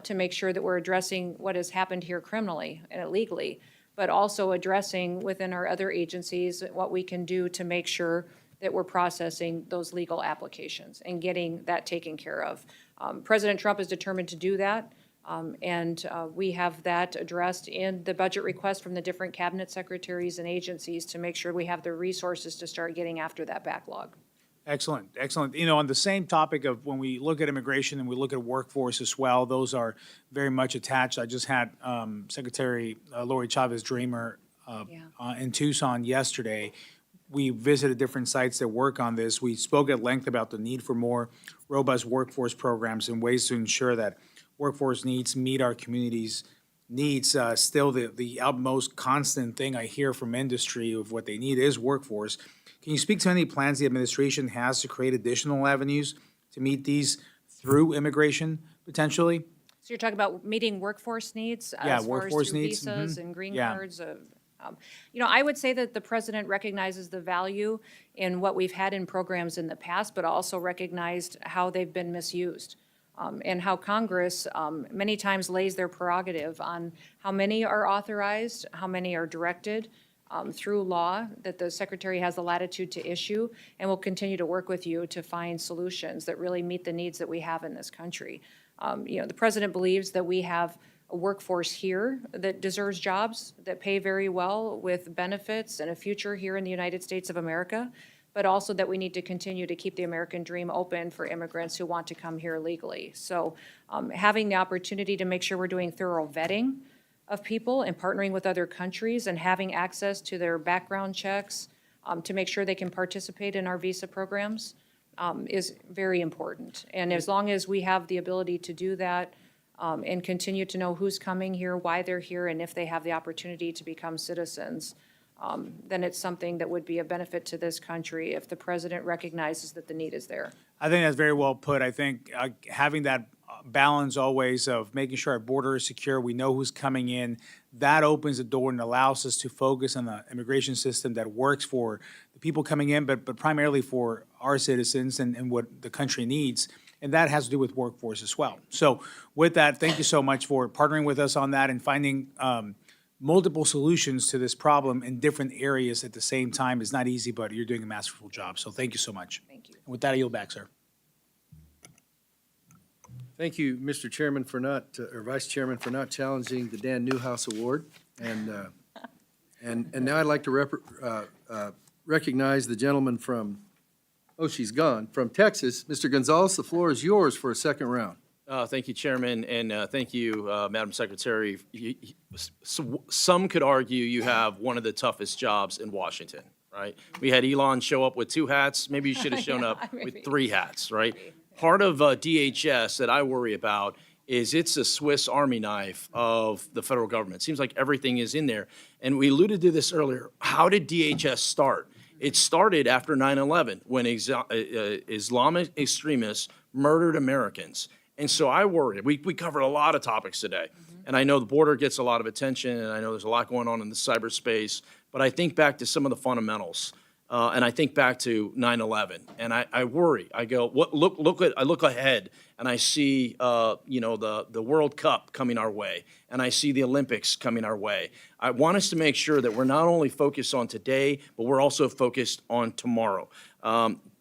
to make sure that we're addressing what has happened here criminally and illegally, but also addressing within our other agencies what we can do to make sure that we're processing those legal applications and getting that taken care of. President Trump is determined to do that, and we have that addressed in the budget request from the different cabinet secretaries and agencies to make sure we have the resources to start getting after that backlog. Excellent, excellent. You know, on the same topic of when we look at immigration and we look at workforce as well, those are very much attached. I just had Secretary Lori Chavez Dreamer in Tucson yesterday. We visited different sites that work on this. We spoke at length about the need for more robust workforce programs and ways to ensure that workforce needs meet our communities' needs. Still, the utmost constant thing I hear from industry of what they need is workforce. Can you speak to any plans the administration has to create additional avenues to meet these through immigration, potentially? So you're talking about meeting workforce needs? As far as through visas and green cards? You know, I would say that the president recognizes the value in what we've had in programs in the past, but also recognized how they've been misused. And how Congress many times lays their prerogative on how many are authorized, how many are directed through law, that the Secretary has the latitude to issue, and will continue to work with you to find solutions that really meet the needs that we have in this country. You know, the President believes that we have a workforce here that deserves jobs, that pay very well with benefits and a future here in the United States of America, but also that we need to continue to keep the American dream open for immigrants who want to come here legally. So having the opportunity to make sure we're doing thorough vetting of people and partnering with other countries and having access to their background checks to make sure they can participate in our visa programs is very important. And as long as we have the ability to do that and continue to know who's coming here, why they're here, and if they have the opportunity to become citizens, then it's something that would be a benefit to this country if the president recognizes that the need is there. I think that's very well put. I think having that balance always of making sure our border is secure, we know who's coming in, that opens the door and allows us to focus on the immigration system that works for the people coming in, but primarily for our citizens and what the country needs. And that has to do with workforce as well. So with that, thank you so much for partnering with us on that and finding multiple solutions to this problem in different areas at the same time. Is not easy, but you're doing a masterful job. So thank you so much. Thank you. And with that, I yield back, sir. Thank you, Mr. Chairman, for not, or Vice Chairman, for not challenging the Dan Newhouse Award. And now I'd like to recognize the gentleman from, oh, she's gone, from Texas. Mr. Gonzalez, the floor is yours for a second round. Thank you, Chairman, and thank you, Madam Secretary. Some could argue you have one of the toughest jobs in Washington, right? We had Elon show up with 2 hats. Maybe you should have shown up with 3 hats, right? Part of DHS that I worry about is it's a Swiss Army knife of the federal government. It seems like everything is in there. And we alluded to this earlier. How did DHS start? It started after 9/11 when Islamic extremists murdered Americans. And so I worry. We covered a lot of topics today. And I know the border gets a lot of attention, and I know there's a lot going on in the cyberspace. But I think back to some of the fundamentals. And I think back to 9/11, and I worry. I go, I look ahead, and I see, the World Cup coming our way, and I see the Olympics coming our way. I want us to make sure that we're not only focused on today, but we're also focused on tomorrow.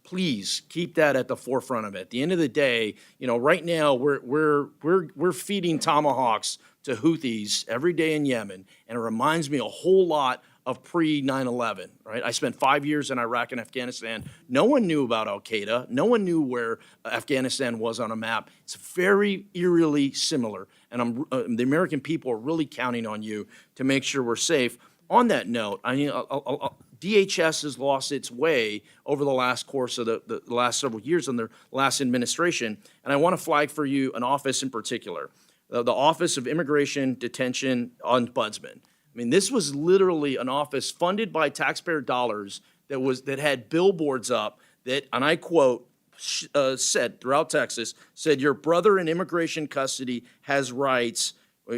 Please keep that at the forefront of it. At the end of the day, right now we're feeding tomahawks to Houthis every day in Yemen, and it reminds me a whole lot of pre-9/11, right? I spent 5 years in Iraq and Afghanistan. No one knew about al-Qaeda. No one knew where Afghanistan was on a map. It's very eerily similar, and the American people are really counting on you to make sure we're safe. On that note, DHS has lost its way over the last course of the last several years in their last administration, and I want to flag for you an office in particular, the Office of Immigration Detention Ombudsman. I mean, this was literally an office funded by taxpayer dollars that had billboards up that, and I quote, said throughout Texas, said, "Your brother in immigration custody has rights.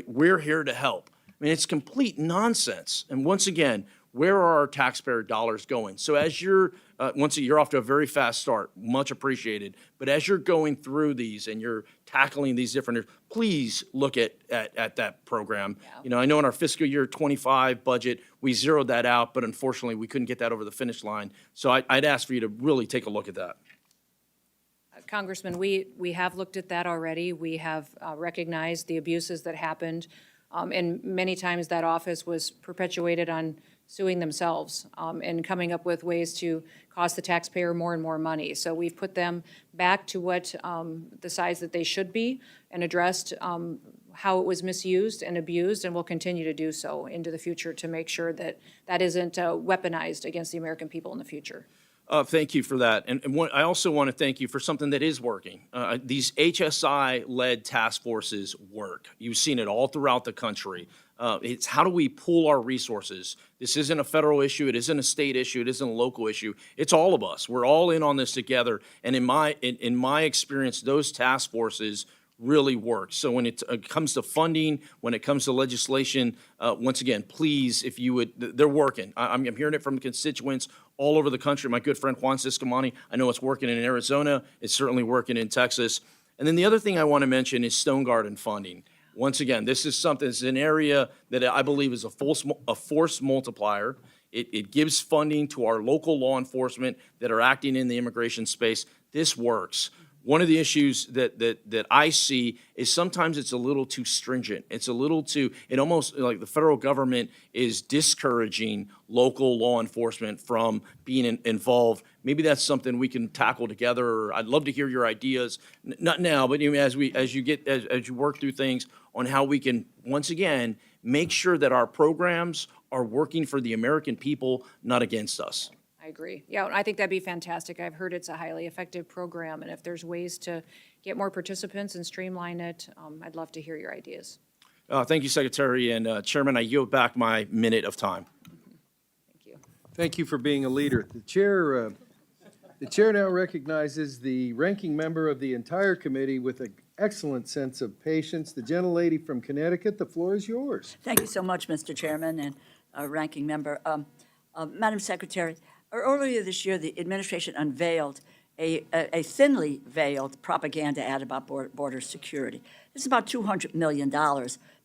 We're here to help." I mean, it's complete nonsense. And once again, where are our taxpayer dollars going? So as you're off to a very fast start, much appreciated. But as you're going through these and you're tackling these different, please look at that program. Yeah. I know in our fiscal year 25 budget, we zeroed that out, but unfortunately, we couldn't get that over the finish line. So I'd ask for you to really take a look at that. Congressman, we have looked at that already. We have recognized the abuses that happened, and many times that office was perpetuated on suing themselves and coming up with ways to cost the taxpayer more and more money. So we've put them back to what the size that they should be and addressed how it was misused and abused, and will continue to do so into the future to make sure that that isn't weaponized against the American people in the future. Thank you for that. And I also want to thank you for something that is working. These HSI-led task forces work. You've seen it all throughout the country. It's how do we pool our resources? This isn't a federal issue. It isn't a state issue. It isn't a local issue. It's all of us. We're all in on this together. And in my experience, those task forces really work. So when it comes to funding, when it comes to legislation, once again, please, if you would, they're working. I'm hearing it from constituents all over the country. My good friend Juan Ciscomani, I know it's working in Arizona. It's certainly working in Texas. And then the other thing I want to mention is Stone Garden funding. Once again, this is something, it's an area that I believe is a force multiplier. It gives funding to our local law enforcement that are acting in the immigration space. This works. One of the issues that I see is sometimes it's a little too stringent. It's a little too, it almost like the federal government is discouraging local law enforcement from being involved. Maybe that's something we can tackle together. I'd love to hear your ideas, not now, but as you work through things on how we can, once again, make sure that our programs are working for the American people, not against us. I agree. Yeah, I think that'd be fantastic. I've heard it's a highly effective program, and if there's ways to get more participants and streamline it, I'd love to hear your ideas. Thank you, Secretary, and Chairman, I yield back my minute of time. Thank you. Thank you for being a leader. The chair now recognizes the ranking member of the entire committee with an excellent sense of patience. The gentlelady from Connecticut, the floor is yours. Thank you so much, Mr. Chairman and Ranking Member. Madam Secretary, earlier this year, the administration unveiled a thinly veiled propaganda ad about border security. This is about $200 million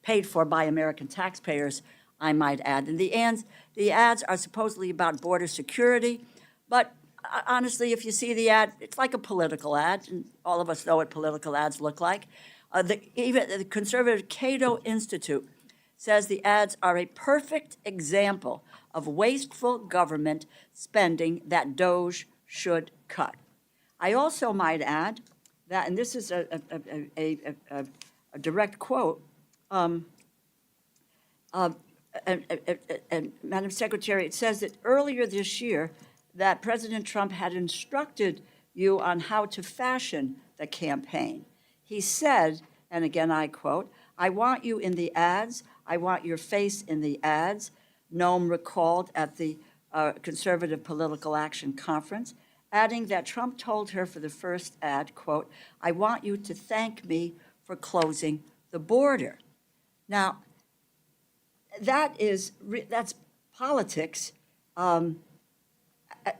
paid for by American taxpayers, I might add. And the ads are supposedly about border security, but honestly, if you see the ad, it's like a political ad, and all of us know what political ads look like. Even the conservative Cato Institute says the ads are a perfect example of wasteful government spending that DOJ should cut. I also might add that, and this is a direct quote, and Madam Secretary, it says that earlier this year that President Trump had instructed you on how to fashion the campaign. He said, and again I quote, "I want you in the ads. I want your face in the ads." Gnome recalled at the Conservative Political Action Conference, adding that Trump told her for the first ad, quote, "I want you to thank me for closing the border." Now, that's politics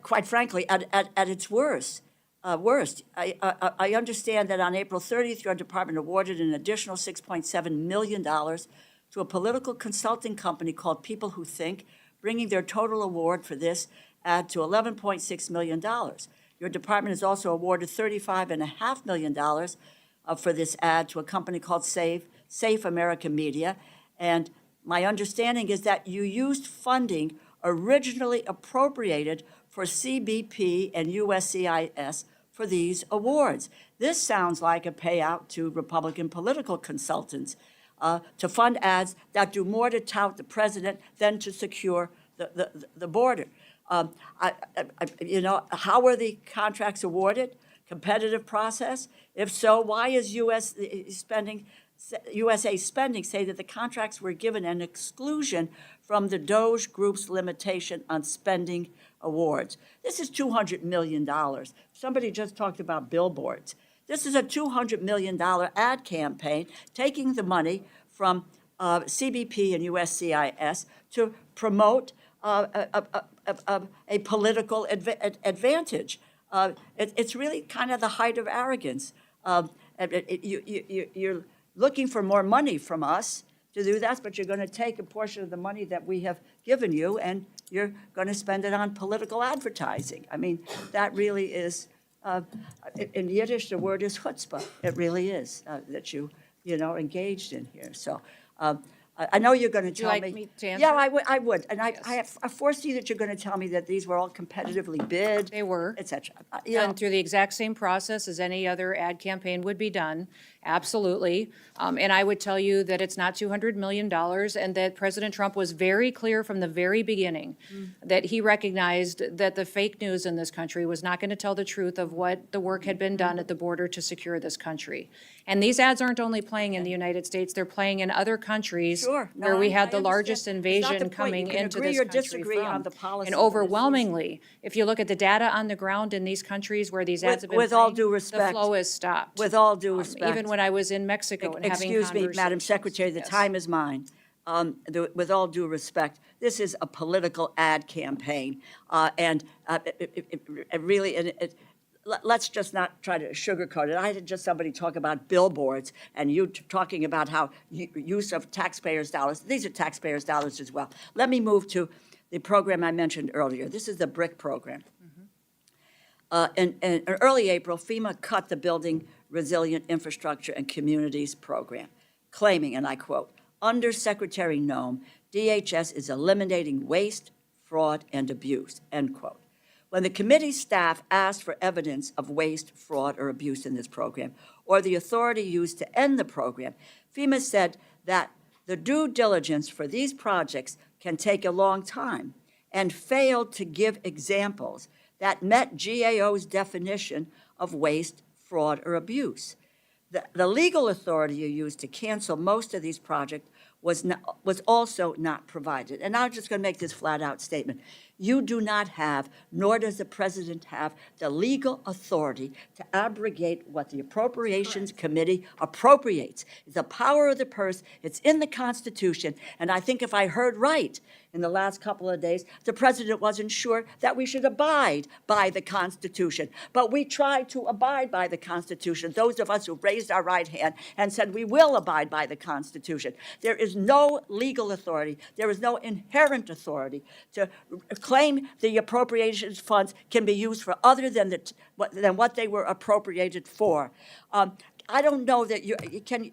quite frankly, at its worst. I understand that on April 30th, your department awarded an additional $6.7 million to a political consulting company called People Who Think, bringing their total award for this ad to $11.6 million. Your department has also awarded $35.5 million for this ad to a company called Safe American Media. And my understanding is that you used funding originally appropriated for CBP and USCIS for these awards. This sounds like a payout to Republican political consultants to fund ads that do more to tout the president than to secure the border. You know, how were the contracts awarded? Competitive process? If so, why is USA Spending say that the contracts were given an exclusion from the Doge Group's limitation on spending awards? This is $200 million. Somebody just talked about billboards. This is a $200 million ad campaign, taking the money from CBP and USCIS to promote a political advantage. It's really kind of the height of arrogance. You're looking for more money from us to do that, but you're going to take a portion of the money that we have given you and you're going to spend it on political advertising. I mean, that really is, in Yiddish, the word is chutzpah. It really is that you engaged in here. So I know you're going to tell me. Would you like me to answer? Yeah, I would. And I foresee that you're going to tell me that these were all competitively bid. They were. Et cetera. Done through the exact same process as any other ad campaign would be done, absolutely. And I would tell you that it's not $200 million and that President Trump was very clear from the very beginning that he recognized that the fake news in this country was not going to tell the truth of what the work had been done at the border to secure this country. And these ads aren't only playing in the United States, they're playing in other countries Sure. No, where we I had the understand. largest It's not the invasion point. coming You can into agree this or country disagree from. on the policy, And but it's overwhelmingly, if you look at the data on the ground in these countries where these ads have been With all playing, due the respect. flow has stopped. With all due respect. Even when I was in Mexico and having Excuse me, Madam conversations. Secretary, the Yes. time is mine. With all due respect, this is a political ad campaign, and let's just not try to sugarcoat it. I had just somebody talk about billboards, and you talking about how use of taxpayers' dollars. These are taxpayers' dollars as well. Let me move to the program I mentioned earlier. This is the BRIC program. In early April, FEMA cut the Building Resilient Infrastructure and Communities program, claiming, and I quote, "Under Secretary Noem, DHS is eliminating waste, fraud, and abuse," end quote. When the committee staff asked for evidence of waste, fraud, or abuse in this program, or the authority used to end the program, FEMA said that the due diligence for these projects can take a long time and failed to give examples that met GAO's definition of waste, fraud, or abuse. The legal authority you used to cancel most of these projects was also not provided. And I'm just going to make this flat-out statement. You do not have, nor does the president have, the legal authority to abrogate what the Appropriations Committee appropriates. It's the power of the purse. It's in the Constitution. And I think if I heard right in the last couple of days, the president wasn't sure that we should abide by the Constitution. But we tried to abide by the Constitution, those of us who raised our right hand and said we will abide by the Constitution. There is no legal authority. There is no inherent authority to claim the appropriations funds can be used for other than what they were appropriated for. I don't know that you can.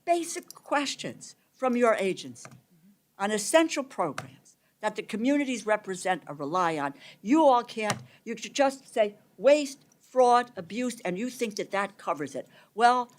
Basic questions from your agency on essential programs that the communities represent or rely on. You all can't. You should just say waste, fraud, abuse, and you think that that covers it. Well,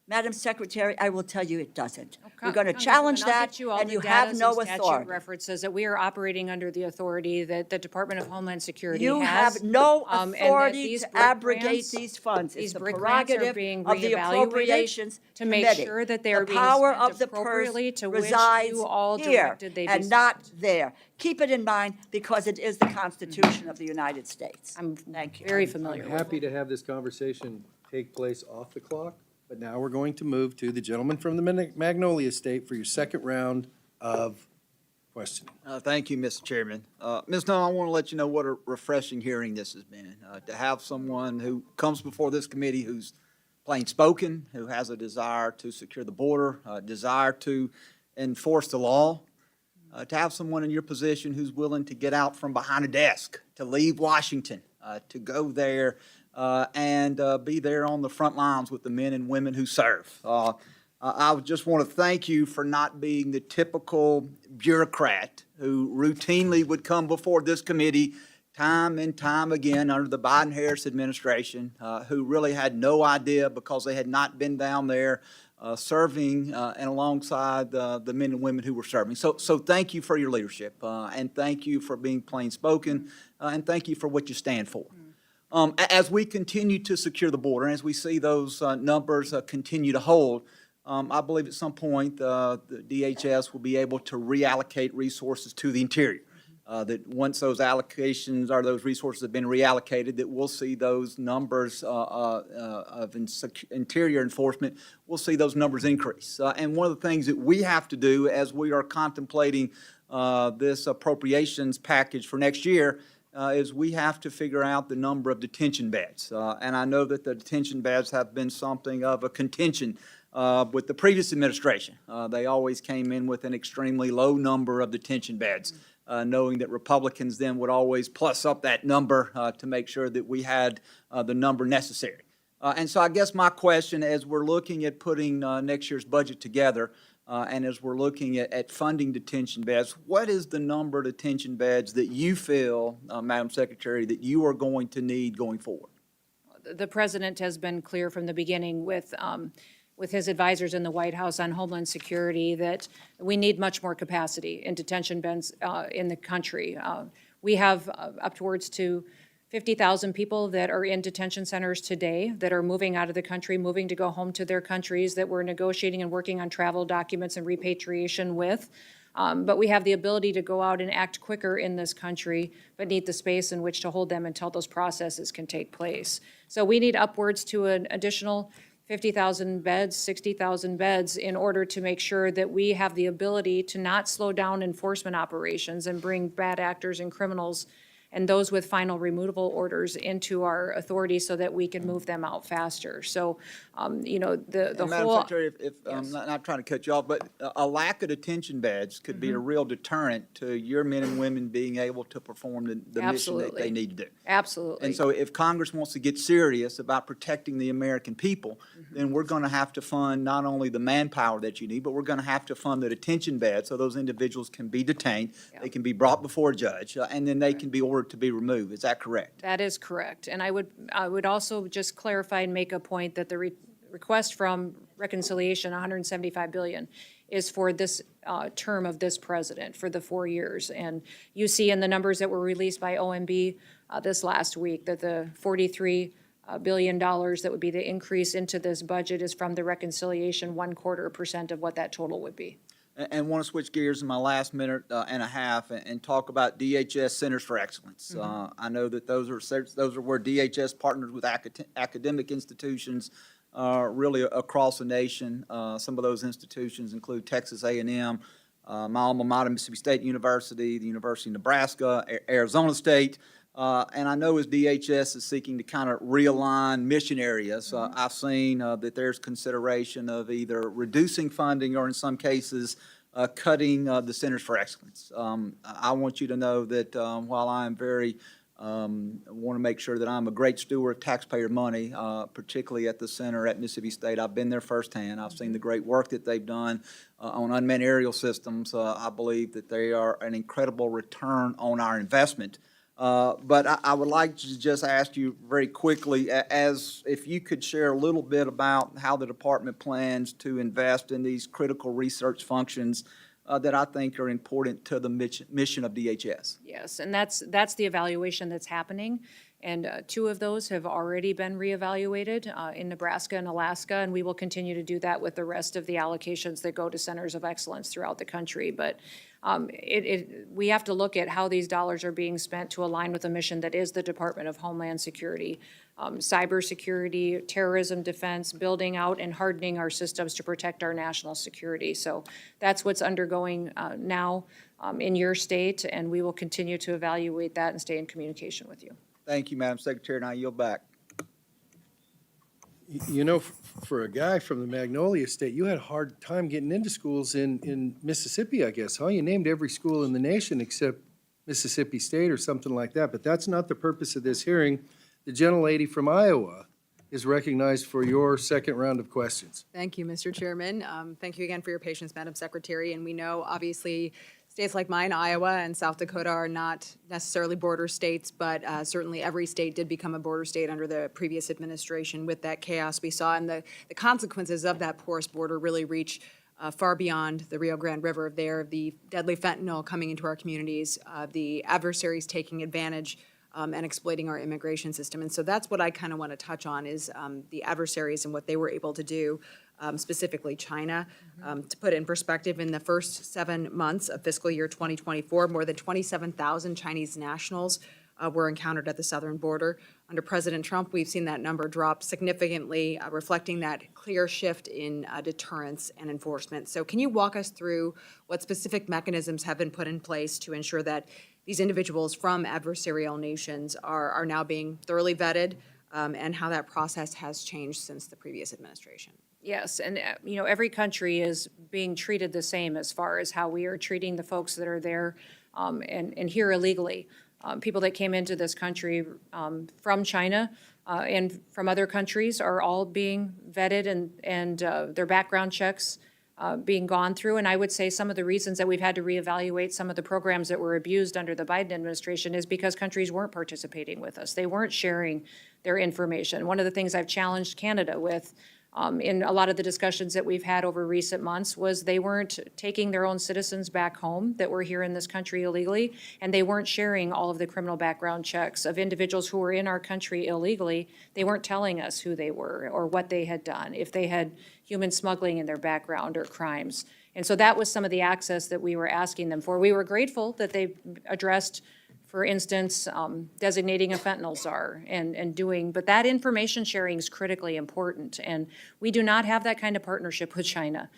Madam Secretary, I will tell you it doesn't. We're going to challenge that, and you have no authority. References that we are operating under the authority that the Department of Homeland Security You has. have no and that authority these to BRIC abrogate grants- these funds. It's These the BRIC grants are prerogative being of the reevaluated Appropriations to make Committee. sure that they are being The power spent of the purse appropriately to which resides you all here directed they be and not there. Keep it in mind because it is the Constitution of the United States. Thank you. Very familiar I'm with. happy to have this conversation take place off the clock, but now we're going to move to the gentleman from the Magnolia State for your second round of questioning. Thank you, Mr. Chairman. Ms. Noem, I want to let you know what a refreshing hearing this has been. To have someone who comes before this committee who's plain spoken, who has a desire to secure the border, a desire to enforce the law, to have someone in your position who's willing to get out from behind a desk, to leave Washington, to go there and be there on the front lines with the men and women who serve. I just want to thank you for not being the typical bureaucrat who routinely would come before this committee time and time again under the Biden-Harris administration, who really had no idea because they had not been down there serving and alongside the men and women who were serving. So thank you for your leadership, and thank you for being plain spoken, and thank you for what you stand for. As we continue to secure the border, and as we see those numbers continue to hold, I believe at some point the DHS will be able to reallocate resources to the interior. That once those allocations or those resources have been reallocated, that we'll see those numbers of interior enforcement, we'll see those numbers increase. And one of the things that we have to do as we are contemplating this appropriations package for next year is we have to figure out the number of detention beds. And I know that the detention beds have been something of a contention with the previous administration. They always came in with an extremely low number of detention beds, knowing that Republicans then would always plus up that number to make sure that we had the number necessary. And so I guess my question, as we're looking at putting next year's budget together, and as we're looking at funding detention beds, what is the number of detention beds that you feel, Madam Secretary, that you are going to need going forward? The president has been clear from the beginning with his advisors in the White House on Homeland Security that we need much more capacity in detention beds in the country. We have upwards to 50,000 people that are in detention centers today that are moving out of the country, moving to go home to their countries, that we're negotiating and working on travel documents and repatriation with. But we have the ability to go out and act quicker in this country, but need the space in which to hold them until those processes can take place. So we need upwards to an additional 50,000 beds, 60,000 beds in order to make sure that we have the ability to not slow down enforcement operations and bring bad actors and criminals and those with final removal orders into our authority so that we can move them out faster. So, the And Madam whole. Secretary, if I'm not trying to cut you off, but a lack of detention beds could be a real deterrent to your men and women being able to perform the mission that Absolutely. they need to do. Absolutely. And so if Congress wants to get serious about protecting the American people, then we're going to have to fund not only the manpower that you need, but we're going to have to fund the detention beds so those individuals can be detained, they can be brought before a judge, and then they can be ordered to be removed. Is that correct? That is correct. And I would also just clarify and make a point that the request from reconciliation, $175 billion, is for this term of this president for the 4 years. And you see in the numbers that were released by OMB this last week that the $43 billion that would be the increase into this budget is from the reconciliation, 1/4% of what that total would be. And want to switch gears in my last minute and a half and talk about DHS Centers for Excellence. I know that those are where DHS partners with academic institutions really across the nation. Some of those institutions include Texas A&M, my alma mater, Mississippi State University, the University of Nebraska, Arizona State. And I know as DHS is seeking to kind of realign mission areas, I've seen that there's consideration of either reducing funding or in some cases cutting the Centers for Excellence. I want you to know that while I am want to make sure that I'm a great steward of taxpayer money, particularly at the center at Mississippi State. I've been there firsthand. I've seen the great work that they've done on unmanned aerial systems. I believe that they are an incredible return on our investment. But I would like to just ask you very quickly, as if you could share a little bit about how the department plans to invest in these critical research functions that I think are important to the mission of DHS. Yes, and that's the evaluation that's happening. And 2 of those have already been reevaluated in Nebraska and Alaska, and we will continue to do that with the rest of the allocations that go to centers of excellence throughout the country. But we have to look at how these dollars are being spent to align with a mission that is the Department of Homeland Security. cybersecurity, terrorism defense, building out and hardening our systems to protect our national security. So that's what's undergoing now in your state, and we will continue to evaluate that and stay in communication with you. Thank you, Madam Secretary, and I yield back. You know, for a guy from the Magnolia State, you had a hard time getting into schools in Mississippi, I guess, huh? You named every school in the nation except Mississippi State or something like that, but that's not the purpose of this hearing. The gentlelady from Iowa is recognized for your second round of questions. Thank you, Mr. Chairman. Thank you again for your patience, Madam Secretary. And we know, obviously, states like mine, Iowa and South Dakota, are not necessarily border states, but certainly every state did become a border state under the previous administration with that chaos we saw. And the consequences of that porous border really reach far beyond the Rio Grande River there, the deadly fentanyl coming into our communities, the adversaries taking advantage and exploiting our immigration system. And so that's what I kind of want to touch on is the adversaries and what they were able to do, specifically China. To put it in perspective, in the first 7 months of fiscal year 2024, more than 27,000 Chinese nationals were encountered at the southern border. Under President Trump, we've seen that number drop significantly, reflecting that clear shift in deterrence and enforcement. So can you walk us through what specific mechanisms have been put in place to ensure that these individuals from adversarial nations are now being thoroughly vetted, and how that process has changed since the previous administration? Yes, and every country is being treated the same as far as how we are treating the folks that are there and here illegally. People that came into this country from China and from other countries are all being vetted and their background checks being gone through. And I would say some of the reasons that we've had to reevaluate some of the programs that were abused under the Biden administration is because countries weren't participating with us. They weren't sharing their information. One of the things I've challenged Canada with in a lot of the discussions that we've had over recent months was they weren't taking their own citizens back home that were here in this country illegally, and they weren't sharing all of the criminal background checks of individuals who were in our country illegally. They weren't telling us who they were or what they had done, if they had human smuggling in their background or crimes. And so that was some of the access that we were asking them for. We were grateful that they addressed, for instance, designating a fentanyl czar and doing, but that information sharing is critically important. And we do not have that kind of partnership with China.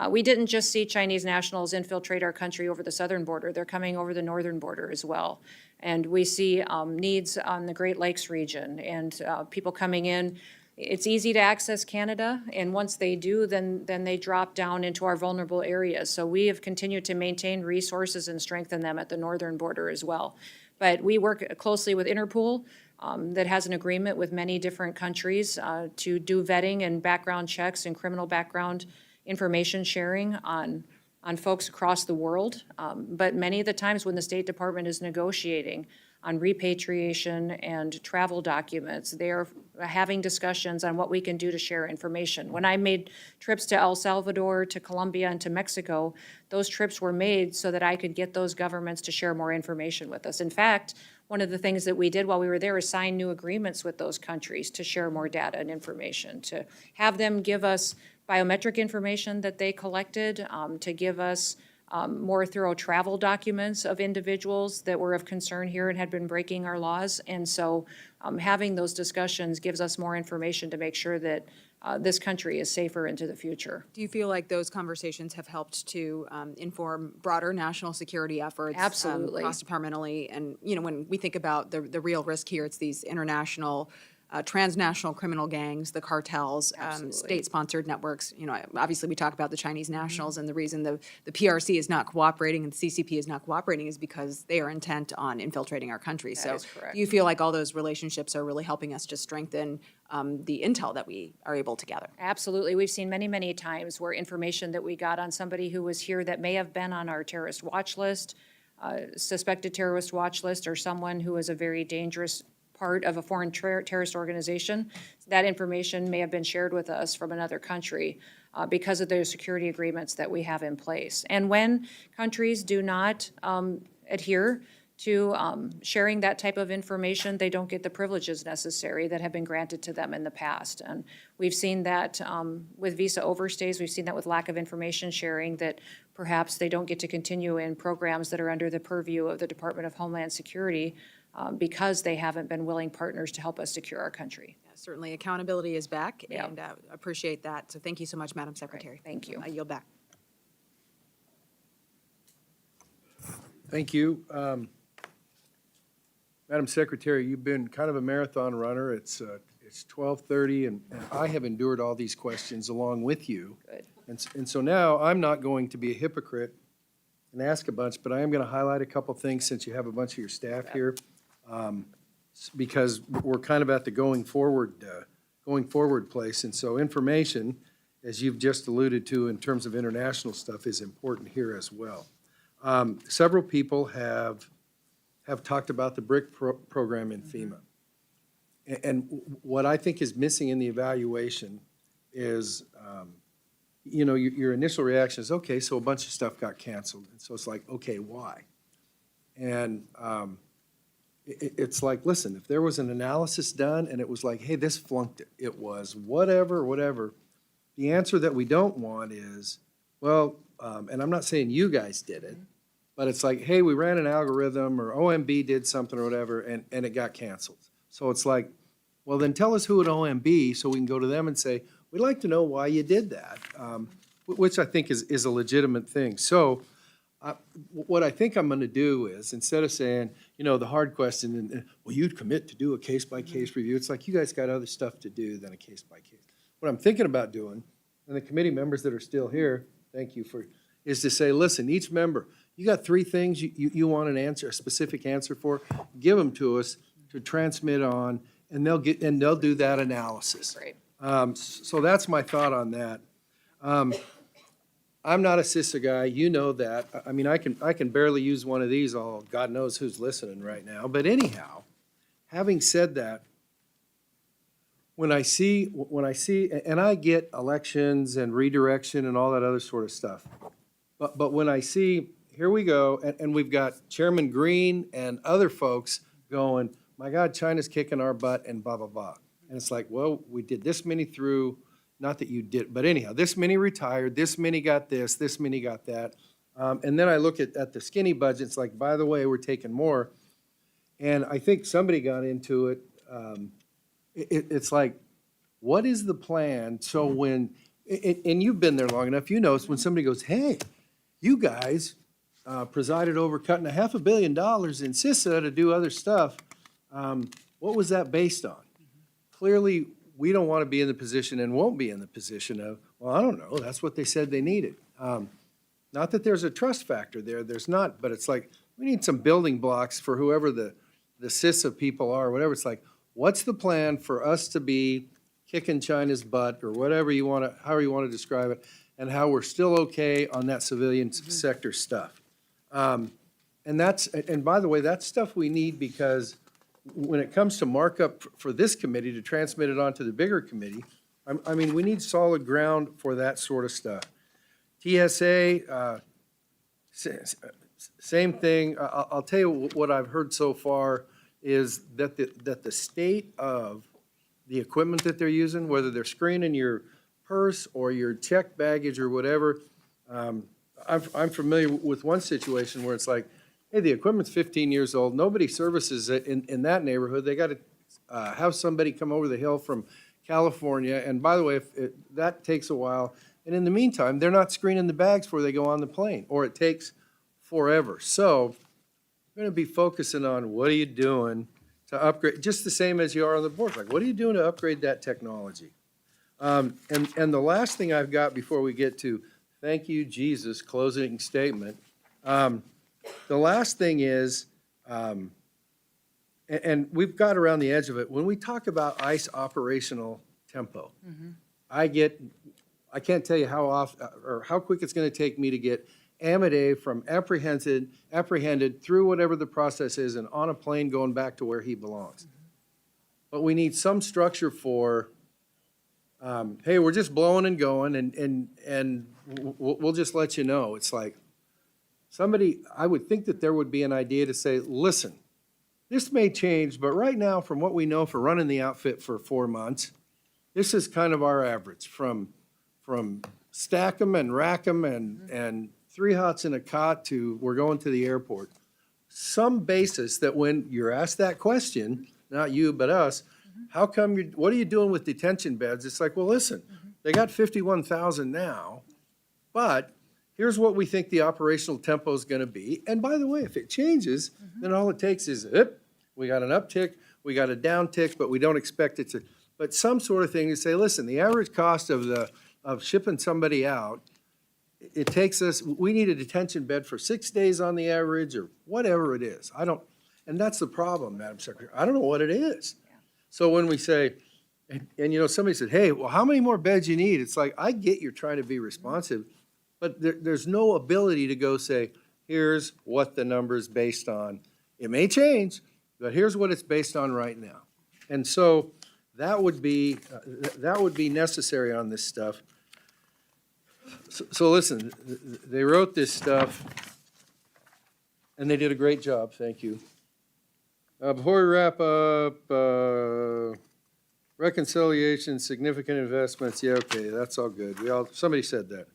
We didn't just see Chinese nationals infiltrate our country over the southern border. They're coming over the northern border as well. And we see needs on the Great Lakes region and people coming in. It's easy to access Canada, and once they do, then they drop down into our vulnerable areas. So we have continued to maintain resources and strengthen them at the northern border as well. But we work closely with Interpol that has an agreement with many different countries to do vetting and background checks and criminal background information sharing on folks across the world. But many of the times when the State Department is negotiating on repatriation and travel documents, they are having discussions on what we can do to share information. When I made trips to El Salvador, to Colombia, and to Mexico, those trips were made so that I could get those governments to share more information with us. In fact, one of the things that we did while we were there is sign new agreements with those countries to share more data and information, to have them give us biometric information that they collected, to give us more thorough travel documents of individuals that were of concern here and had been breaking our laws. And so having those discussions gives us more information to make sure that this country is safer into the future. Do you feel like those conversations have helped to inform broader national security efforts? Absolutely. Cross-departmentally, and when we think about the real risk here, it's these international transnational criminal gangs, the cartels, state-sponsored networks. Obviously we talk about the Chinese nationals, and the reason the PRC is not cooperating and the CCP is not cooperating is because they are intent on infiltrating our country. That so is correct. do you feel like all those relationships are really helping us to strengthen the intel that we are able to gather? Absolutely. We've seen many, many times where information that we got on somebody who was here that may have been on our terrorist watch list, suspected terrorist watch list, or someone who is a very dangerous part of a foreign terrorist organization, that information may have been shared with us from another country because of those security agreements that we have in place. And when countries do not adhere to sharing that type of information, they don't get the privileges necessary that have been granted to them in the past. And we've seen that with visa overstays, we've seen that with lack of information sharing, that perhaps they don't get to continue in programs that are under the purview of the Department of Homeland Security because they haven't been willing partners to help us secure our country. Certainly, accountability is back, Yeah. and appreciate that. So thank you so much, Madam Secretary. Thank you. I yield back. Thank you. Madam Secretary, you've been kind of a marathon runner. It's 12:30, and I have endured all these questions along with you. Good. And so now I'm not going to be a hypocrite and ask a bunch, but I am going to highlight a couple things since you have a bunch of your staff here. Because we're kind of at the going forward place. And so information, as you've just alluded to in terms of international stuff, is important here as well. Several people have talked about the BRIC program in FEMA. And what I think is missing in the evaluation is, your initial reaction is, okay, so a bunch of stuff got canceled. And so it's like, okay, why? And it's like, listen, if there was an analysis done and it was like, hey, this flunked it, it was whatever, the answer that we don't want is, well, and I'm not saying you guys did it, but it's like, hey, we ran an algorithm or OMB did something or whatever, and it got canceled. So it's like, well, then tell us who at OMB so we can go to them and say, we'd like to know why you did that, which I think is a legitimate thing. So what I think I'm going to do is, instead of saying, the hard question, and well, you'd commit to do a case-by-case review, it's like you guys got other stuff to do than a case-by-case. What I'm thinking about doing, and the committee members that are still here, thank you for, is to say, listen, each member, you got 3 things you want an answer, a specific answer for, give them to us to transmit on, and they'll do that analysis. Great. So that's my thought on that. I'm not a CISA guy, you know that. I mean, I can barely use one of these, God knows who's listening right now. But anyhow, having said that, when I see, and I get elections and redirection and all that other sort of stuff. But when I see, here we go, and we've got Chairman Green and other folks going, my God, China's kicking our butt and blah, blah, blah. And it's like, well, we did this many through, not that you did, but anyhow, this many retired, this many got this many got that. And then I look at the skinny budgets, like, by the way, we're taking more. And I think somebody got into it. It's like, what is the plan? So when, and you've been there long enough, you know, it's when somebody goes, hey, you guys presided over cutting $500 million in CISA to do other stuff. What was that based on? Clearly, we don't want to be in the position and won't be in the position of, well, I don't know, that's what they said they needed. Not that there's a trust factor there, there's not, but it's like, we need some building blocks for whoever the CISA people are, whatever. It's like, what's the plan for us to be kicking China's butt, or whatever you want to, however you want to describe it, and how we're still okay on that civilian sector stuff. And by the way, that's stuff we need, because when it comes to markup for this committee to transmit it on to the bigger committee, I mean, we need solid ground for that sort of stuff. TSA, same thing. I'll tell you what I've heard so far is that the state of the equipment that they're using, whether they're screening your purse or your checked baggage or whatever, I'm familiar with one situation where it's like, hey, the equipment's 15 years old, nobody services it in that neighborhood, they got to have somebody come over the hill from California, and by the way, that takes a while, and in the meantime, they're not screening the bags before they go on the plane, or it takes forever. So we're going to be focusing on what are you doing to upgrade, just the same as you are on the board, like what are you doing to upgrade that technology? And the last thing I've got before we get to thank you, Jesus, closing statement, the last thing is, and we've got around the edge of it, when we talk about ICE operational tempo, I can't tell you how often or how quick it's going to take me to get Amadei from apprehended through whatever the process is and on a plane going back to where he belongs. But we need some structure for, hey, we're just blowing and going, and we'll just let you know. It's like, I would think that there would be an idea to say, listen, this may change, but right now, from what we know for running the outfit for 4 months, this is kind of our average from stack 'em and rack 'em and 3 hots in a cot to we're going to the airport. some basis that when you're asked that question, not you, but us, how come you, what are you doing with detention beds? It's like, well, listen, they got 51,000 now, but here's what we think the operational tempo is gonna be. And by the way, if it changes, then all it takes is, we got an uptick, we got a downtick, but we don't expect it to, but some sort of thing to say, listen, the average cost of shipping somebody out, it takes us, we need a detention bed for 6 days on the average, or whatever it is. I don't, and that's the problem, Madam Secretary. I don't know what it is. So when we say, and you know, somebody said, hey, well, how many more beds you need? It's like, I get you're trying to be responsive, but there's no ability to go say, here's what the number's based on. It may change, but here's what it's based on right now. And so that would be necessary on this stuff. So listen, they wrote this stuff, and they did a great job, thank you. Before we wrap up, reconciliation, significant investments, yeah, okay, that's all good. Somebody said that.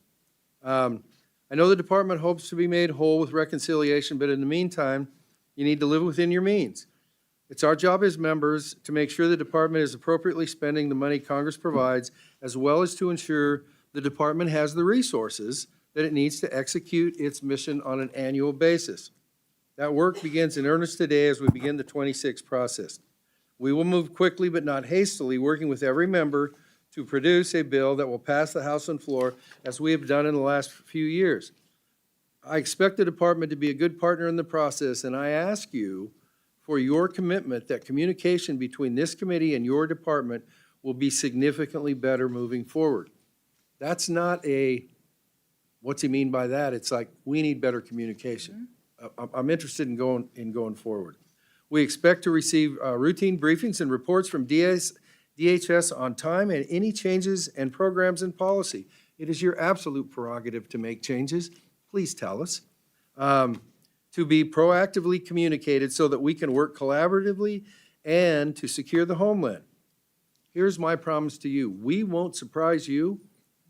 I know the department hopes to be made whole with reconciliation, but in the meantime, you need to live within your means. It's our job as members to make sure the department is appropriately spending the money Congress provides, as well as to ensure the department has the resources that it needs to execute its mission on an annual basis. That work begins in earnest today as we begin the 26 process. We will move quickly but not hastily, working with every member to produce a bill that will pass the House and floor as we have done in the last few years. I expect the department to be a good partner in the process, and I ask you for your commitment that communication between this committee and your department will be significantly better moving forward. That's not a, what's he mean by that? It's like, we need better communication. I'm interested in going forward. We expect to receive routine briefings and reports from DHS on time and any changes and programs and policy. It is your absolute prerogative to make changes. Please tell us. To be proactively communicated so that we can work collaboratively and to secure the homeland. Here's my promise to you. We won't surprise you.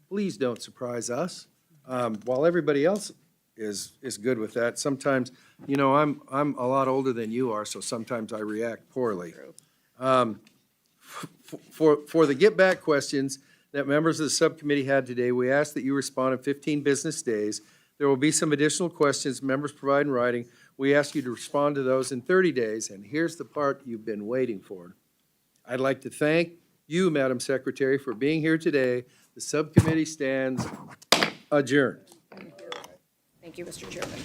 Please don't surprise us. While everybody else is good with that, sometimes, you know, I'm a lot older than you are, so sometimes I react poorly. For the get back questions that members of the subcommittee had today, we ask that you respond in 15 business days. There will be some additional questions members provide in writing. We ask you to respond to those in 30 days, and here's the part you've been waiting for. I'd like to thank you, Madam Secretary, for being here today. The subcommittee stands adjourned. Thank you, Mr. Chairman.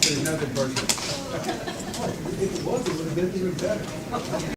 There's nothing personal. If it was, it would have been even better.